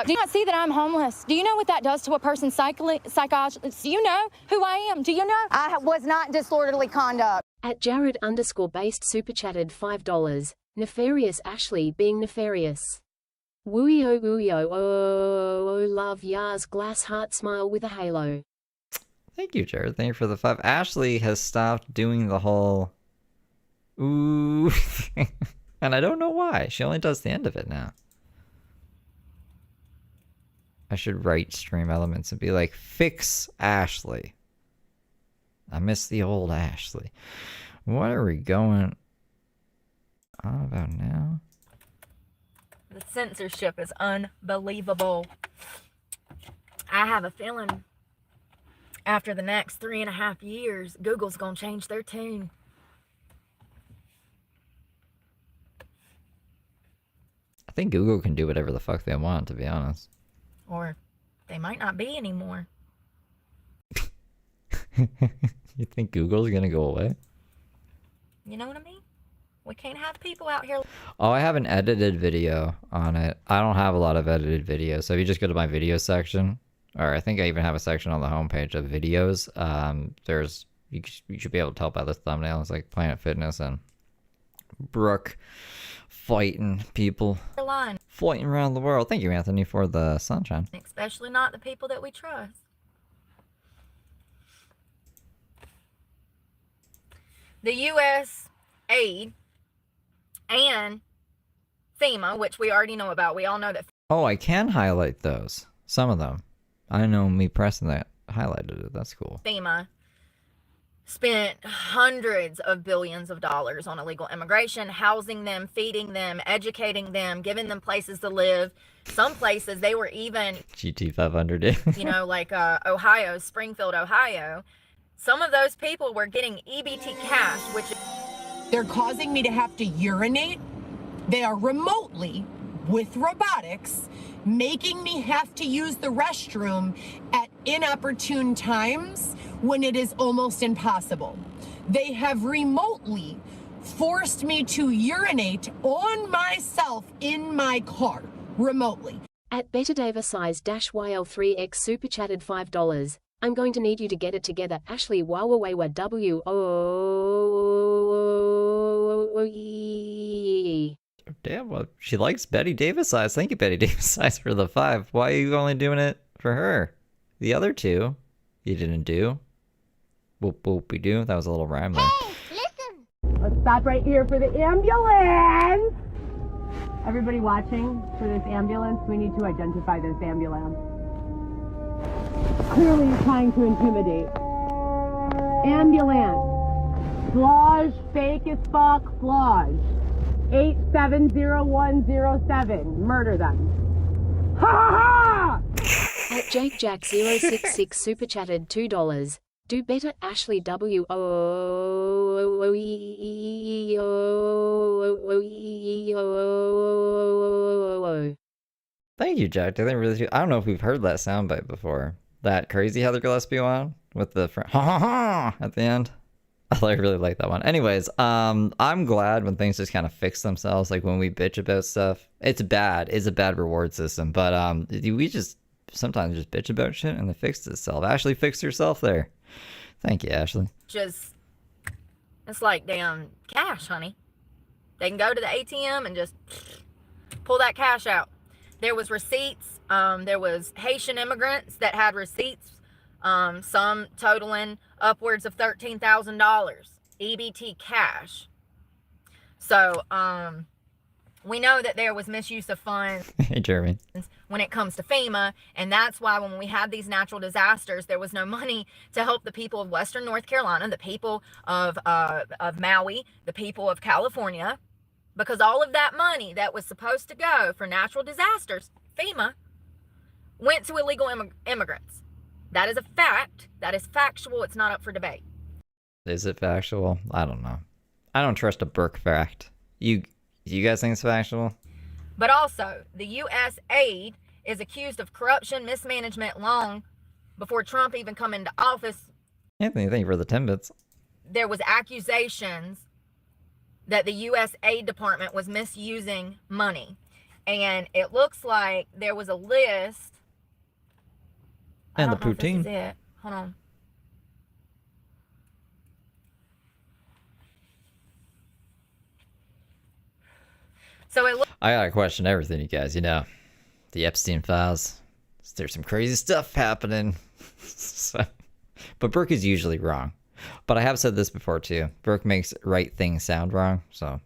Do you not see that I'm homeless? Do you know what that does to a person's psychology? Do you know who I am? Do you know? I was not disorderly conduct. At Jared_based super chatted $5. Nefarious Ashley being nefarious. Wooey oh love yas glass heart smile with a halo. Thank you, Jared. Thank you for the 5. Ashley has stopped doing the whole ooh and I don't know why. She only does the end of it now. I should write stream elements and be like, fix Ashley. I miss the old Ashley. What are we going on about now? The censorship is unbelievable. I have a feeling after the next 3.5 years, Google's gonna change their tune. I think Google can do whatever the fuck they want, to be honest. Or they might not be anymore. You think Google's gonna go away? You know what I mean? We can't have people out here. Oh, I have an edited video on it. I don't have a lot of edited videos, so if you just go to my video section, or I think I even have a section on the homepage of videos, you should be able to tell by the thumbnail. It's like Planet Fitness and Brooke fighting people, fighting around the world. Thank you, Anthony, for the sunshine. Especially not the people that we trust. The U.S. aid and FEMA, which we already know about. We all know that. Oh, I can highlight those. Some of them. I know me pressing that highlighted it. That's cool. FEMA spent hundreds of billions of dollars on illegal immigration, housing them, feeding them, educating them, giving them places to live. Some places they were even GT 500. you know, like Ohio, Springfield, Ohio. Some of those people were getting EBT cash, which they're causing me to have to urinate. They are remotely with robotics, making me have to use the restroom at inopportune times when it is almost impossible. They have remotely forced me to urinate on myself in my car, remotely. At Better size YL3X super chatted $5. I'm going to need you to get it together. Ashley Wawawa W. Damn, well, she likes Betty Davis size. Thank you, Betty Davis size, for the 5. Why are you only doing it for her? The other 2, you didn't do. Whoop whoop we do. That was a little rhyme there. Hey, listen. Let's stop right here for the ambulance. Everybody watching for this ambulance, we need to identify this ambulance. Clearly trying to intimidate. Ambulance. Flage, fake as fuck, flage. 870107. Murder them. Ha ha ha! At JakeJack066 super chatted $2. Do better, Ashley W. Thank you, Jack. I don't know if we've heard that soundbite before. That crazy Heather Gillespie one with the ha ha ha at the end. I really like that one. Anyways, I'm glad when things just kind of fix themselves. Like when we bitch about stuff, it's bad. It's a bad reward system. But we just sometimes just bitch about shit and it fixed itself. Ashley fixed herself there. Thank you, Ashley. Just, it's like damn cash, honey. They can go to the ATM and just pull that cash out. There was receipts. There was Haitian immigrants that had receipts, some totaling upwards of $13,000 EBT cash. So we know that there was misuse of funds. Hey, Jeremy. When it comes to FEMA, and that's why when we had these natural disasters, there was no money to help the people of Western North Carolina, the people of Maui, the people of California, because all of that money that was supposed to go for natural disasters, FEMA, went to illegal immigrants. That is a fact. That is factual. It's not up for debate. Is it factual? I don't know. I don't trust a Burke fact. You guys think it's factual? But also, the U.S. aid is accused of corruption, mismanagement long before Trump even come into office. Anthony, thank you for the 10 bits. There was accusations that the U.S. aid department was misusing money. And it looks like there was a list. And the poutine. This is it. Hold on. So I gotta question everything, you guys. You know, the Epstein files. There's some crazy stuff happening. But Brooke is usually wrong. But I have said this before too. Brooke makes right things sound wrong. So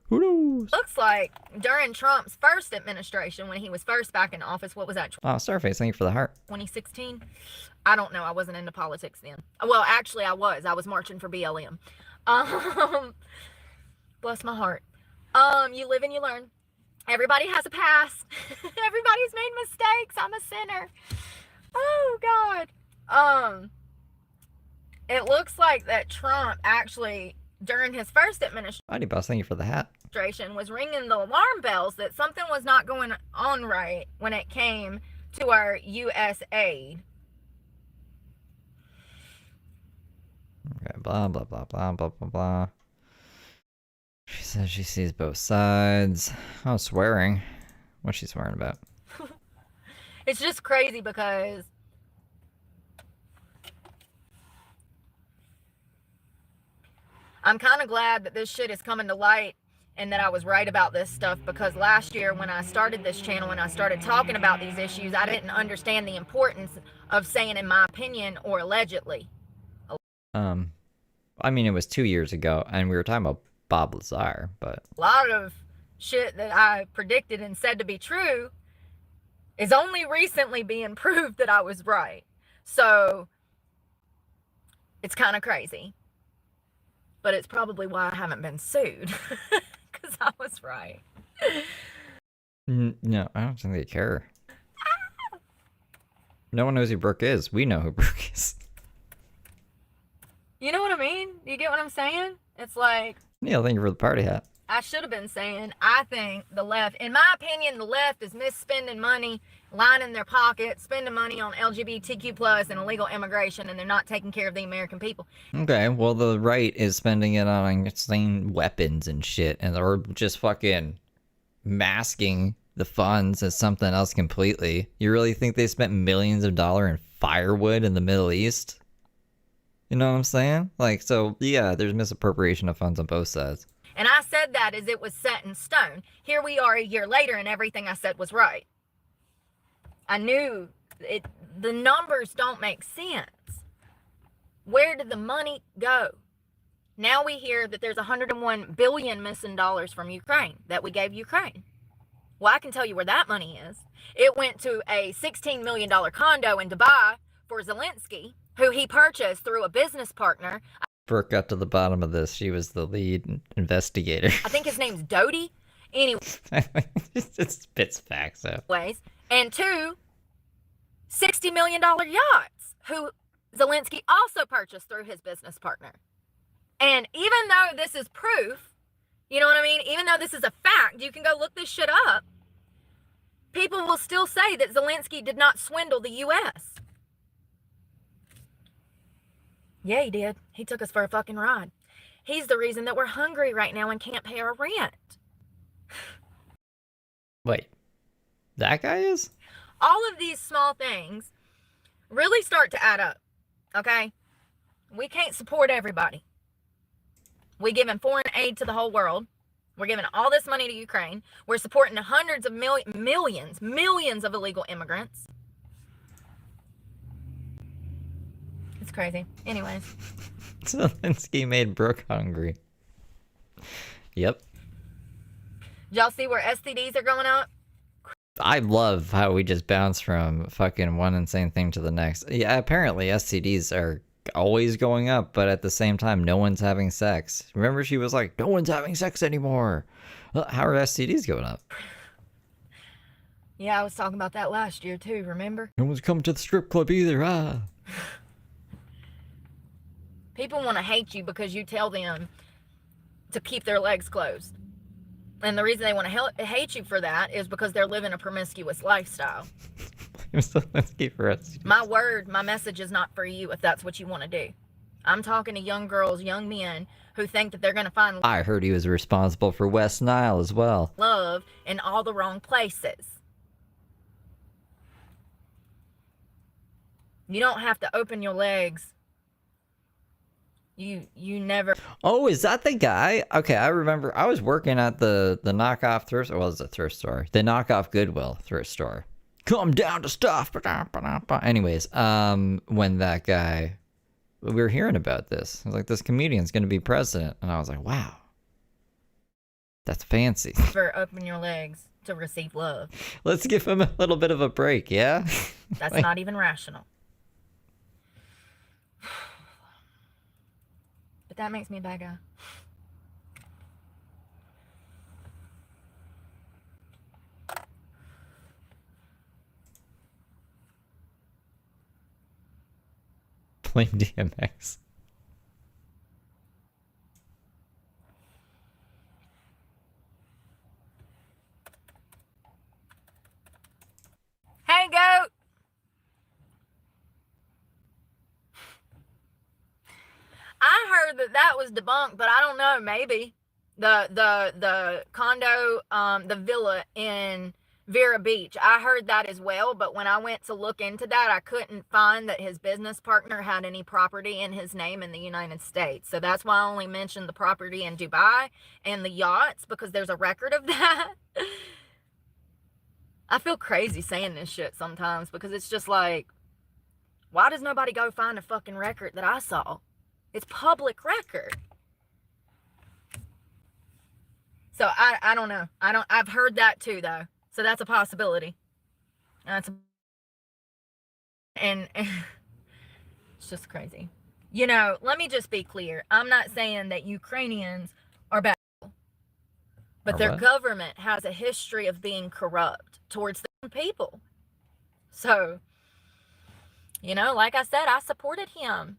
who knows? Looks like during Trump's first administration, when he was first back in office, what was that? Oh, Starface, thank you for the heart. 2016. I don't know. I wasn't into politics then. Well, actually, I was. I was marching for BLM. Bless my heart. You live and you learn. Everybody has a past. Everybody's made mistakes. I'm a sinner. Oh God. It looks like that Trump actually, during his first Mighty Boss, thank you for the hat. administration, was ringing the alarm bells that something was not going on right when it came to our U.S. aid. Okay, blah, blah, blah, blah, blah, blah, blah. She says she sees both sides. Oh, swearing. What's she swearing about? It's just crazy because I'm kind of glad that this shit is coming to light and that I was right about this stuff, because last year when I started this channel and I started talking about these issues, I didn't understand the importance of saying in my opinion or allegedly. I mean, it was 2 years ago and we were talking about Bob Lazar, but A lot of shit that I predicted and said to be true is only recently being proved that I was right. So it's kind of crazy. But it's probably why I haven't been sued. Because I was right. no, I don't think they care. No one knows who Brooke is. We know who Brooke is. You know what I mean? You get what I'm saying? It's like... Neil, thank you for the party hat. I should have been saying, I think the left, in my opinion, the left is misspending money, lining their pockets, spending money on LGBTQ plus and illegal immigration, and they're not taking care of the American people. Okay, well, the right is spending it on insane weapons and shit, and they're just fucking masking the funds as something else completely. You really think they spent millions of dollars in firewood in the Middle East? You know what I'm saying? Like, so, yeah, there's misappropriation of funds on both sides. And I said that as it was set in stone. Here we are a year later, and everything I said was right. I knew it. The numbers don't make sense. Where did the money go? Now we hear that there's 101 billion missing dollars from Ukraine that we gave Ukraine. Well, I can tell you where that money is. It went to a $16 million condo in Dubai for Zelensky, who he purchased through a business partner. Brooke got to the bottom of this. She was the lead investigator. I think his name's Doty. Anyway. It spits facts out. And two $60 million yachts, who Zelensky also purchased through his business partner. And even though this is proof, you know what I mean? Even though this is a fact, you can go look this shit up. People will still say that Zelensky did not swindle the U.S. Yeah, he did. He took us for a fucking ride. He's the reason that we're hungry right now and can't pay our rent. Wait, that guy is? All of these small things really start to add up, okay? We can't support everybody. We're giving foreign aid to the whole world. We're giving all this money to Ukraine. We're supporting hundreds of millions of illegal immigrants. It's crazy. Anyways. Zelensky made Brooke hungry. Yep. Did y'all see where STDs are going up? I love how we just bounce from fucking one insane thing to the next. Yeah, apparently STDs are always going up, but at the same time, no one's having sex. Remember, she was like, no one's having sex anymore. Well, how are STDs going up? Yeah, I was talking about that last year too, remember? No one's coming to the strip club either, People want to hate you because you tell them to keep their legs closed. And the reason they want to hate you for that is because they're living a promiscuous lifestyle. My message is not for you if that's what you want to do. I'm talking to young girls, young men who think that they're going to find I heard he was responsible for West Nile as well. love in all the wrong places. You don't have to open your legs. You never. Oh, is that the guy? Okay, I remember I was working at the knockoff thrift, or was it a thrift store? The knockoff Goodwill thrift store. Come down to stuff. Anyways, when that guy, we were hearing about this. I was like, this comedian's going to be president. And I was like, wow, that's fancy. Never open your legs to receive love. Let's give him a little bit of a break, yeah? That's not even rational. But that makes me a bad guy. Blame DMX. Hey, goat. I heard that was debunked, but I don't know. Maybe the condo, the villa in Vera Beach. I heard that as well, but when I went to look into that, I couldn't find that his business partner had any property in his name in the United States. So that's why I only mentioned the property in Dubai and the yachts, because there's a record of that. I feel crazy saying this shit sometimes because it's just like, why does nobody go find a fucking record that I saw? It's public record. So I don't know. I've heard that too though. So that's a possibility. And it's just crazy. You know, let me just be clear. I'm not saying that Ukrainians are bad, but their government has a history of being corrupt towards their people. So, you know, like I said, I supported him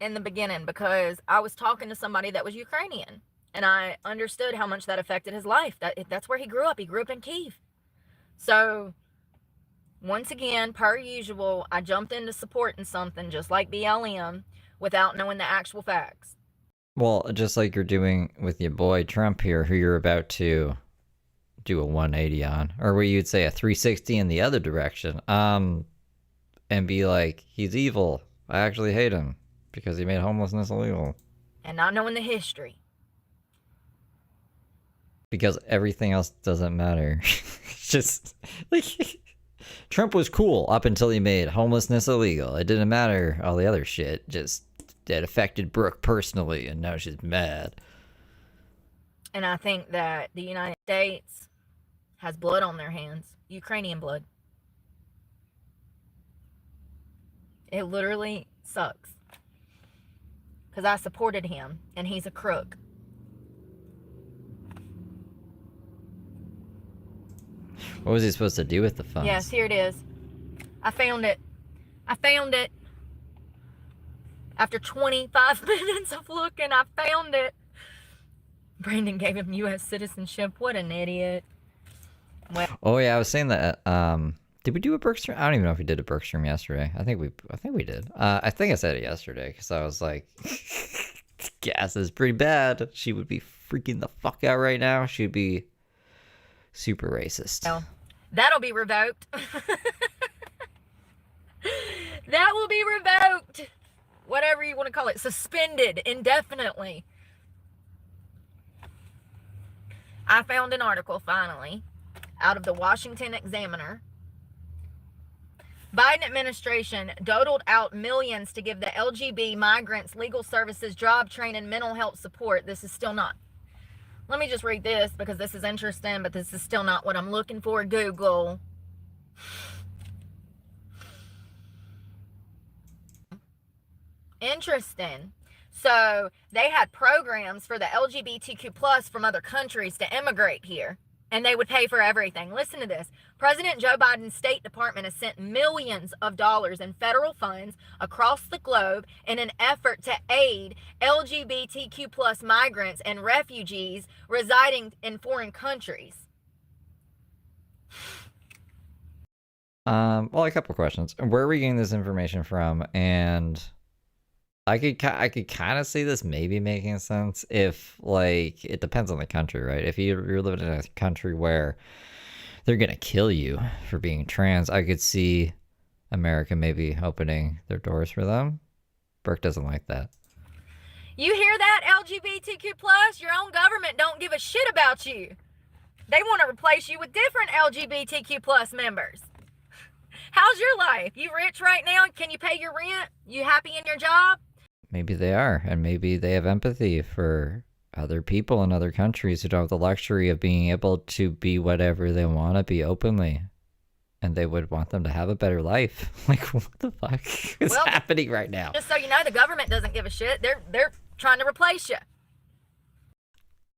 in the beginning because I was talking to somebody that was Ukrainian. And I understood how much that affected his life. That's where he grew up. He grew up in Kiev. So, once again, per usual, I jumped into supporting something just like BLM without knowing the actual facts. Well, just like you're doing with your boy Trump here, who you're about to do a 180 on, or what you'd say a 360 in the other direction, and be like, he's evil. I actually hate him because he made homelessness illegal. And not knowing the history. Because everything else doesn't matter. It's just like Trump was cool up until he made homelessness illegal. It didn't matter all the other shit. Just it affected Brooke personally, and now she's mad. And I think that the United States has blood on their hands. Ukrainian blood. It literally sucks. Because I supported him, and he's a crook. What was he supposed to do with the funds? Yes, here it is. I found it. I found it. After 25 minutes of looking, I found it. Brandon gave him U.S. citizenship. What an idiot. Well, oh yeah, I was saying that. Did we do a Bergstrom? I don't even know if we did a Bergstrom yesterday. I think we did. I think I said it yesterday because I was like, gas is pretty bad. She would be freaking the fuck out right now. She'd be super racist. well, that'll be revoked. That will be revoked. Whatever you want to call it. Suspended indefinitely. I found an article, finally, out of the Washington Examiner. Biden administration doled out millions to give the LGBT migrants legal services, job training, mental health support. This is still not. Let me just read this because this is interesting, but this is still not what I'm looking for. Google. Interesting. So they had programs for the LGBTQ plus from other countries to immigrate here, and they would pay for everything. Listen to this. President Joe Biden's State Department has sent millions of dollars in federal funds across the globe in an effort to aid LGBTQ plus migrants and refugees residing in foreign countries. Well, a couple questions. Where are we getting this information from? And I could kind of see this maybe making sense if, like, it depends on the country, right? If you're living in a country where they're gonna kill you for being trans, I could see America maybe opening their doors for them. Brooke doesn't like that. You hear that, LGBTQ plus? Your own government don't give a shit about you. They want to replace you with different LGBTQ plus members. How's your life? You rich right now? Can you pay your rent? You happy in your job? Maybe they are, and maybe they have empathy for other people in other countries who don't have the luxury of being able to be whatever they want to be openly. And they would want them to have a better life. Like, what the fuck is happening right now? Just so you know, the government doesn't give a shit. They're trying to replace you.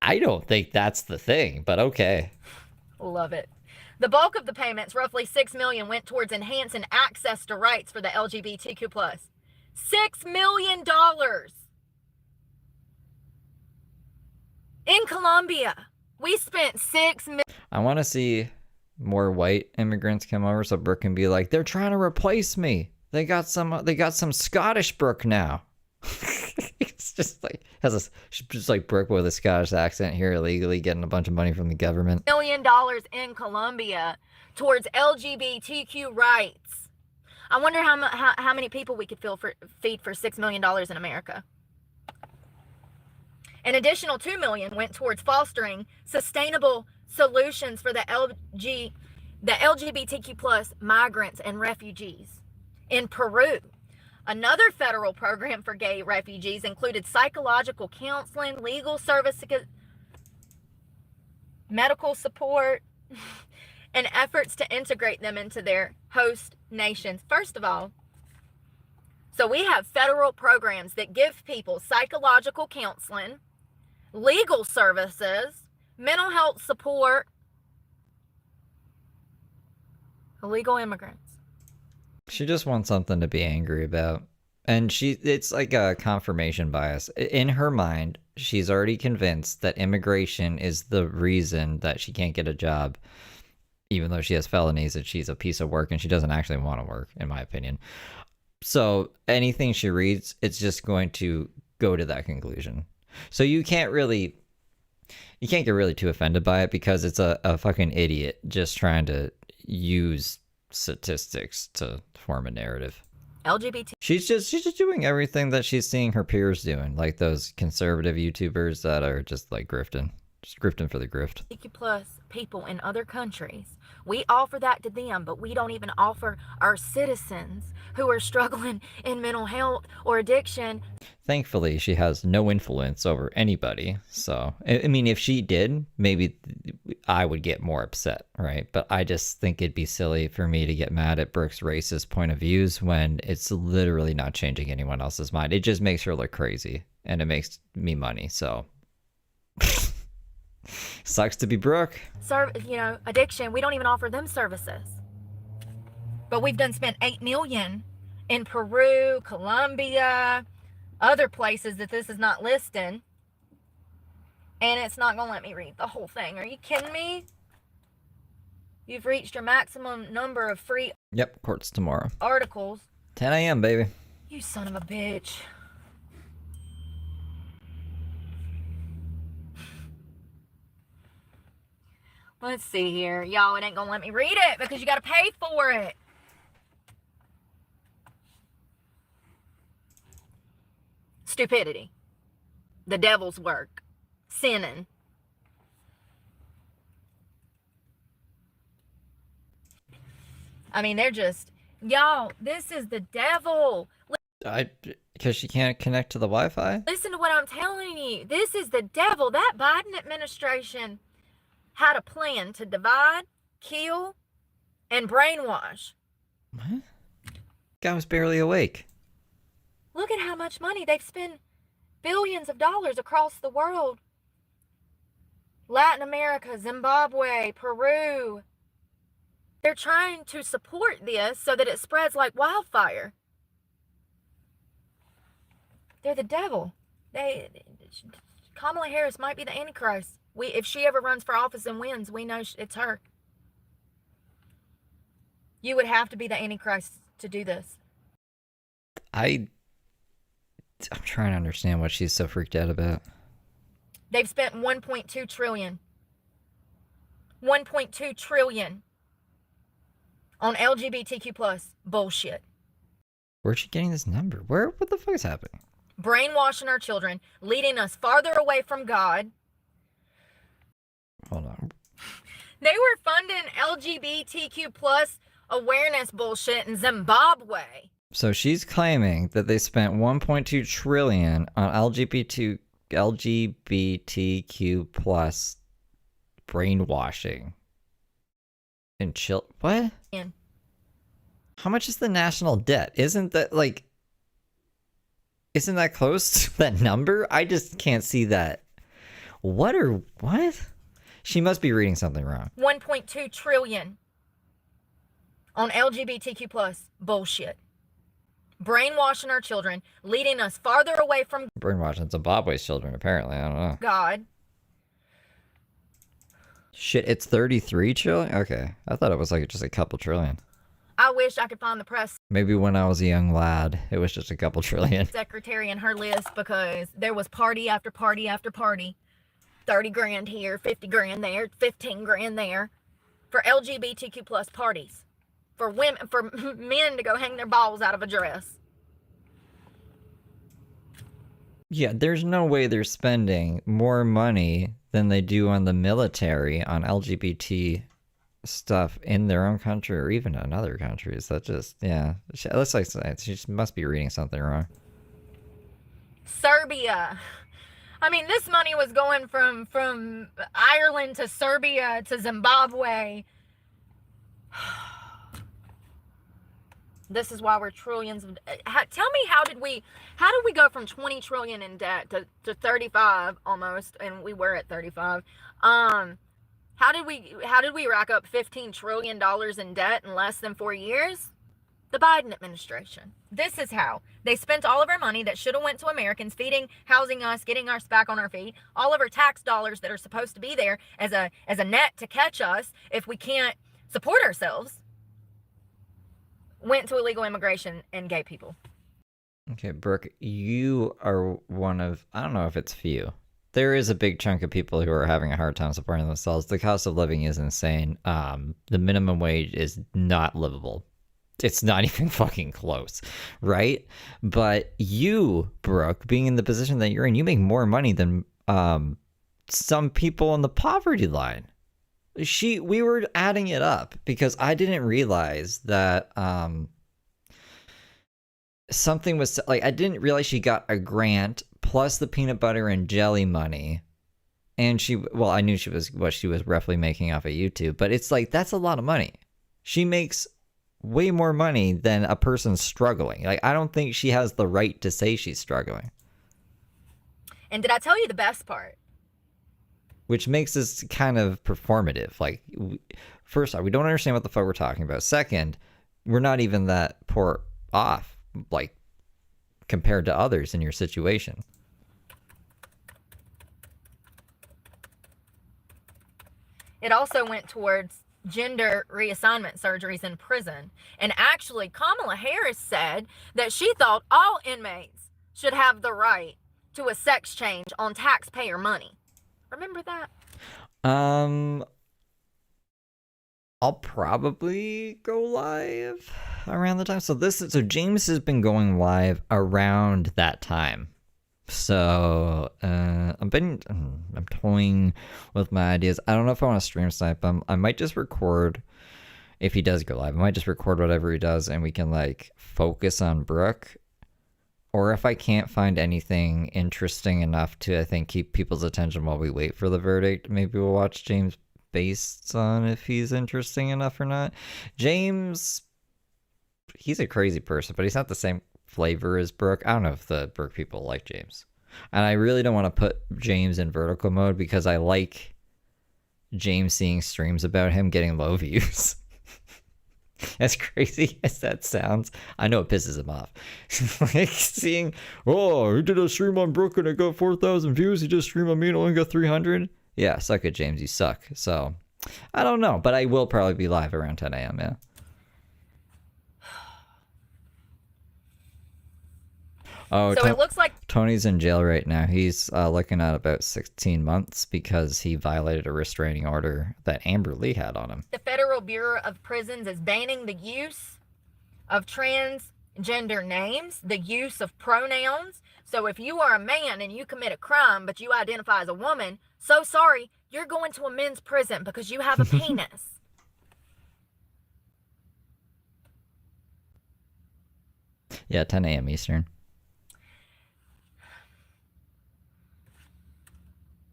I don't think that's the thing, but okay. Love it. The bulk of the payments, roughly $6 million, went towards enhancing access to rights for the LGBTQ plus. $6 million in Colombia. We spent $6 million. I want to see more white immigrants come over so Brooke can be like, they're trying to replace me. They got some Scottish Brooke now. It's just like just like Brooke with a Scottish accent here illegally getting a bunch of money from the government. $1 million in Colombia towards LGBTQ rights. I wonder how many people we could feed for $6 million in America. An additional $2 million went towards fostering sustainable solutions for the LGBTQ plus migrants and refugees in Peru. Another federal program for gay refugees included psychological counseling, legal services, medical support, and efforts to integrate them into their host nations. First of all, so we have federal programs that give people psychological counseling, legal services, mental health support, illegal immigrants. She just wants something to be angry about. And it's like a confirmation bias. In her mind, she's already convinced that immigration is the reason that she can't get a job, even though she has felonies and she's a piece of work and she doesn't actually want to work, in my opinion. So anything she reads, it's just going to go to that conclusion. So you can't get really too offended by it because it's a fucking idiot just trying to use statistics to form a narrative. LGBT. She's just doing everything that she's seeing her peers doing, like those conservative YouTubers that are just like grifting for the grift. plus people in other countries. We offer that to them, but we don't even offer our citizens who are struggling in mental health or addiction. Thankfully, she has no influence over anybody. So, I mean, if she did, maybe I would get more upset, right? But I just think it'd be silly for me to get mad at Brooke's racist point of views when it's literally not changing anyone else's mind. It just makes her look crazy, and it makes me money, so... Sucks to be Brooke. Addiction, we don't even offer them services. But we've spent $8 million in Peru, Colombia, other places that this is not listing. And it's not going to let me read the whole thing. Are you kidding me? You've reached your maximum number of free... Yep, court's tomorrow. ...articles. 10 a.m., baby. You son of a bitch. Let's see here. Y'all, it ain't gonna let me read it because you gotta pay for it. Stupidity. The devil's work. Sinning. I mean, they're just... Y'all, this is the devil. Because she can't connect to the Wi-Fi? Listen to what I'm telling you. This is the devil. That Biden administration... had a plan to divide, kill, and brainwash. What? Guy was barely awake. Look at how much money they've spent. Billions of dollars across the world. Latin America, Zimbabwe, Peru. They're trying to support this so that it spreads like wildfire. They're the devil. Kamala Harris might be the Antichrist. If she ever runs for office and wins, we know it's her. You would have to be the Antichrist to do this. I'm trying to understand what she's so freaked out about. They've spent $1.2 trillion. $1.2 trillion on LGBTQ plus bullshit. Where's she getting this number? What the fuck is happening? Brainwashing our children, leading us farther away from God. Hold on. They were funding LGBTQ plus awareness bullshit in Zimbabwe. So she's claiming that they spent 1.2 trillion on LGBTQ plus brainwashing. And what? In. How much is the national debt? Isn't that close to that number? I just can't see that. What? She must be reading something wrong. 1.2 trillion on LGBTQ plus bullshit. Brainwashing our children, leading us farther away from Brainwashing Zimbabwe's children, apparently. I don't know. God. Shit, it's 33 trillion? Okay. I thought it was just a couple trillion. I wish I could find the press Maybe when I was a young lad, it was just a couple trillion. secretary in her list because there was party after party after party. 30 grand here, 50 grand there, 15 grand there for LGBTQ plus parties. For women, for men to go hang their balls out of a dress. Yeah, there's no way they're spending more money than they do on the military on LGBT stuff in their own country or even in other countries. That just, yeah. Let's say she must be reading something wrong. Serbia. I mean, this money was going from Ireland to Serbia to Zimbabwe. This is why we're trillions of... Tell me, how did we go from 20 trillion in debt to 35 almost, and we were at 35. How did we rack up $15 trillion in debt in less than 4 years? The Biden administration. This is how. They spent all of our money that should have went to Americans, feeding, housing us, getting us back on our feet. All of our tax dollars that are supposed to be there as a net to catch us if we can't support ourselves, went to illegal immigration and gay people. Okay, Brooke, you are one of, I don't know if it's few. There is a big chunk of people who are having a hard time supporting themselves. The cost of living is insane. The minimum wage is not livable. It's not even fucking close, right? But you, Brooke, being in the position that you're in, you make more money than some people on the poverty line. We were adding it up because I didn't realize that something was like, I didn't realize she got a grant plus the peanut butter and jelly money. And I knew she was what she was roughly making off of YouTube, but it's like, that's a lot of money. She makes way more money than a person struggling. Like, I don't think she has the right to say she's struggling. And did I tell you the best part? Which makes this kind of performative. Like, first off, we don't understand what the fuck we're talking about. Second, we're not even that poor off, like, compared to others in your situation. It also went towards gender reassignment surgeries in prison. And actually, Kamala Harris said that she thought all inmates should have the right to a sex change on taxpayer money. Remember that? I'll probably go live around the time. So James has been going live around that time. So I'm toying with my ideas. I don't know if I want to stream snipe him. I might just record, if he does go live, I might just record whatever he does and we can like focus on Brooke. Or if I can't find anything interesting enough to, I think, keep people's attention while we wait for the verdict, maybe we'll watch James based on if he's interesting enough or not. James, he's a crazy person, but he's not the same flavor as Brooke. I don't know if the Brooke people like James. And I really don't want to put James in vertical mode because I like James seeing streams about him getting low views. As crazy as that sounds, I know it pisses him off. Like seeing, oh, he did a stream on Brooke and it got 4,000 views. He just streamed on me and only got 300. Yeah, suck it, James. You suck. So, I don't know, but I will probably be live around 10 a.m., yeah. Oh, so it looks like Tony's in jail right now. He's looking at about 16 months because he violated a restraining order that Amber Lee had on him. the Federal Bureau of Prisons is banning the use of transgender names, the use of pronouns. So if you are a man and you commit a crime, but you identify as a woman, so sorry, you're going to a men's prison because you have a penis. Yeah, 10 a.m. Eastern.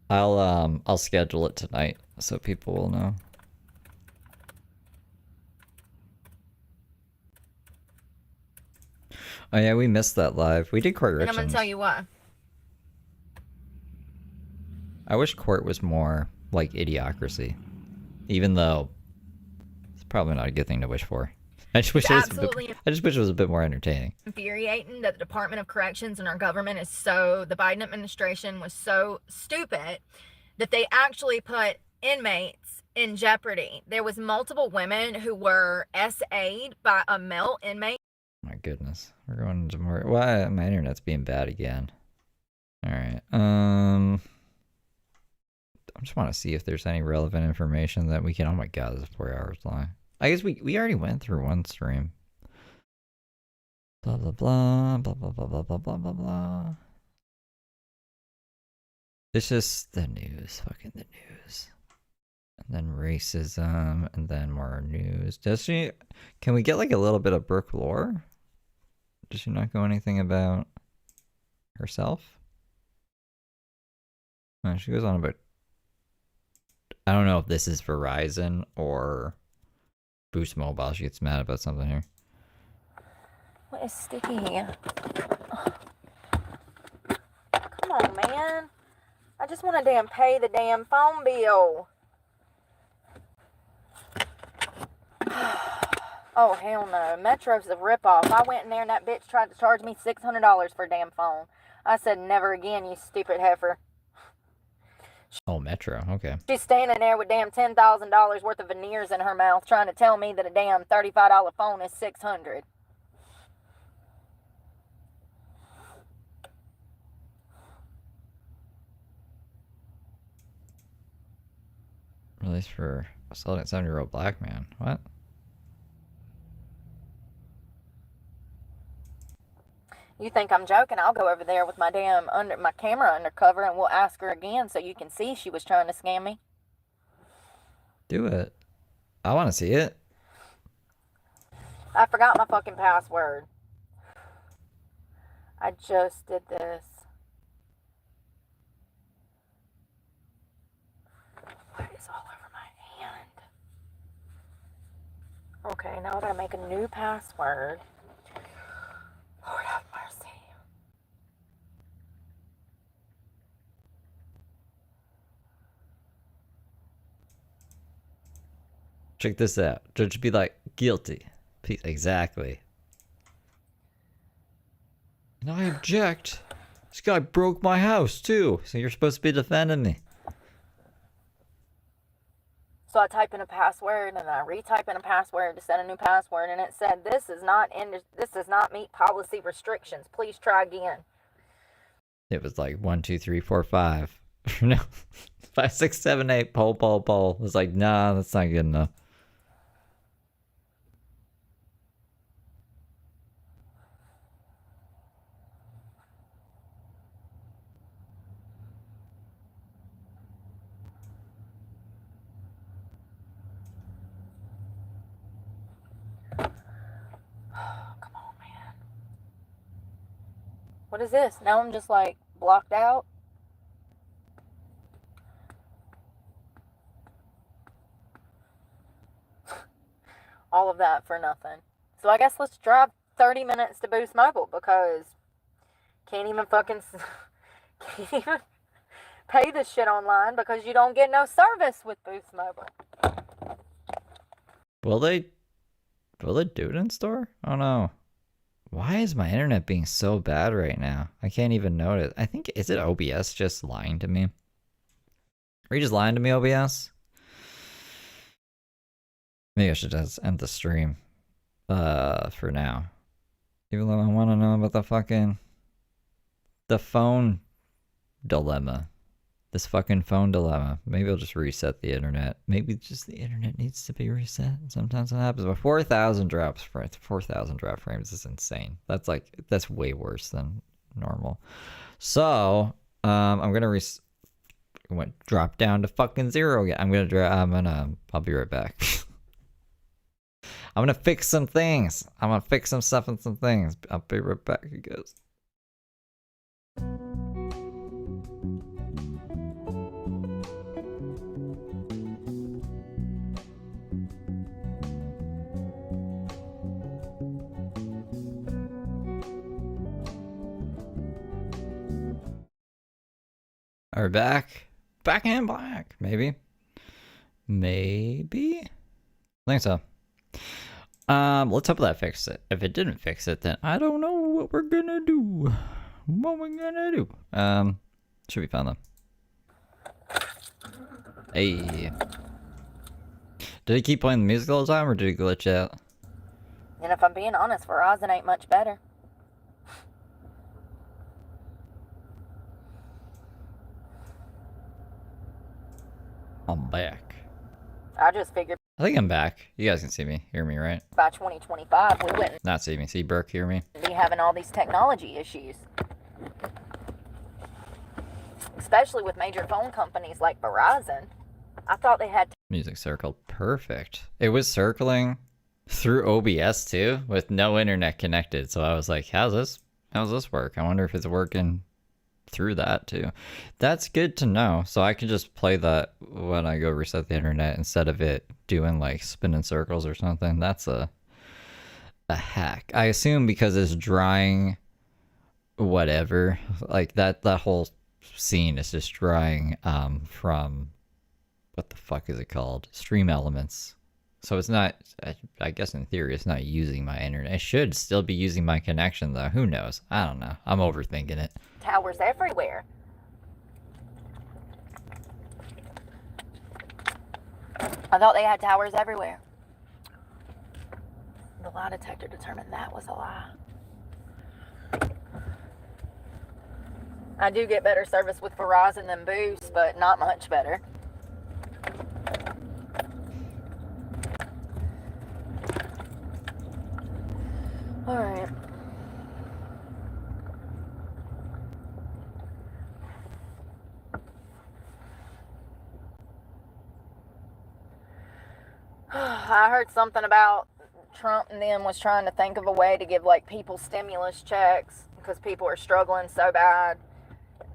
I'll schedule it tonight so people will know. Oh yeah, we missed that live. We did Court Richards. And I'm going to tell you why. I wish Court was more like Idiocracy. Even though it's probably not a good thing to wish for. I just wish it was a bit more entertaining. Infuriating that the Department of Corrections and our government is the Biden administration was so stupid that they actually put inmates in jeopardy. There was multiple women who were SA'd by a male inmate. My goodness. We're going into more. Why? My internet's being bad again. Alright. I just want to see if there's any relevant information that we can. Oh my god, this is 4 hours long. I guess we already went through one stream. Blah blah blah blah blah blah blah blah blah blah blah. It's just the news, fucking the news. And then racism, and then more news. Can we get like a little bit of Brooke lore? Does she not go anything about herself? She goes on about, I don't know if this is Verizon or Boost Mobile. She gets mad about something here. What is sticky? Come on, man. I just want to pay the damn phone bill. Oh, hell no. Metro's a ripoff. I went in there and that bitch tried to charge me $600 for a damn phone. I said, never again, you stupid heifer. Oh, Metro. Okay. She's standing there with damn $10,000 worth of veneers in her mouth trying to tell me that a damn $35 phone is $600. Released for assaulting a 7-year-old black man. What? You think I'm joking? I'll go over there with my damn my camera undercover and we'll ask her again so you can see she was trying to scam me. Do it. I want to see it. I forgot my fucking password. I just did this. What is all over my hand? Okay, now I gotta make a new password. Lord have mercy. Check this out. Judge be like, guilty. Exactly. And I object. This guy broke my house too. So you're supposed to be defending me. So I type in a password and I retype in a password to set a new password and it said this does not meet policy restrictions. Please try again. It was like 1, 2, 3, 4, 5. No. 5, 6, 7, 8. Poll. It was like, nah, that's not good enough. Come on, man. What is this? Now I'm just like blocked out. All of that for nothing. So I guess let's drive 30 minutes to Boost Mobile because can't even pay this shit online because you don't get no service with Boost Mobile. Will they do it in store? Oh no. Why is my internet being so bad right now? I can't even notice. I think, is it OBS just lying to me? Are you just lying to me, OBS? Maybe I should just end the stream. For now. Even though I want to know about the phone dilemma. This fucking phone dilemma. Maybe I'll just reset the internet. Maybe just the internet needs to be reset. Sometimes it happens. But 4,000 drop frames is insane. That's way worse than normal. So, I'm gonna drop down to fucking 0 again. I'll be right back. I'm gonna fix some things. I'm gonna fix some stuff and some things. I'll be right back, you guys. Are back in black, maybe. I think so. Let's hope that fixed it. If it didn't fix it, then I don't know what we're gonna do. Should be fun though. Hey. Did he keep playing the music all the time or did he glitch out? And if I'm being honest, Verizon ain't much better. I'm back. I just figured I think I'm back. You guys can see me, hear me, right? by 2025 we wouldn't Not see me. See Burke, hear me? be having all these technology issues. Especially with major phone companies like Verizon. I thought they had Music circled. Perfect. It was circling through OBS too, with no internet connected. So I was like, how's this work? I wonder if it's working through that too. That's good to know. So I can just play that when I go reset the internet instead of it doing like spinning circles or something. That's a hack. I assume because it's drying whatever. Like that whole scene is just drying from what the fuck is it called? Stream Elements. So it's not, I guess in theory, it's not using my internet. It should still be using my connection, though. Who knows? I don't know. I'm overthinking it. Towers everywhere. I thought they had towers everywhere. The lie detector determined that was a lie. I do get better service with Verizon than Boost, but not much better. All right. I heard something about Trump and them was trying to think of a way to give like people stimulus checks because people are struggling so bad.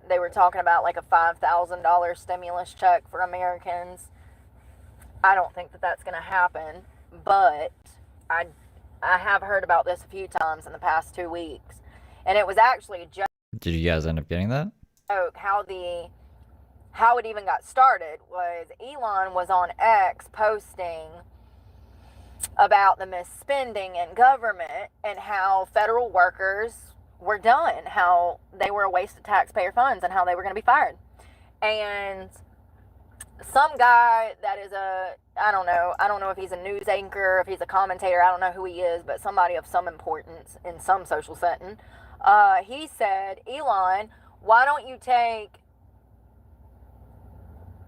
They were talking about like a $5,000 stimulus check for Americans. I don't think that that's going to happen, but I have heard about this a few times in the past 2 weeks, and it was actually a joke. Did you guys end up getting that? How it even got started was Elon was on X posting about the misspending in government and how federal workers were done, how they were a waste of taxpayer funds and how they were going to be fired. And some guy that is I don't know if he's a news anchor, if he's a commentator, I don't know who he is, but somebody of some importance in some social setting, he said, Elon, why don't you take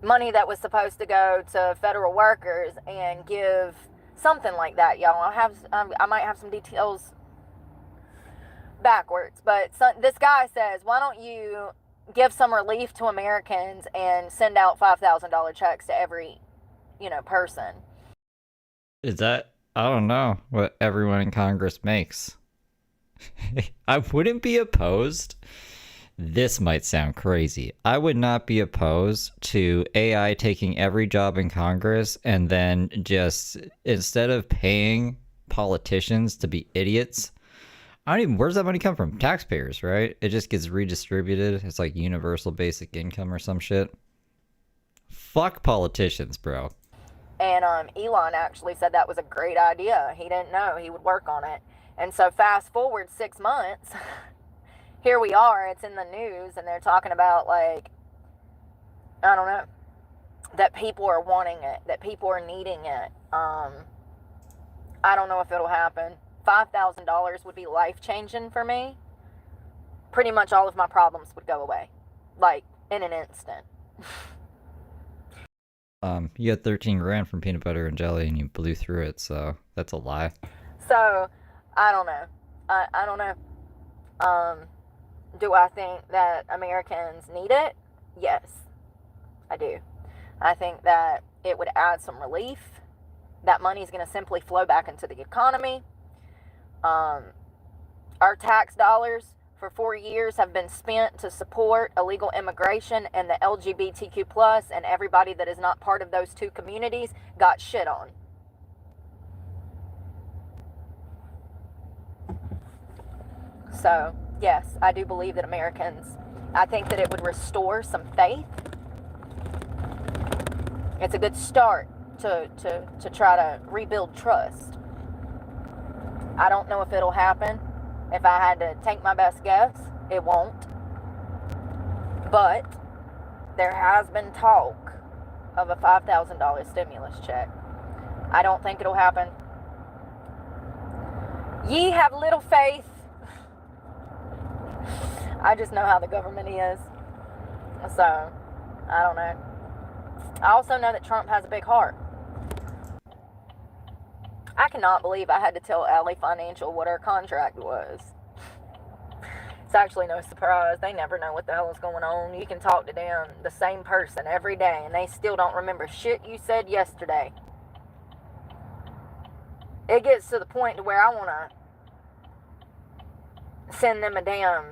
money that was supposed to go to federal workers and give something like that, y'all. I might have some details backwards, but this guy says, why don't you give some relief to Americans and send out $5,000 checks to every, person. Is that, I don't know, what everyone in Congress makes. I wouldn't be opposed. This might sound crazy. I would not be opposed to AI taking every job in Congress and then just, instead of paying politicians to be idiots, where's that money come from? Taxpayers, right? It just gets redistributed. It's like universal basic income or some shit. Fuck politicians, bro. And Elon actually said that was a great idea. He didn't know. He would work on it. And so fast forward 6 months, here we are. It's in the news, and they're talking about, like, I don't know, that people are wanting it, that people are needing it. I don't know if it'll happen. $5,000 would be life-changing for me. Pretty much all of my problems would go away, like, in an instant. You had 13 grand from peanut butter and jelly, and you blew through it, so that's a lie. So, I don't know. I don't know. Do I think that Americans need it? Yes, I do. I think that it would add some relief. That money is going to simply flow back into the economy. Our tax dollars for 4 years have been spent to support illegal immigration, and the LGBTQ plus and everybody that is not part of those two communities got shit on. So, yes, I do believe that I think that it would restore some faith. It's a good start to try to rebuild trust. I don't know if it'll happen. If I had to take my best guess, it won't. But there has been talk of a $5,000 stimulus check. I don't think it'll happen. Ye have little faith. I just know how the government is. So, I don't know. I also know that Trump has a big heart. I cannot believe I had to tell Ally Financial what our contract was. It's actually no surprise. They never know what the hell is going on. You can talk to them, the same person, every day, and they still don't remember shit you said yesterday. It gets to the point to where I want to send them a damn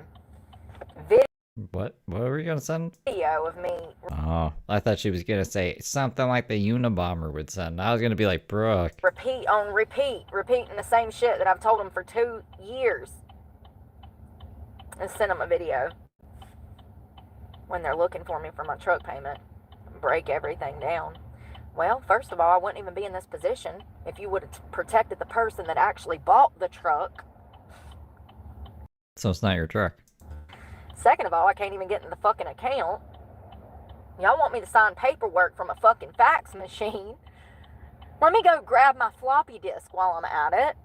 video. What were you gonna send? Video of me. Oh, I thought she was gonna say something like the Unabomber would send. I was gonna be like, Brooke. Repeating the same shit that I've told them for 2 years. And send them a video when they're looking for me for my truck payment. Break everything down. Well, first of all, I wouldn't even be in this position if you would have protected the person that actually bought the truck. So it's not your truck. Second of all, I can't even get in the fucking account. Y'all want me to sign paperwork from a fucking fax machine. Let me go grab my floppy disk while I'm at it.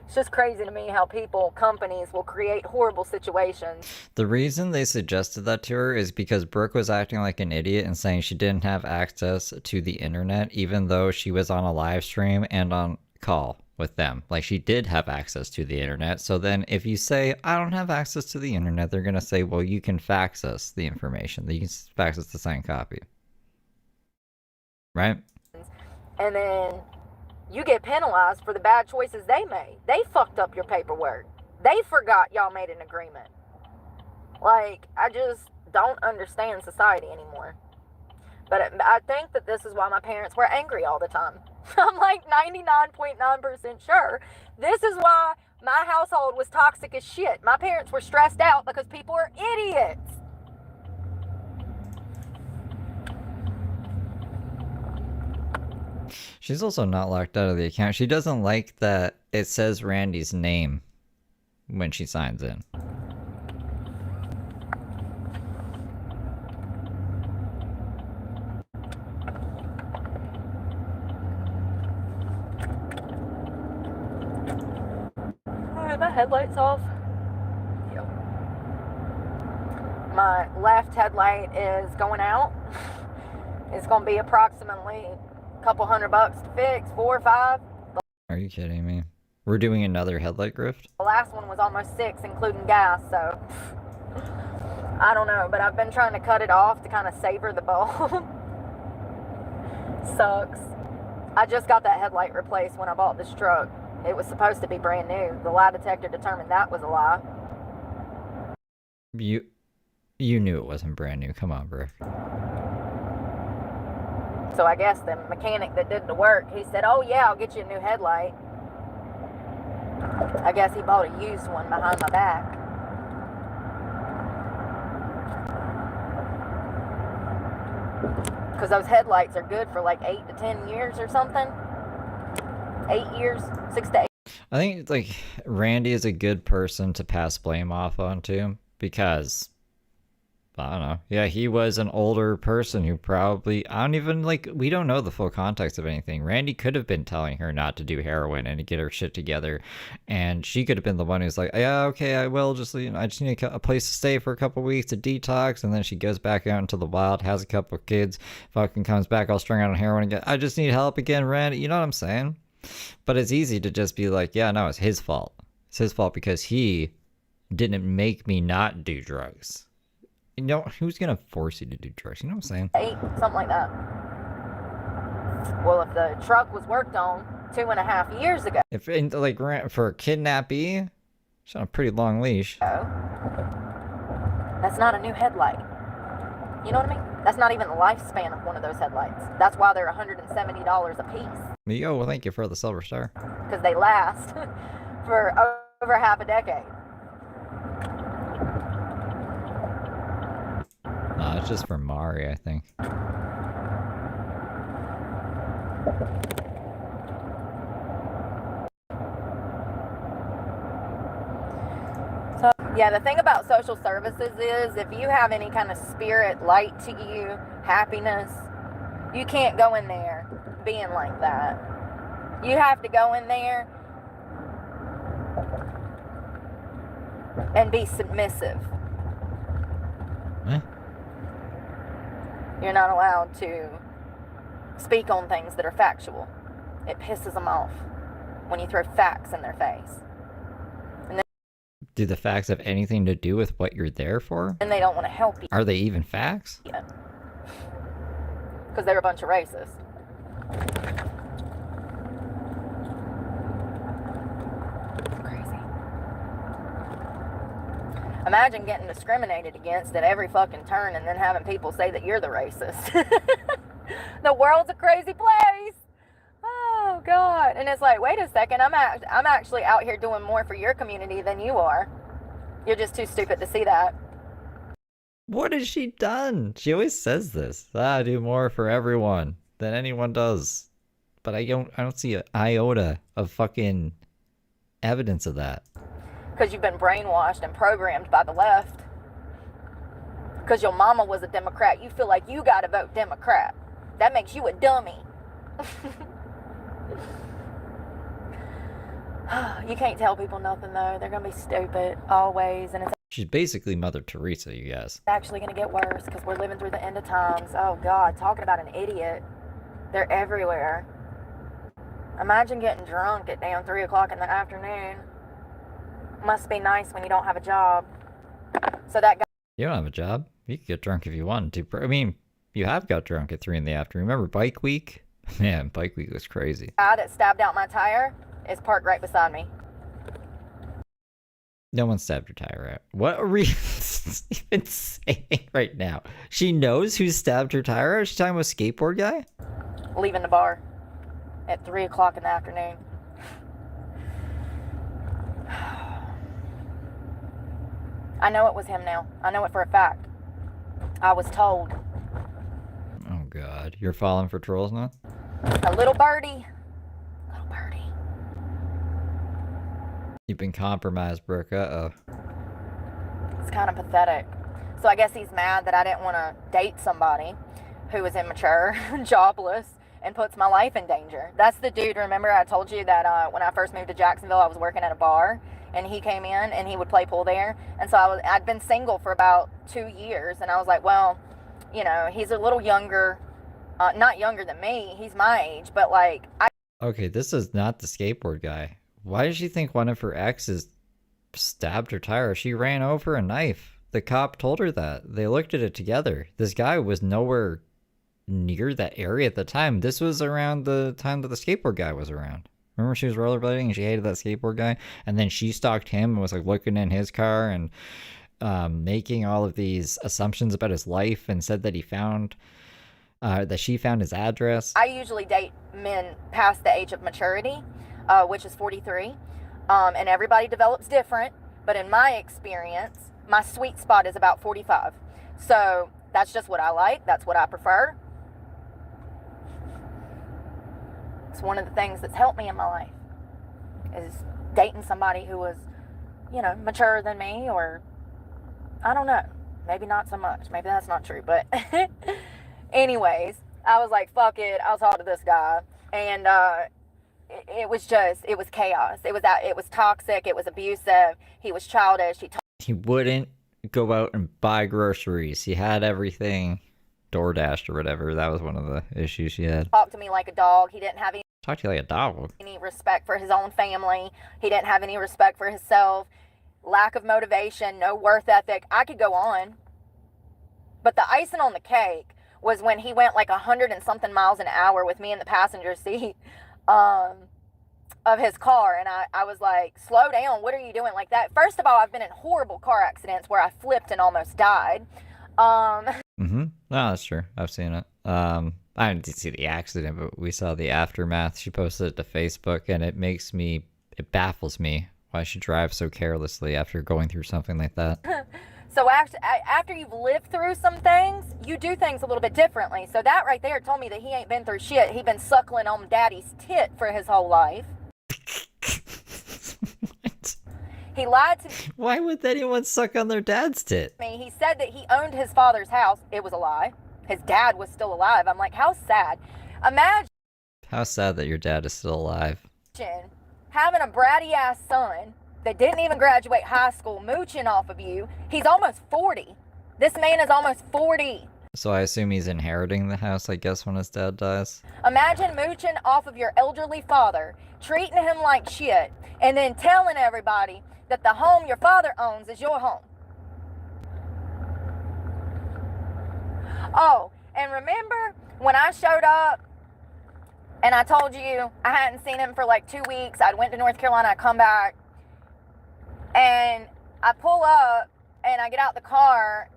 It's just crazy to me how companies will create horrible situations. The reason they suggested that to her is because Brooke was acting like an idiot and saying she didn't have access to the internet, even though she was on a live stream and on call with them. Like, she did have access to the internet. So then if you say, I don't have access to the internet, they're going to say, well, you can fax us the information. You can fax us the signed copy. Right? And then you get penalized for the bad choices they made. They fucked up your paperwork. They forgot y'all made an agreement. Like, I just don't understand society anymore. But I think that this is why my parents were angry all the time. I'm like 99.9% sure. This is why my household was toxic as shit. My parents were stressed out because people are idiots. She's also not locked out of the account. She doesn't like that it says Randy's name when she signs in. Alright, my headlight's off. Yep. My left headlight is going out. It's going to be approximately a couple $100 to fix, 4 or 5. Are you kidding me? We're doing another headlight grift? The last one was almost 6, including gas, so I don't know, but I've been trying to cut it off to kind of savor the bulb. Sucks. I just got that headlight replaced when I bought this truck. It was supposed to be brand new. The lie detector determined that was a lie. You knew it wasn't brand new. Come on, bro. So I guess the mechanic that did the work, he said, oh yeah, I'll get you a new headlight. I guess he bought a used one behind my back. Because those headlights are good for like 8 to 10 years or something. 8 years, 6 to 8. I think, like, Randy is a good person to pass blame off onto because, I don't know. Yeah, he was an older person who probably, I don't even, like, we don't know the full context of anything. Randy could have been telling her not to do heroin and to get her shit together. And she could have been the one who's like, yeah, okay, I will. Just, you know, I just need a place to stay for a couple weeks to detox. And then she goes back out into the wild, has a couple of kids, fucking comes back all strung out on heroin again. I just need help again, Randy. You know what I'm saying? But it's easy to just be like, yeah, no, it's his fault. It's his fault because he didn't make me not do drugs. You know, who's going to force you to do drugs? You know what I'm saying? 8, something like that. Well, if the truck was worked on 2.5 years ago. If, like, for a kidnappee, she's on a pretty long leash. That's not a new headlight. You know what I mean? That's not even the lifespan of one of those headlights. That's why they're $170 a piece. Yo, well, thank you for the silver star. Because they last for over half a decade. It's just for Mari, I think. So, yeah, the thing about social services is if you have any kind of spirit, light to you, happiness, you can't go in there being like that. You have to go in there and be submissive. Huh? You're not allowed to speak on things that are factual. It pisses them off when you throw facts in their face. And then, do the facts have anything to do with what you're there for? and they don't want to help you. Are they even facts? Yeah. Because they're a bunch of racists. Crazy. Imagine getting discriminated against at every fucking turn and then having people say that you're the racist. The world's a crazy place. Oh, God. And it's like, wait a second, I'm actually out here doing more for your community than you are. You're just too stupid to see that. What has she done? She always says this. I do more for everyone than anyone does. But I don't see an iota of fucking evidence of that. Because you've been brainwashed and programmed by the left. Because your mama was a Democrat, you feel like you gotta vote Democrat. That makes you a dummy. You can't tell people nothing though. They're gonna be stupid always, and it's She's basically Mother Teresa, you guys. actually gonna get worse because we're living through the end of times. Oh God, talking about an idiot. They're everywhere. Imagine getting drunk at damn 3 o'clock in the afternoon. Must be nice when you don't have a job. So that guy. You don't have a job. You could get drunk if you wanted to. I mean, you have got drunk at 3 in the afternoon. Remember Bike Week? Man, Bike Week was crazy. That stabbed out my tire is parked right beside me. No one stabbed your tire out. What are we even saying right now? She knows who stabbed her tire out? Is she talking about skateboard guy? Leaving the bar at 3 o'clock in the afternoon. I know it was him now. I know it for a fact. I was told. Oh God, you're falling for trolls now? A little birdie. Little birdie. You've been compromised, Brooke. Uh-oh. It's kind of pathetic. So I guess he's mad that I didn't want to date somebody who was immature, jobless, and puts my life in danger. That's the dude, remember I told you that when I first moved to Jacksonville, I was working at a bar, and he came in, and he would play pool there. And so I'd been single for about 2 years, and I was like, well, you know, he's a little younger, not younger than me, he's my age, but like, Okay, this is not the skateboard guy. Why does she think one of her exes stabbed her tire? She ran over a knife. The cop told her that. They looked at it together. This guy was nowhere near that area at the time. This was around the time that the skateboard guy was around. Remember she was rollerblading and she hated that skateboard guy? And then she stalked him and was like looking in his car and making all of these assumptions about his life and said that he found, that she found his address. I usually date men past the age of maturity, which is 43. And everybody develops different. But in my experience, my sweet spot is about 45. So that's just what I like. That's what I prefer. It's one of the things that's helped me in my life is dating somebody who was, you know, mature than me, or I don't know, maybe not so much. Maybe that's not true. But anyways, I was like, fuck it. I'll talk to this guy. And it was chaos. It was toxic. It was abusive. He was childish. He wouldn't go out and buy groceries. He had everything DoorDashed or whatever. That was one of the issues she had. Talked to me like a dog. He didn't have Talk to you like a dog. any respect for his own family. He didn't have any respect for himself. Lack of motivation, no worth ethic. I could go on. But the icing on the cake was when he went like 100 and something miles an hour with me in the passenger seat of his car. And I was like, slow down. What are you doing like that? First of all, I've been in horrible car accidents where I flipped and almost died. No, that's true. I've seen it. I didn't see the accident, but we saw the aftermath. She posted it to Facebook, and it baffles me why she drives so carelessly after going through something like that. So after you've lived through some things, you do things a little bit differently. So that right there told me that he ain't been through shit. He been suckling on daddy's tit for his whole life. What? He lied to Why would anyone suck on their dad's tit? me. He said that he owned his father's house. It was a lie. His dad was still alive. I'm like, how sad. Imagine How sad that your dad is still alive. having a bratty ass son that didn't even graduate high school mooching off of you. He's almost 40. This man is almost 40. So I assume he's inheriting the house, I guess, when his dad dies. Imagine mooching off of your elderly father, treating him like shit, and then telling everybody that the home your father owns is your home. Oh, and remember when I showed up and I told you I hadn't seen him for like 2 weeks. I went to North Carolina, I come back, and I pull up and I get out the car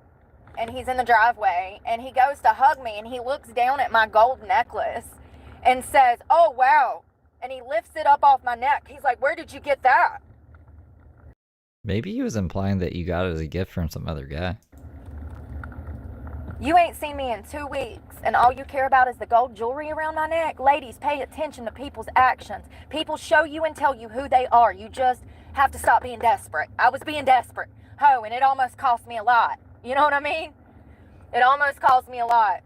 and he's in the driveway and he goes to hug me and he looks down at my gold necklace and says, "Oh, wow." And he lifts it up off my neck. He's like, "Where did you get that?" Maybe he was implying that you got it as a gift from some other guy. You ain't seen me in 2 weeks, and all you care about is the gold jewelry around my neck. Ladies, pay attention to people's actions. People show you and tell you who they are. You just have to stop being desperate. I was being desperate. Ho, and it almost cost me a lot. You know what I mean? It almost cost me a lot.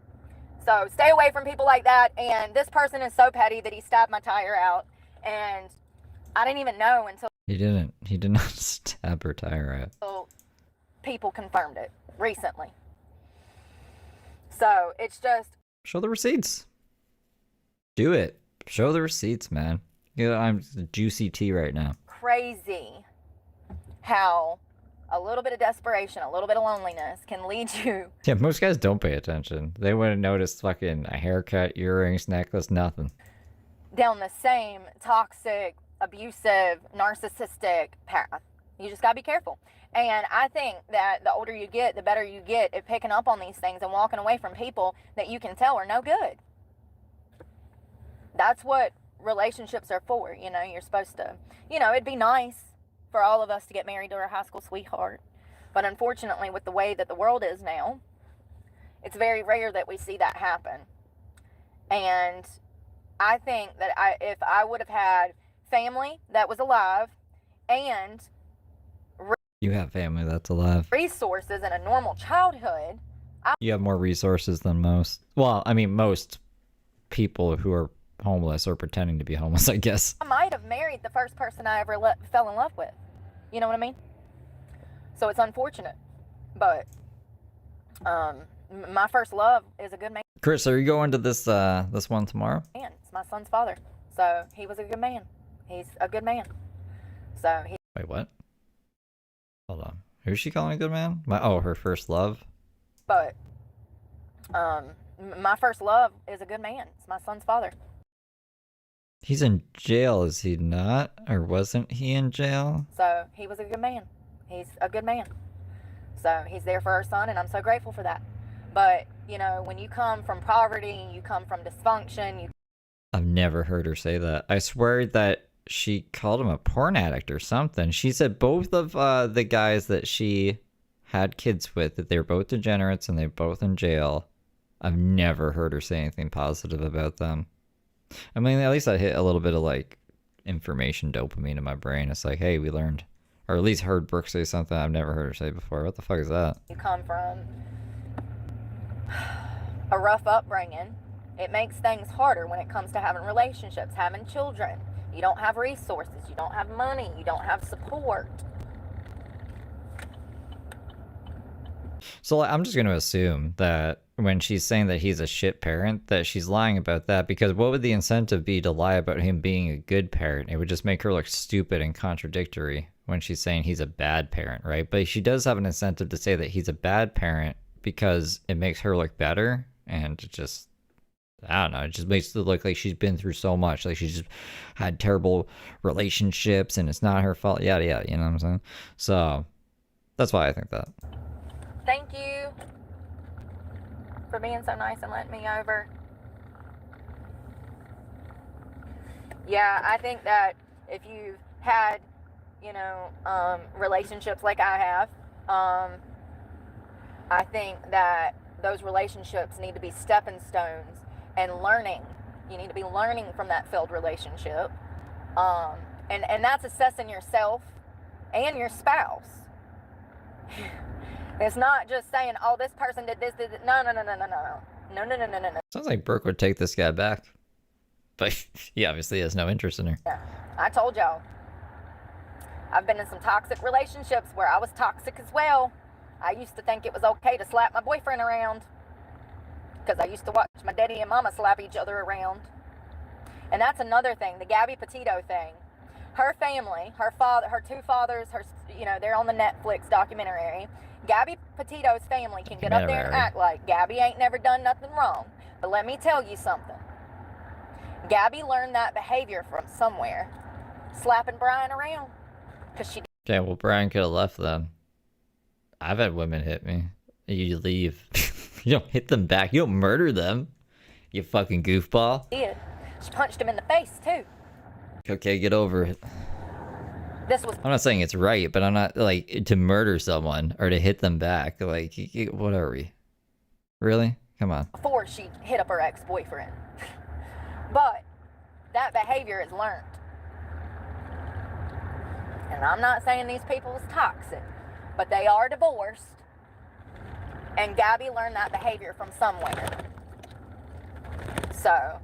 So stay away from people like that. And this person is so petty that he stabbed my tire out. And I didn't even know until... He didn't. He did not stab her tire out. People confirmed it recently. So it's just... Show the receipts. Do it. Show the receipts, man. You know, I'm juicy tea right now. Crazy how a little bit of desperation, a little bit of loneliness can lead you... Yeah, most guys don't pay attention. They wouldn't notice fucking a haircut, earrings, necklace, nothing. ...down the same toxic, abusive, narcissistic path. You just gotta be careful. And I think that the older you get, the better you get at picking up on these things and walking away from people that you can tell are no good. That's what relationships are for. You know, you're supposed to, you know, it'd be nice for all of us to get married to our high school sweetheart. But unfortunately, with the way that the world is now, it's very rare that we see that happen. And I think that if I would have had family that was alive and you have family that's alive. resources in a normal childhood, You have more resources than most. Well, I mean, most people who are homeless or pretending to be homeless, I guess. I might have married the first person I ever fell in love with. You know what I mean? So it's unfortunate. But my first love is a good man. Chris, are you going to this this one tomorrow? It's my son's father. So he was a good man. He's a good man. So he... Wait, what? Hold on. Who's she calling a good man? Her first love? But my first love is a good man. It's my son's father. He's in jail, is he not? Or wasn't he in jail? So he was a good man. He's a good man. So he's there for our son, and I'm so grateful for that. But, you know, when you come from poverty, you come from dysfunction. I've never heard her say that. I swear that she called him a porn addict or something. She said both of the guys that she had kids with, that they're both degenerates and they're both in jail. I've never heard her say anything positive about them. I mean, at least I hit a little bit of, like, information dopamine in my brain. It's like, hey, we learned, or at least heard Brooke say something I've never heard her say before. What the fuck is that? You come from a rough upbringing. It makes things harder when it comes to having relationships, having children. You don't have resources. You don't have money. You don't have support. So I'm just going to assume that when she's saying that he's a shit parent, that she's lying about that, because what would the incentive be to lie about him being a good parent? It would just make her look stupid and contradictory when she's saying he's a bad parent, right? But she does have an incentive to say that he's a bad parent because it makes her look better, and it just, I don't know, it just makes it look like she's been through so much, like she's just had terrible relationships and it's not her fault, yada yada, you know what I'm saying? So that's why I think that. Thank you for being so nice and letting me over. Yeah, I think that if you've had, you know, relationships like I have, I think that those relationships need to be stepping stones and learning. You need to be learning from that failed relationship. And that's assessing yourself and your spouse. It's not just saying, oh, this person did this, no. Sounds like Brooke would take this guy back. But he obviously has no interest in her. Yeah, I told y'all. I've been in some toxic relationships where I was toxic as well. I used to think it was okay to slap my boyfriend around, because I used to watch my daddy and mama slap each other around. And that's another thing, the Gabby Petito thing. Her family, her father, her two fathers, they're on the Netflix documentary. Gabby Petito's family can get up there and act like Gabby ain't never done nothing wrong. But let me tell you something. Gabby learned that behavior from somewhere. Slapping Brian around. Because she... Okay, well, Brian could have left then. I've had women hit me. You leave. You don't hit them back. You don't murder them. You fucking goofball. did. She punched him in the face, too. Okay, get over it. I'm not saying it's right, but I'm not, like, to murder someone or to hit them back. Like, what are we? Really? Come on. before she hit up her ex-boyfriend. But that behavior is learned. And I'm not saying these people is toxic, but they are divorced. And Gabby learned that behavior from somewhere. So,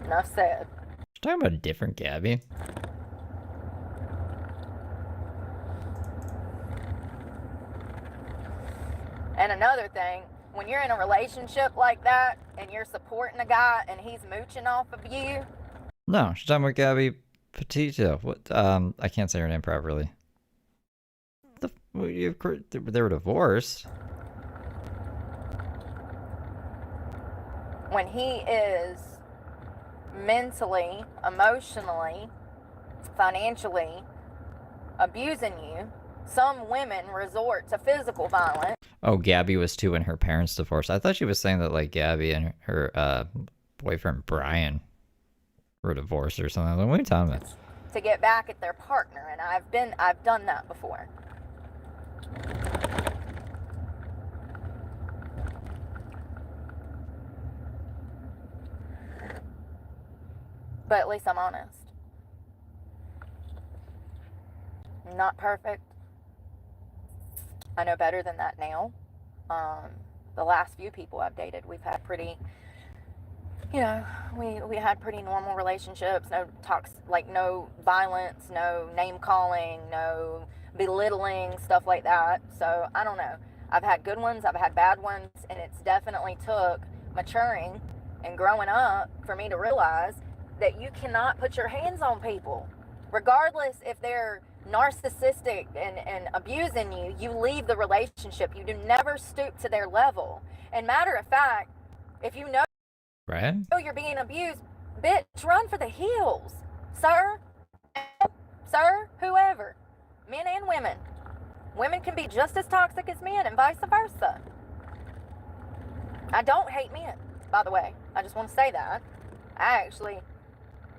enough said. She's talking about a different Gabby. And another thing, when you're in a relationship like that and you're supporting a guy and he's mooching off of you. No, she's talking about Gabby Petito. What? I can't say her name properly. They were divorced. When he is mentally, emotionally, financially abusing you, some women resort to physical violence. Oh, Gabby was too when her parents divorced. I thought she was saying that like Gabby and her boyfriend Brian were divorced or something. What are you talking about? To get back at their partner, and I've done that before. But at least I'm honest. I'm not perfect. I know better than that now. The last few people I've dated, we've had pretty, you know, we had pretty normal relationships. No talks, like no violence, no name calling, no belittling, stuff like that. So I don't know. I've had good ones, I've had bad ones, and it's definitely took maturing and growing up for me to realize that you cannot put your hands on people, regardless if they're narcissistic and abusing you. You leave the relationship. You do never stoop to their level. And matter of fact, if you know you're being abused, bitch, run for the hills, sir, whoever, men and women. Women can be just as toxic as men and vice versa. I don't hate men, by the way. I just want to say that. I actually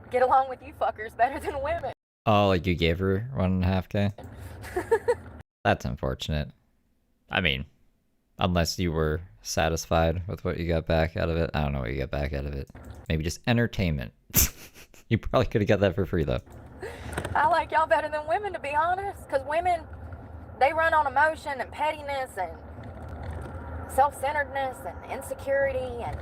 get along with you fuckers better than women. Oh, like you gave her 1.5K? That's unfortunate. I mean, unless you were satisfied with what you got back out of it. I don't know what you got back out of it. Maybe just entertainment. You probably could have got that for free, though. I like y'all better than women, to be honest. Because women, they run on emotion and pettiness and self-centeredness and insecurity. And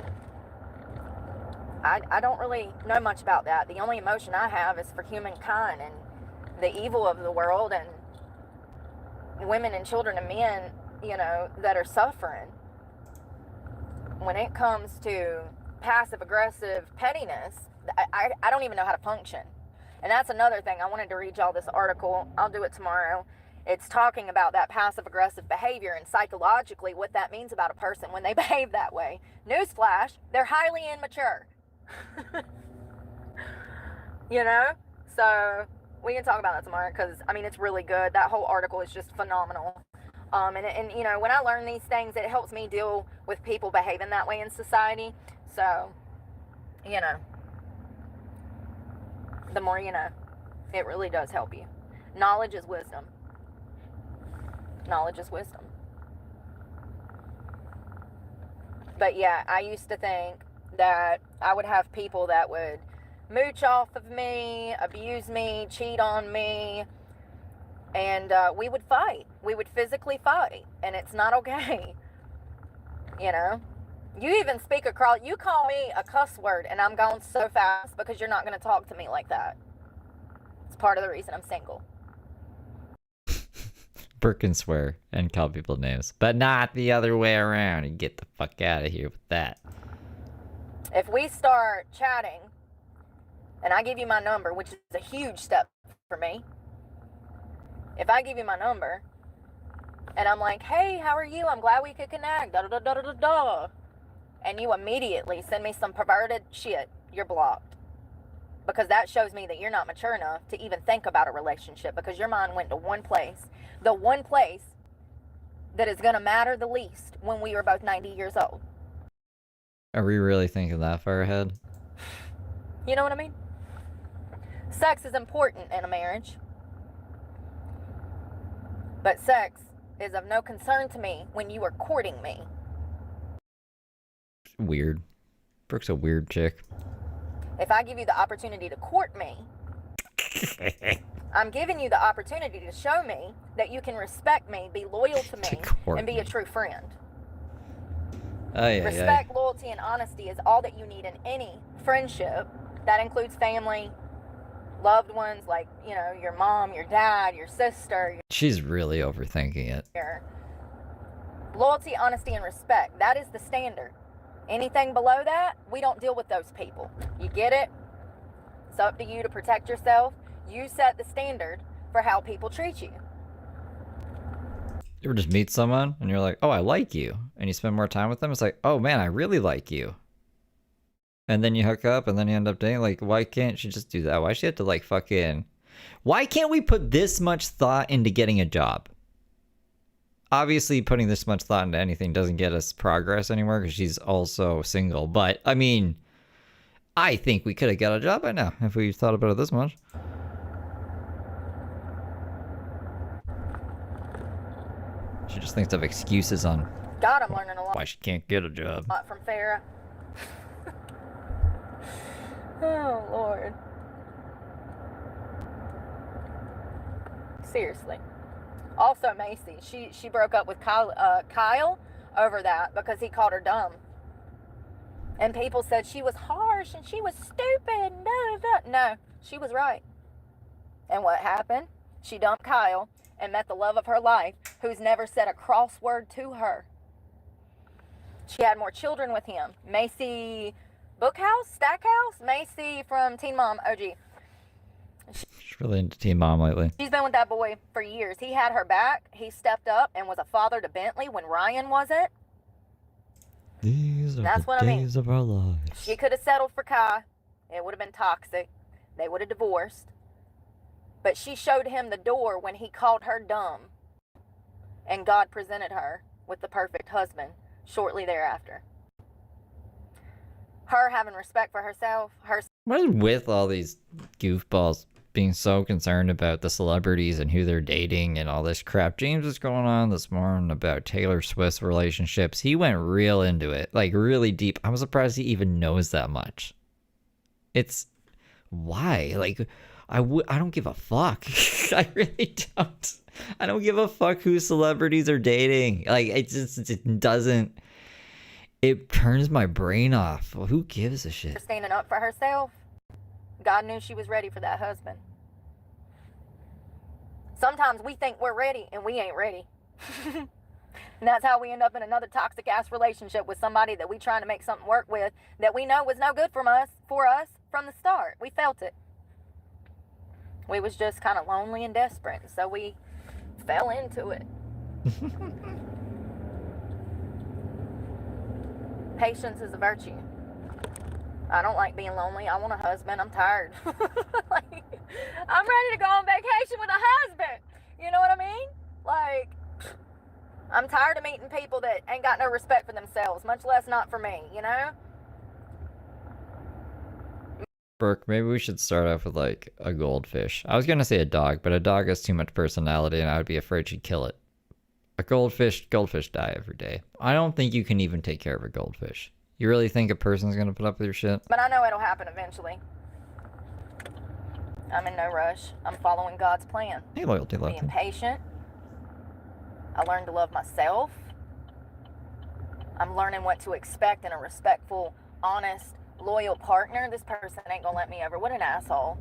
I don't really know much about that. The only emotion I have is for humankind and the evil of the world and women and children and men, you know, that are suffering. When it comes to passive-aggressive pettiness, I don't even know how to function. And that's another thing. I wanted to read y'all this article. I'll do it tomorrow. It's talking about that passive-aggressive behavior and psychologically what that means about a person when they behave that way. Newsflash, they're highly immature. You know? So we can talk about that tomorrow because, I mean, it's really good. That whole article is just phenomenal. And you know, when I learn these things, it helps me deal with people behaving that way in society. So, you know, the more you know, it really does help you. Knowledge is wisdom. Knowledge is wisdom. But yeah, I used to think that I would have people that would mooch off of me, abuse me, cheat on me, and we would fight. We would physically fight, and it's not okay. You know? You even speak across, you call me a cuss word, and I'm going so fast because you're not going to talk to me like that. It's part of the reason I'm single. Brooke can swear and call people names, but not the other way around. And get the fuck out of here with that. If we start chatting, and I give you my number, which is a huge step for me. If I give you my number, and I'm like, hey, how are you? I'm glad we could connect, da-da-da-da-da-da. And you immediately send me some perverted shit, you're blocked. Because that shows me that you're not mature enough to even think about a relationship, because your mind went to one place. The one place that is going to matter the least when we are both 90 years old. Are we really thinking that far ahead? You know what I mean? Sex is important in a marriage. But sex is of no concern to me when you are courting me. Weird. Brooke's a weird chick. If I give you the opportunity to court me, I'm giving you the opportunity to show me that you can respect me, be loyal to me, and be a true friend. Respect, loyalty, and honesty is all that you need in any friendship. That includes family, loved ones like, you know, your mom, your dad, your sister. She's really overthinking it. Loyalty, honesty, and respect. That is the standard. Anything below that, we don't deal with those people. You get it? It's up to you to protect yourself. You set the standard for how people treat you. You ever just meet someone and you're like, oh, I like you. And you spend more time with them. It's like, oh man, I really like you. And then you hook up and then you end up dating. Like, why can't she just do that? Why does she have to like fucking... Why can't we put this much thought into getting a job? Obviously, putting this much thought into anything doesn't get us progress anywhere because she's also single. But, I mean, I think we could have got a job by now if we thought about it this much. She just thinks of excuses on God, I'm learning a lot. Why she can't get a job. From Farrah. Oh, Lord. Seriously. Also, Macy, she broke up with Kyle over that because he called her dumb. And people said she was harsh and she was stupid. No, she was right. And what happened? She dumped Kyle and met the love of her life, who's never said a cross word to her. She had more children with him. Macy Stackhouse? Macy from Teen Mom OG. She's really into Teen Mom lately. She's been with that boy for years. He had her back. He stepped up and was a father to Bentley when Ryan wasn't. These are That's the what days of our lives. She could have settled for Kai. It would have been toxic. They would have divorced. But she showed him the door when he called her dumb. And God presented her with the perfect husband shortly thereafter. Her having respect for herself. What is with all these goofballs being so concerned about the celebrities and who they're dating and all this crap? James was going on this morning about Taylor Swift's relationships. He went real into it, like really deep. I'm surprised he even knows that much. It's why? Like, I don't give a fuck. I really don't. I don't give a fuck who celebrities are dating. Like, it doesn't. It turns my brain off. Well, who gives a shit? Standing up for herself. God knew she was ready for that husband. Sometimes we think we're ready and we ain't ready. And that's how we end up in another toxic ass relationship with somebody that we trying to make something work with that we know was no good for us from the start. We felt it. We was just kind of lonely and desperate, so we fell into it. Patience is a virtue. I don't like being lonely. I want a husband. I'm tired. Like, I'm ready to go on vacation with a husband. You know what I mean? Like, I'm tired of meeting people that ain't got no respect for themselves, much less not for me, you know? Brooke, maybe we should start off with like a goldfish. I was gonna say a dog, but a dog has too much personality and I would be afraid she'd kill it. A goldfish die every day. I don't think you can even take care of a goldfish. You really think a person's gonna put up with your shit? But I know it'll happen eventually. I'm in no rush. I'm following God's plan. Hey, loyalty, Being patient. I learned to love myself. I'm learning what to expect in a respectful, honest, loyal partner. This person ain't gonna let me over. What an asshole.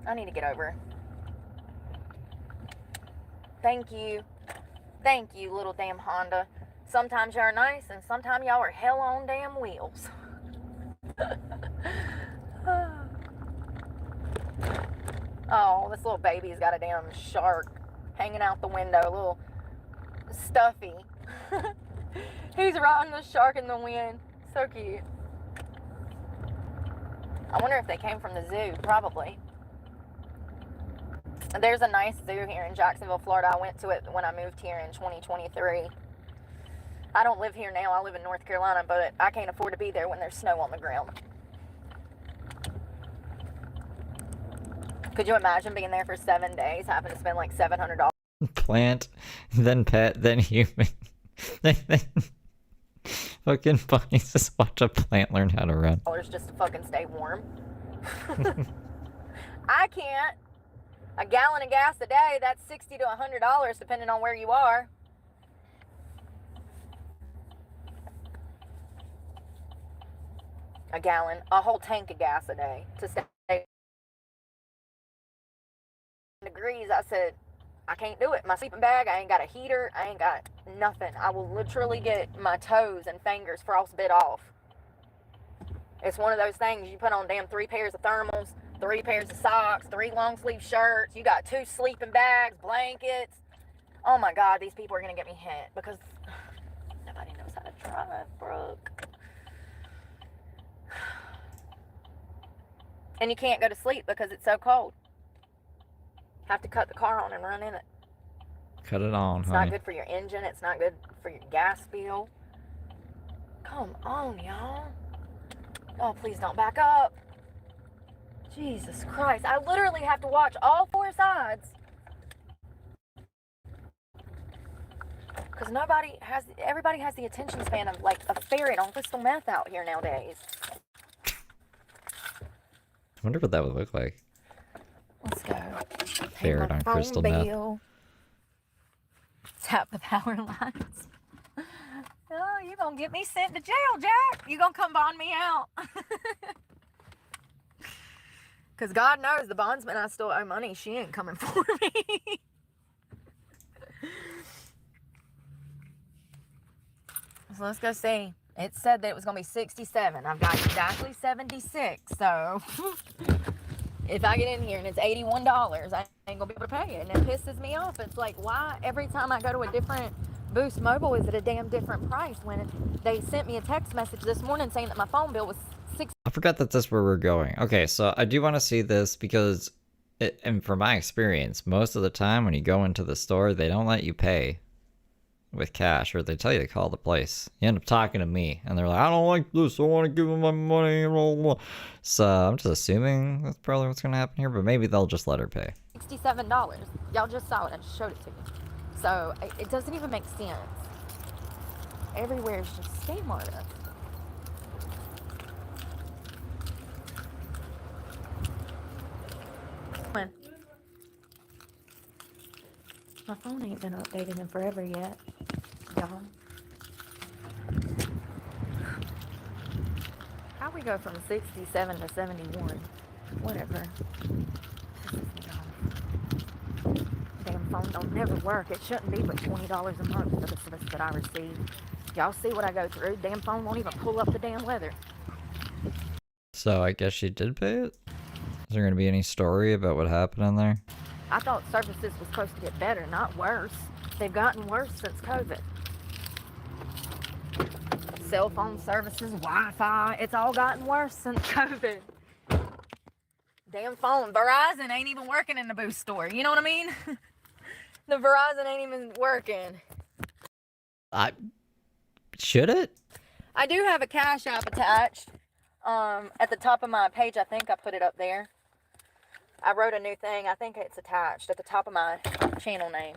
I need to get over. Thank you. Thank you, little damn Honda. Sometimes y'all are nice, and sometimes y'all are hell on damn wheels. Oh, this little baby's got a damn shark hanging out the window, a little stuffy. He's riding the shark in the wind. So cute. I wonder if they came from the zoo. Probably. There's a nice zoo here in Jacksonville, Florida. I went to it when I moved here in 2023. I don't live here now. I live in North Carolina, but I can't afford to be there when there's snow on the ground. Could you imagine being there for 7 days, having to spend like $700 Plant, then pet, then human. Then fucking funny. Just watch a plant learn how to run. Just to fucking stay warm. I can't. A gallon of gas a day, that's $60 to $100 depending on where you are. A whole tank of gas a day to stay degrees. I said, I can't do it. My sleeping bag, I ain't got a heater, I ain't got nothing. I will literally get my toes and fingers frostbit off. It's one of those things you put on damn 3 pairs of thermals, 3 pairs of socks, 3 long sleeve shirts, you got 2 sleeping bags, blankets. Oh my God, these people are gonna get me hit because nobody knows how to drive, Brooke. And you can't go to sleep because it's so cold. Have to cut the car on and run in it. Cut it on, It's honey. not good for your engine. It's not good for your gas bill. Come on, y'all. Oh, please don't back up. Jesus Christ. I literally have to watch all 4 sides. Because everybody has the attention span of like a ferret on crystal meth out here nowadays. I wonder what that would look like. Let's go. Ferret on crystal meth. Tap the power lines. Oh, you gonna get me sent to jail, Jack. You gonna come bond me out. Because God knows the bondsman I still owe money. She ain't coming for me. So let's go see. It said that it was going to be 67. I've got exactly 76. So if I get in here and it's $81, I ain't going to be able to pay it. And it pisses me off. It's like, why every time I go to a different Boost Mobile is it a damn different price when they sent me a text message this morning saying that my phone bill was $6. I forgot that that's where we're going. Okay, so I do want to see this because, and from my experience, most of the time when you go into the store, they don't let you pay with cash, or they tell you to call the place. You end up talking to me, and they're like, I don't like this, I want to give them my money, blah, blah, blah. So I'm just assuming that's probably what's going to happen here, but maybe they'll just let her pay. $67. Y'all just saw it. I just showed it to you. So it doesn't even make sense. Everywhere is just scam artists. My phone ain't been updated in forever yet, y'all. How we go from 67 to 71? Whatever. Damn phone don't never work. It shouldn't be but $20 a month for the service that I receive. Y'all see what I go through? Damn phone won't even pull up the damn weather. So I guess she did pay it? Is there going to be any story about what happened in there? I thought services was supposed to get better, not worse. They've gotten worse since COVID. Cell phone services, Wi-Fi, it's all gotten worse since COVID. Damn phone, Verizon ain't even working in the Boost store. You know what I mean? The Verizon ain't even working. Should it? I do have a Cash App attached. At the top of my page, I think I put it up there. I wrote a new thing. I think it's attached at the top of my channel name.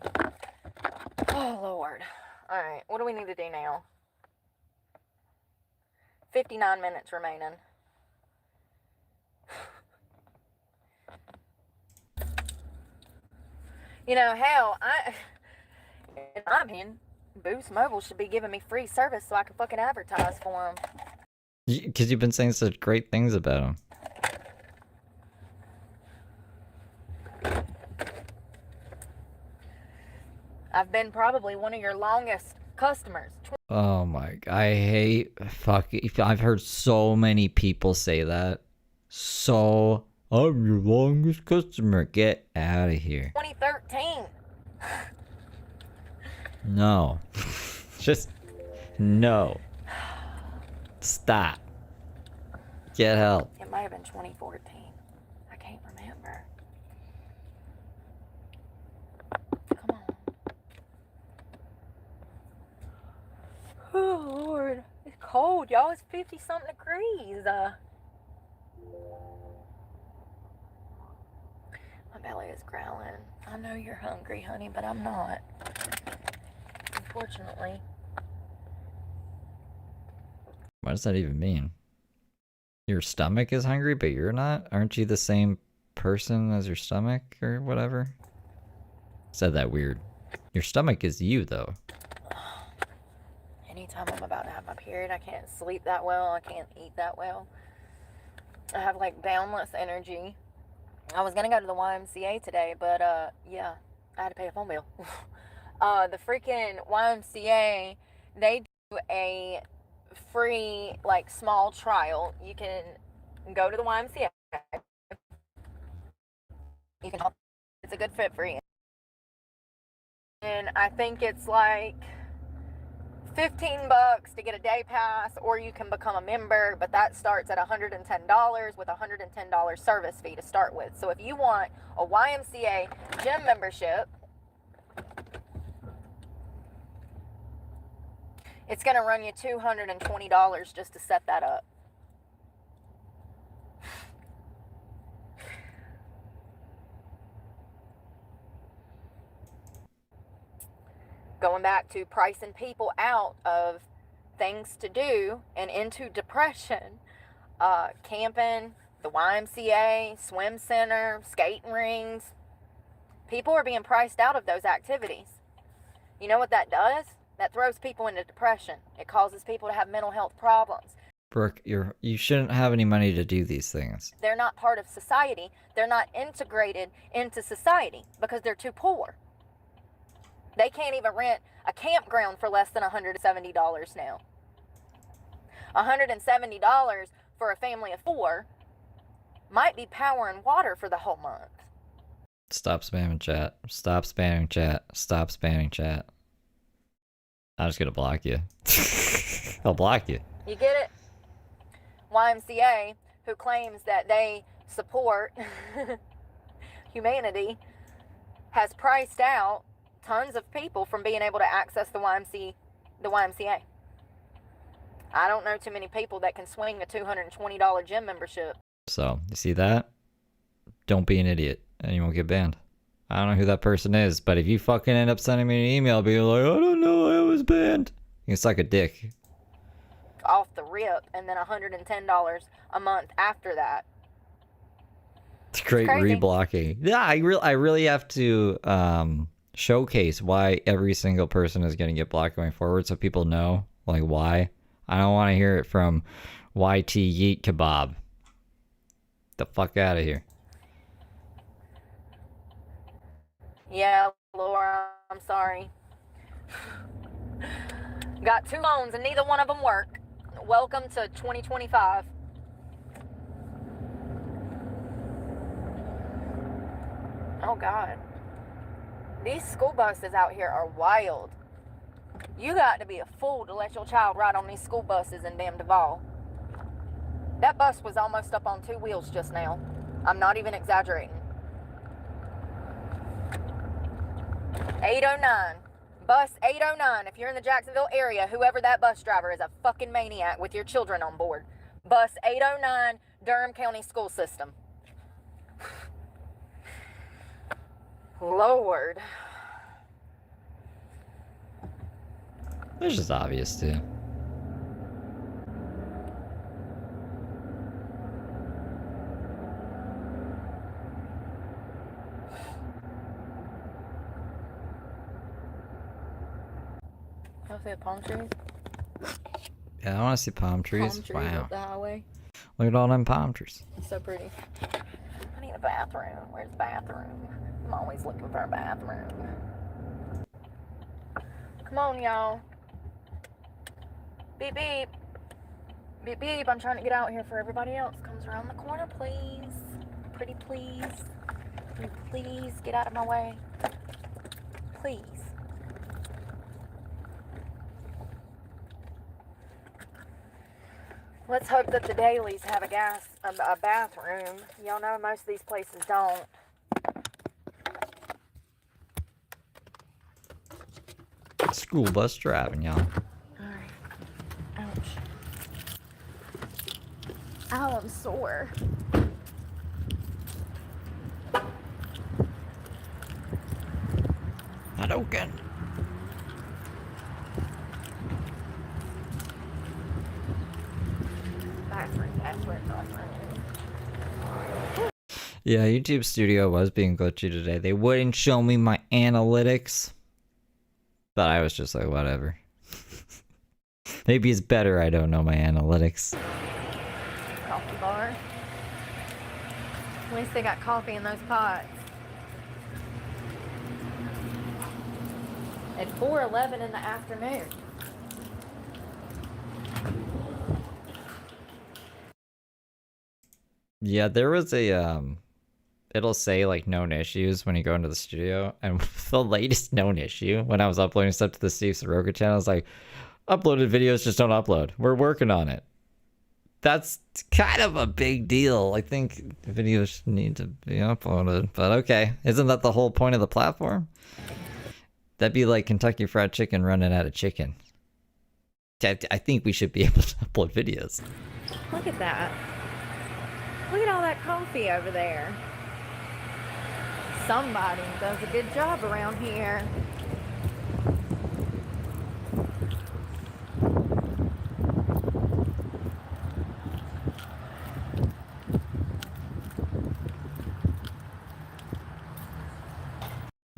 Oh, Lord. All right. What do we need to do now? 59 minutes remaining. You know, hell, in my opinion, Boost Mobile should be giving me free service so I can fucking advertise for them. Because you've been saying such great things about them. I've been probably one of your longest customers. Oh my, I hate, I've heard so many people say that. So, I'm your longest customer. Get out of here. 2013. No. Just, no. Stop. Get help. It might have been 2014. I can't remember. Come on. Oh, Lord. It's cold, y'all. It's 50-something degrees. belly is growling. I know you're hungry, honey, but I'm not. Unfortunately. What does that even mean? Your stomach is hungry, but you're not? Aren't you the same person as your stomach or whatever? Said that weird. Your stomach is you, though. Anytime I'm about to have my period, I can't sleep that well. I can't eat that well. I have like boundless energy. I was gonna go to the YMCA today, but yeah, I had to pay a phone bill. The freaking YMCA, they do a free like small trial. You can go to the YMCA. You can. It's a good fit for you. And I think it's like $15 to get a day pass, or you can become a member, but that starts at $110 with a $110 service fee to start with. So if you want a YMCA gym membership, it's going to run you $220 just to set that up. Going back to pricing people out of things to do and into depression, camping, the YMCA, swim center, skating rings. People are being priced out of those activities. You know what that does? That throws people into depression. It causes people to have mental health problems. Brooke, you shouldn't have any money to do these things. They're not part of society. They're not integrated into society because they're too poor. They can't even rent a campground for less than $170 now. $170 for a family of 4 might be power and water for the whole month. Stop spamming chat. Stop spamming chat. Stop spamming chat. I'm just gonna block you. I'll block you. You get it? YMCA, who claims that they support humanity, has priced out tons of people from being able to access the YMCA. I don't know too many people that can swing a $220 gym membership. So, you see that? Don't be an idiot, and you won't get banned. I don't know who that person is, but if you fucking end up sending me an email being like, I don't know, I was banned, you can suck a dick. Off the rip, and then $110 a month after that. It's great reblocking. Yeah, I really have to showcase why every single person is going to get blocked going forward so people know, like, why. I don't want to hear it from YT Yeet Kebab. The fuck out of here. Yeah, Laura, I'm sorry. Got 2 loans and neither one of them work. Welcome to 2025. Oh, God. These school buses out here are wild. You got to be a fool to let your child ride on these school buses in damn Duval. That bus was almost up on 2 wheels just now. I'm not even exaggerating. 809. Bus 809. If you're in the Jacksonville area, whoever that bus driver is a fucking maniac with your children on board. Bus 809, Durham County School System. Lord. It's just obvious, too. I see the palm trees. Yeah, I want to see palm trees. Palm trees Wow. up the highway. Look at all them palm trees. It's so pretty. I need a bathroom. Where's the bathroom? I'm always looking for a bathroom. Come on, y'all. Beep, beep. Beep, beep. I'm trying to get out here for everybody else. Comes around the corner, please. Pretty please. Pretty please. Get out of my way. Please. Let's hope that the dailies have a bathroom. Y'all know most of these places don't. School bus driving, y'all. Alright. Ouch. Ow, I'm sore. choking. Yeah, YouTube Studio was being glitchy today. They wouldn't show me my analytics. But I was just like, whatever. Maybe it's better I don't know my analytics. Coffee bar. At least they got coffee in those pots. At 4:11 in the afternoon. Yeah, there was a it'll say like known issues when you go into the studio, and the latest known issue when I was uploading stuff to the Steve Soroka channel is like, uploaded videos just don't upload. We're working on it. That's kind of a big deal. I think videos need to be uploaded, but okay. Isn't that the whole point of the platform? That'd be like Kentucky Fried Chicken running out of chicken. I think we should be able to upload videos. Look at that. Look at all that coffee over there. Somebody does a good job around here.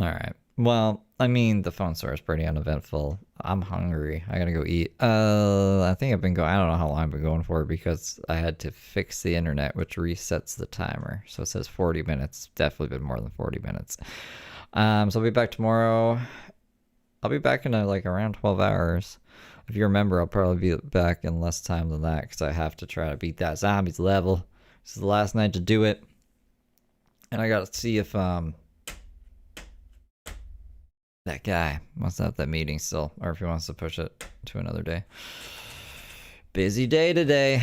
Alright. Well, I mean, the phone store is pretty uneventful. I'm hungry. I gotta go eat. I think I've been going, I don't know how long I've been going for because I had to fix the internet, which resets the timer. So it says 40 minutes. Definitely been more than 40 minutes. So I'll be back tomorrow. I'll be back in like around 12 hours. If you remember, I'll probably be back in less time than that because I have to try to beat that zombies level. This is the last night to do it. And I gotta see if, that guy wants to have that meeting still, or if he wants to push it to another day. Busy day today.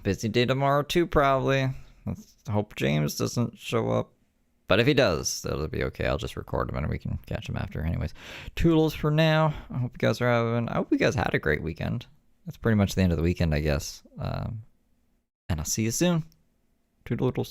Busy day tomorrow too, probably. Let's hope James doesn't show up. But if he does, that'll be okay. I'll just record him and we can catch him after. Anyways, toodles for now. I hope you guys had a great weekend. That's pretty much the end of the weekend, I guess. And I'll see you soon. Toodles.